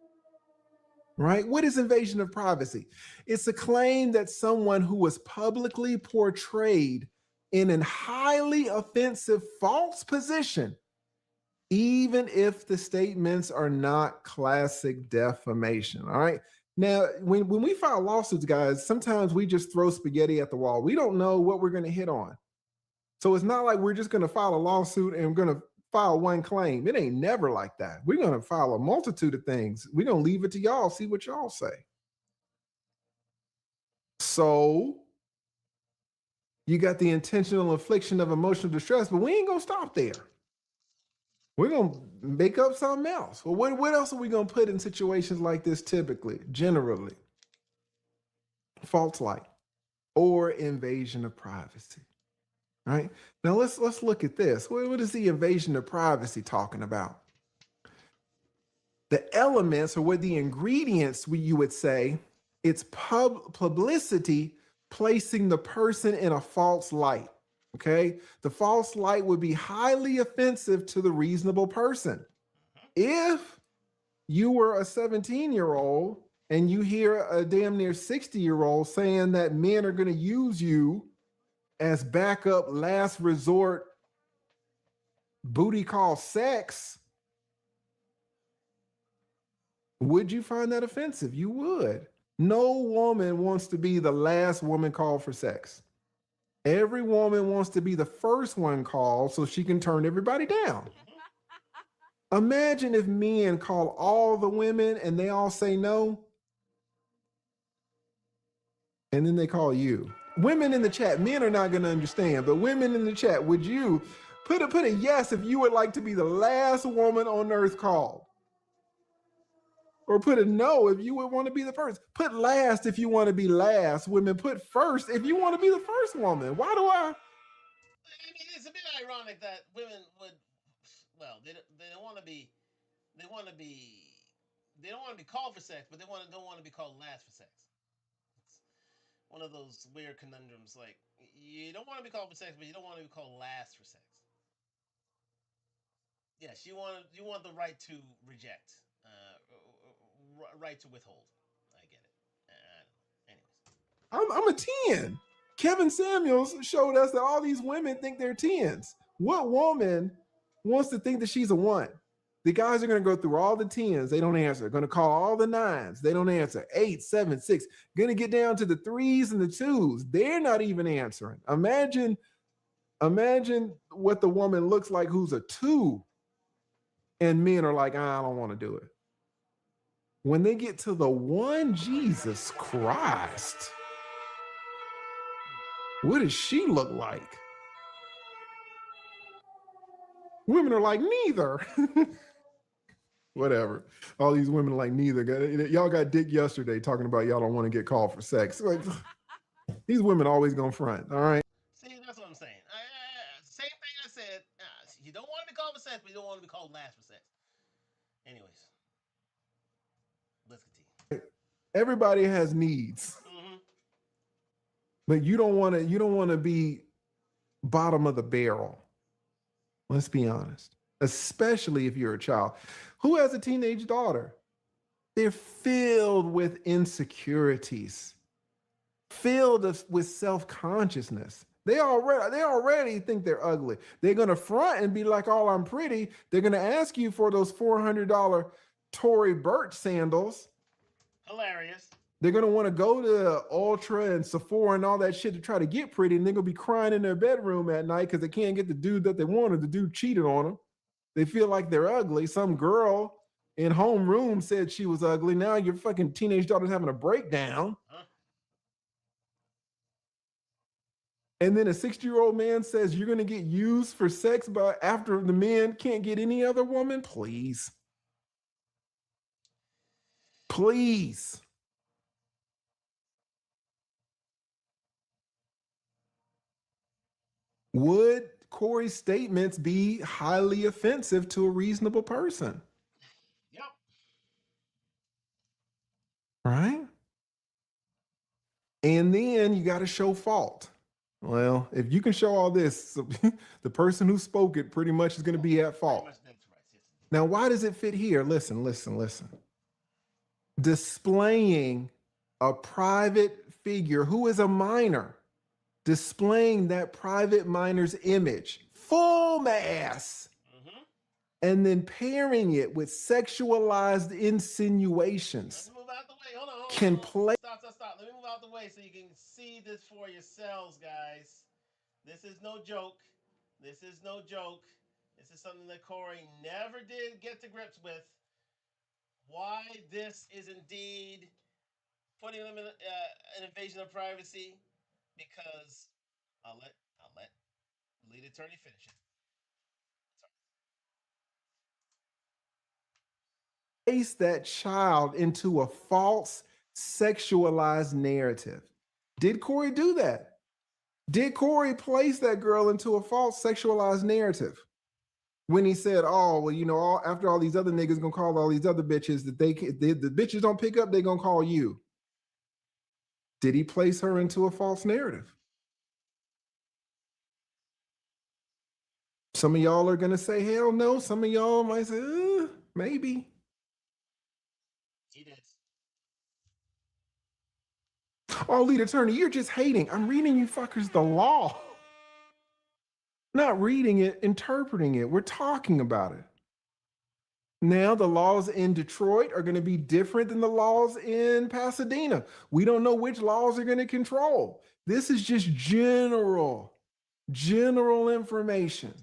right? What is invasion of privacy? It's a claim that someone who was publicly portrayed in a highly offensive false position, even if the statements are not classic defamation. All right. Now, when we file lawsuits, guys, sometimes we just throw spaghetti at the wall. We don't know what we're going to hit on. So it's not like we're just going to file a lawsuit and we're going to file one claim. It ain't never like that. We're going to file a multitude of things. We're going to leave it to y'all, see what y'all say. So you got the intentional infliction of emotional distress, but we ain't going to stop there. We're going to make up something else. Well, what else are we going to put in situations like this typically, generally? False light or invasion of privacy. All right. Now let's look at this. What is the invasion of privacy talking about? The elements, or what the ingredients you would say, it's publicity placing the person in a false light. Okay. The false light would be highly offensive to the reasonable person. If you were a 17-year-old and you hear a damn near 60-year-old saying that men are going to use you as backup last resort booty call sex, would you find that offensive? You would. No woman wants to be the last woman called for sex. Every woman wants to be the first one called so she can turn everybody down. Imagine if men call all the women and they all say no, and then they call you. Women in the chat, men are not going to understand, but women in the chat, would you put a yes if you would like to be the last woman on earth called? Or put a no if you would want to be the first. Put last if you want to be last. Women, put first if you want to be the first woman. Why do I? I mean, it's a bit ironic that women would, well, they don't want to be, they want to be, they don't want to be called for sex, but don't want to be called last for sex. It's one of those weird conundrums. Like you don't want to be called for sex, but you don't want to be called last for sex. Yes, you want the right to reject, right to withhold. I get it. Anyways, I'm a 10. Kevin Samuels showed us that all these women think they're 10s. What woman wants to think that she's a 1? The guys are going to go through all the 10s. They don't answer. Going to call all the 9s. They don't answer. 8, 7, 6. Going to get down to the 3s and the 2s. They're not even answering. Imagine what the woman looks like who's a 2, and men are like, I don't want to do it. When they get to the 1, Jesus Christ, what does she look like? Women are like, neither. Whatever. All these women are like, neither. Y'all got dick yesterday talking about y'all don't want to get called for sex. Like, these women always gonna front. All right. see, that's what I'm saying. Same thing I said. You don't want to be called for sex, but you don't want to be called last for sex. Anyways, let's continue. Everybody has needs, but you don't want to be bottom of the barrel. Let's be honest, especially if you're a child. Who has a teenage daughter? They're filled with insecurities, filled with self-consciousness. They already think they're ugly. They're gonna front and be like, "Oh, I'm pretty." They're gonna ask you for those $400 Tory Burch sandals. Hilarious. They're gonna want to go to Ultra and Sephora and all that shit to try to get pretty, and they're gonna be crying in their bedroom at night because they can't get the dude that they wanted. The dude cheated on them. They feel like they're ugly. Some girl in homeroom said she was ugly. Now your fucking teenage daughter's having a breakdown. Huh? And then a 60-year-old man says you're gonna get used for sex, but after the man can't get any other woman. Please. Please. Would Corey's statements be highly offensive to a reasonable person? Yep. Right? And then you got to show fault. Well, if you can show all this, the person who spoke it pretty much is going to be at fault. Now, why does it fit here? Listen. displaying a private figure who is a minor, displaying that private minor's image, full mass, Mm-hmm. and then pairing it with sexualized Let's insinuations move out the way. Hold on, hold on, can hold on. play. Stop, stop, stop. Let me move out the way so you can see this for yourselves, guys. This is no joke. This is no joke. This is something that Corey never did get to grips with. Why this is indeed putting them in an invasion of privacy? Because I'll let lead attorney finish it. Place that child into a false sexualized narrative. Did Corey do that? Did Corey place that girl into a false sexualized narrative when he said, "Oh, well, after all these other niggas gonna call all these other bitches that the bitches don't pick up, they gonna call you"? Did he place her into a false narrative? Some of y'all are gonna say, "Hell no." Some of y'all might say, "Maybe." He did. Oh, lead attorney, you're just hating. I'm reading you fuckers the law. Not reading it, interpreting it. We're talking about it. Now, the laws in Detroit are going to be different than the laws in Pasadena. We don't know which laws are going to control. This is just general information.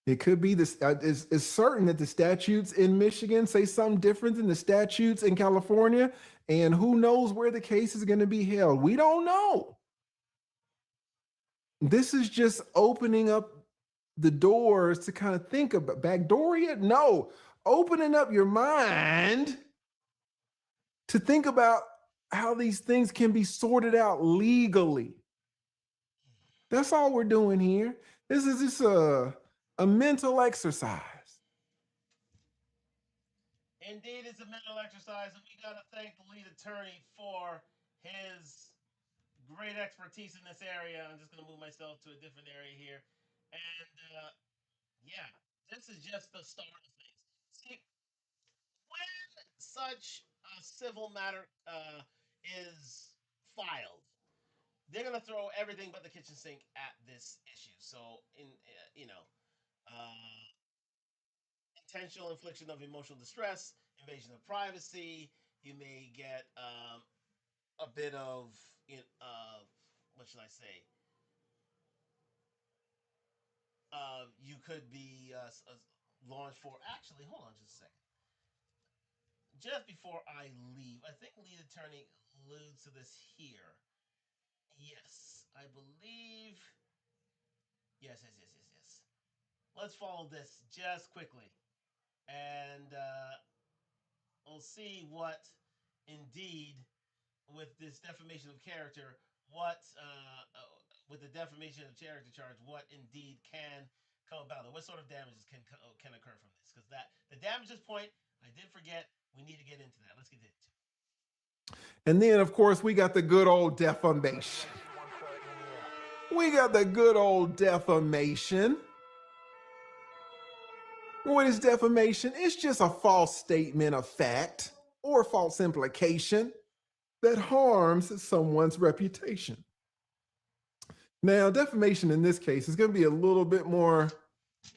It could be this. It's certain that the statutes in Michigan say something different than the statutes in California, and who knows where the case is going to be held. We don't know. This is just opening up the doors to kind of think about backdooring it. No, opening up your mind to think about how these things can be sorted out legally. That's all we're doing here. This is just a mental exercise. Indeed, it's a mental exercise, and we got to thank the lead attorney for his great expertise in this area. I'm just going to move myself to a different area here. And yeah, this is just the start of things. See, when such a civil matter is filed, they're going to throw everything but the kitchen sink at this issue. So, uh, intentional infliction of emotional distress, invasion of privacy. You may get a bit of, what should I say? You could be launched for. Actually, hold on just a second. Just before I leave, I think lead attorney alludes to this here. Yes, I believe. Yes, yes, yes, yes, yes. Let's follow this just quickly, and we'll see what indeed with this defamation of character, what with the defamation of character charge, what indeed can come about, and what sort of damages can occur from this? Because that the damages point, I did forget. We need to get into that. Let's get into it. And then, of course, we got the good old defamation. We got the good old defamation. What is defamation? It's just a false statement of fact or false implication that harms someone's reputation. Now, defamation in this case is going to be a little bit more,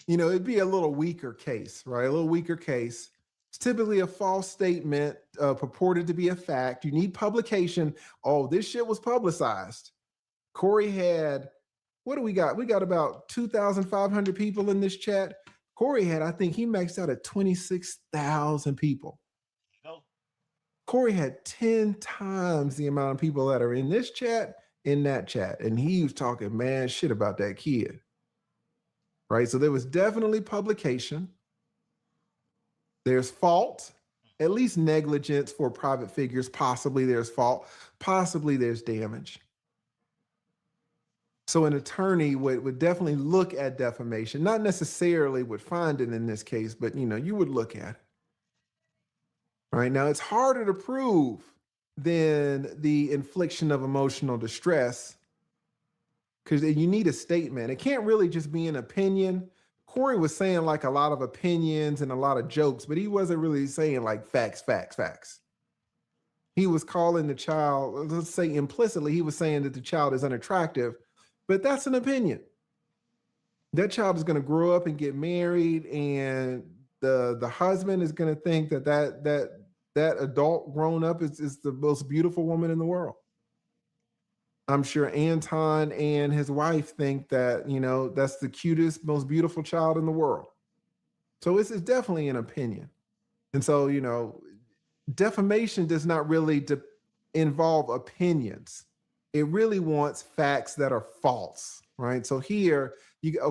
it'd be a little weaker case, right? A little weaker case. It's typically a false statement purported to be a fact. You need publication. Oh, this shit was publicized. Corey had, what do we got? We got about 2,500 people in this chat. Corey had, I think he maxed out at 26,000 people. Go. Corey had 10 times the amount of people that are in this chat, in that chat. And he was talking mad shit about that kid. Right? So there was definitely publication. There's fault, at least negligence for private figures. Possibly there's fault. Possibly there's damage. So an attorney would definitely look at defamation, not necessarily would find it in this case, but you would look at it. Right now, it's harder to prove than the infliction of emotional distress because you need a statement. It can't really just be an opinion Corey was saying like a lot of opinions and a lot of jokes, but he wasn't really saying like facts, facts, facts. He was calling the child, let's say implicitly, he was saying that the child is unattractive, but that's an opinion. That child is going to grow up and get married, and the husband is going to think that adult grown up is the most beautiful woman in the world. I'm sure Anton and his wife think that, that's the cutest, most beautiful child in the world. So it's definitely an opinion. And so, defamation does not really involve opinions. It really wants facts that are false, right? So here,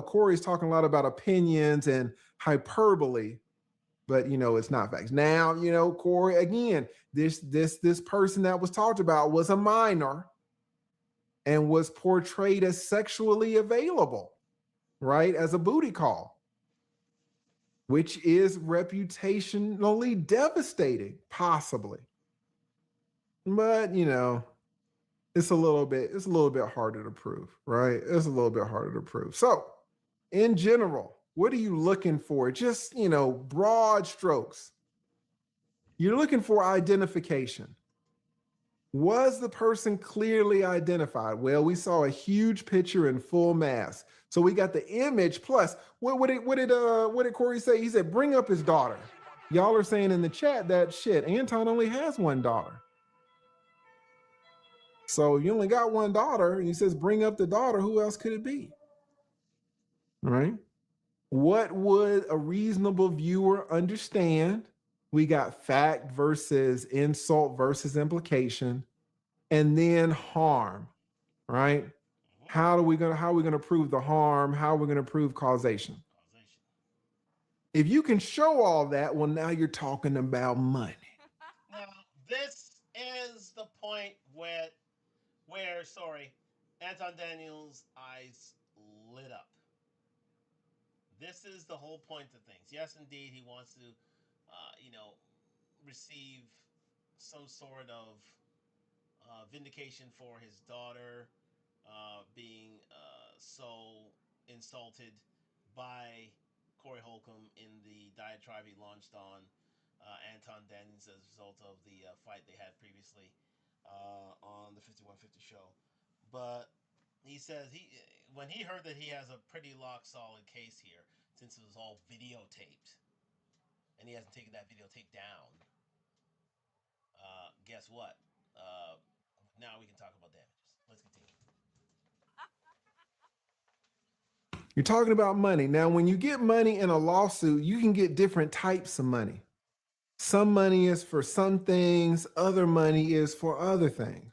Corey's talking a lot about opinions and hyperbole, but it's not facts. Now, Corey, again, this person that was talked about was a minor and was portrayed as sexually available, right? As a booty call, which is reputationally devastating, possibly. But, it's a little bit harder to prove, right? It's a little bit harder to prove. So, in general, what are you looking for? Just, broad strokes. You're looking for identification. Was the person clearly identified? Well, we saw a huge picture in full mass. So we got the image plus what did Corey say? He said, bring up his daughter. Y'all are saying in the chat that shit, Anton only has one daughter. So you only got one daughter, and he says, bring up the daughter. Who else could it be? All right. What would a reasonable viewer understand? We got fact versus insult versus implication, and then harm, right? Mm-hmm. How are we gonna prove the harm? How are we gonna prove causation? Causation. If you can show all that, well, now you're talking about money. Now, this is the point where sorry, Anton Daniels' eyes lit up. This is the whole point of things. Yes, indeed, he wants to, you know, receive some sort of vindication for his daughter being so insulted by Corey Holcomb in the diatribe he launched on Anton Daniels as a result of the fight they had previously on the 5150 show. But he says when he heard that he has a pretty lock solid case here, since it was all videotaped, and he hasn't taken that videotape down. Guess what? Uh, Now we can talk about damages. Let's continue. You're talking about money. Now, when you get money in a lawsuit, you can get different types of money. Some money is for some things, other money is for other things.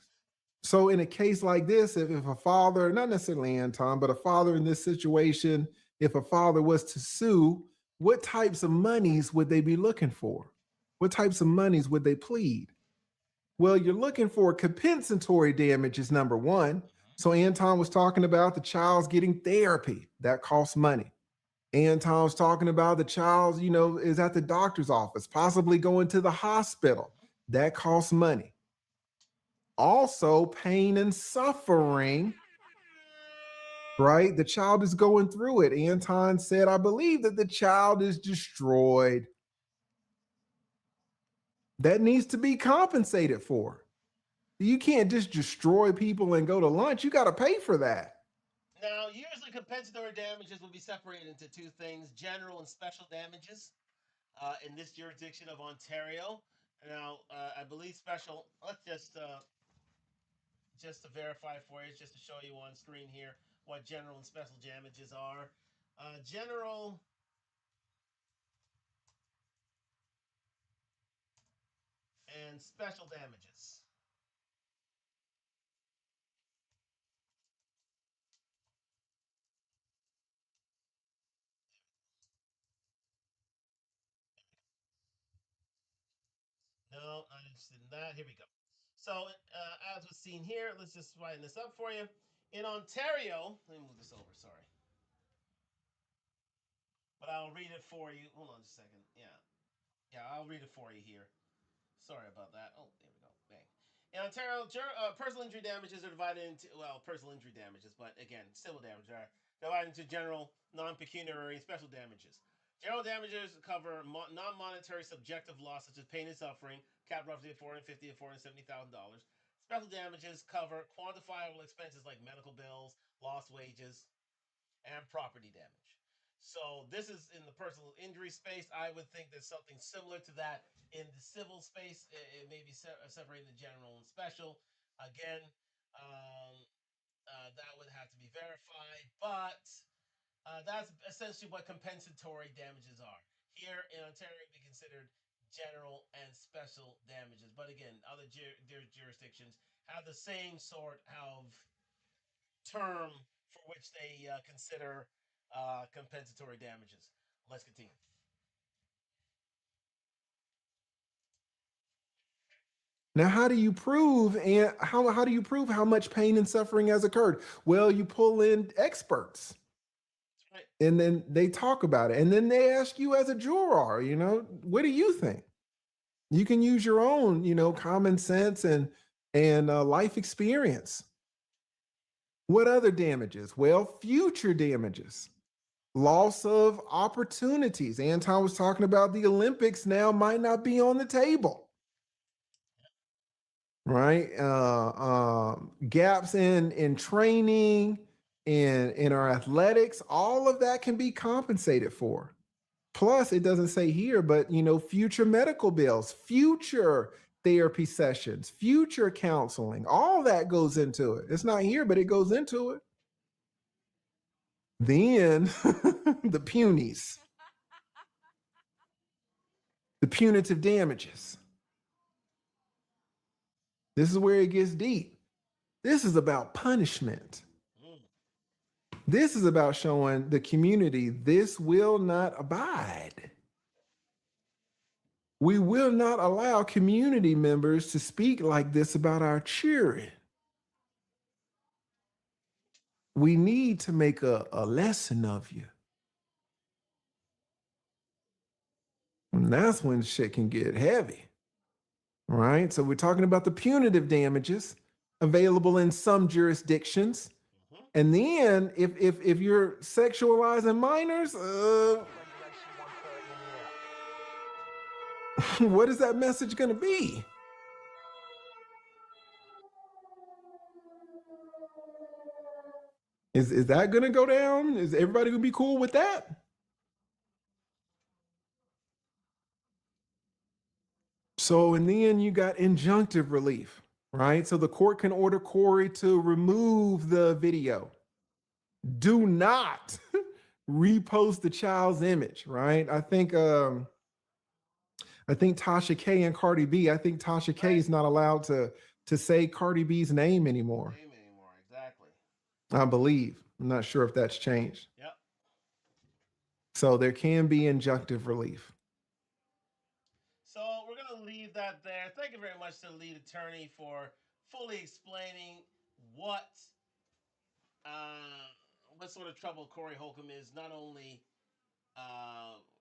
So, in a case like this, if a father, not necessarily Anton, but a father in this situation, if a father was to sue, what types of monies would they be looking for? What types of monies would they plead? Well, you're looking for compensatory damages, number one. So, Anton was talking about the child's getting therapy, that costs money. Anton was talking about the child, is at the doctor's office, possibly going to the hospital. That costs money. Also, pain and suffering, right? The child is going through it. Anton said, I believe that the child is destroyed. That needs to be compensated for. You can't just destroy people and go to lunch. You got to pay for that. Now, usually compensatory damages will be separated into two things: general and special damages. In this jurisdiction of Ontario, now I believe special. Let's just to verify for you, just to show you on screen here what general and special damages are. General and special damages. No, not interested in that. Here we go. So, as was seen here, let's just write this up for you. In Ontario, let me move this over. Sorry, but I'll read it for you. Hold on just a second. Yeah, I'll read it for you here. Sorry about that. Oh, there we go. Bang. In Ontario, personal injury damages are divided into, well, personal injury damages, but again, civil damages are divided into general, non-pecuniary, and special damages. General damages cover non-monetary subjective loss such as pain and suffering, capped roughly at $450,000 to $470,000. Special damages cover quantifiable expenses like medical bills, lost wages, and property damage. So this is in the personal injury space. I would think there's something similar to that in the civil space. It may be separating the general and special. Again, um, that would have to be verified, but that's essentially what compensatory damages are. Here in Ontario, it would be considered general and special damages. But again, other jurisdictions have the same sort of term for which they consider compensatory damages. Let's continue. Now, how do you prove and how do you prove how much pain and suffering has occurred? Well, you pull in experts That's right. and then they talk about it. And then they ask you as a juror, what do you think? You can use your own, common sense and life experience. What other damages? Well, future damages, loss of opportunities. Anton was talking about the Olympics now might not be on the table, right? Gaps in training, in our athletics, all of that can be compensated for. Plus, it doesn't say here, but future medical bills, future therapy sessions, future counseling, all that goes into it. It's not here, but it goes into it. Then the punies, the punitive damages. This is where it gets deep. This is about punishment. Mm. This is about showing the community this will not abide. We will not allow community members to speak like this about our children. We need to make a lesson of you. And that's when shit can get heavy, right? So we're talking about the punitive damages available in some jurisdictions. Mm-hmm. And then if you're sexualizing minors, what is that message going to be? Is that going to go down? Is everybody going to be cool with that? So, and then you got injunctive relief, right? So the court can order Corey to remove the video. Do not repost the child's image, right? I think Tasha K and Cardi B. I think Tasha K Right. is not allowed to say Cardi B's name anymore. Name anymore. Exactly. I believe. I'm not sure if that's changed. Yep. So there can be injunctive relief. So we're gonna leave that there. Thank you very much to the lead attorney for fully explaining what uh, what sort of trouble Corey Holcomb is, not only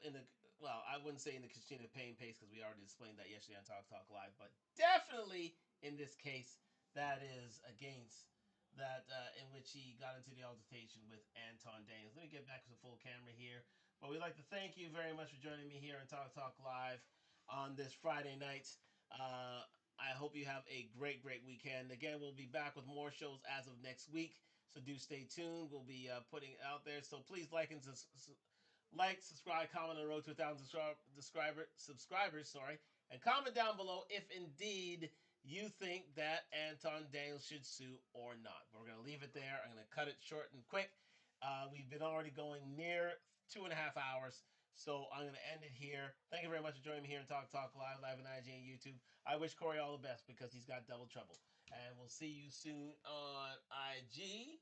in the well, I wouldn't say in the Katrina Pain pace because we already explained that yesterday on Talk Live, but definitely in this case that is against that in which he got into the altercation with Anton Daniels. Let me get back to the full camera here. But we'd like to thank you very much for joining me here on Talk Live on this Friday night. I hope you have a great weekend. Again, we'll be back with more shows as of next week. So do stay tuned. We'll be putting it out there. So please like, subscribe, comment on the road to 1,000 subscribers, sorry, and comment down below if indeed you think that Anton Daniels should sue or not. But we're gonna leave it there. I'm gonna cut it short and quick. We've been already going near 2.5 hours, so I'm gonna end it here. Thank you very much for joining me here and Talk live on IG and YouTube. I wish Corey all the best because he's got double trouble, and we'll see you soon on IG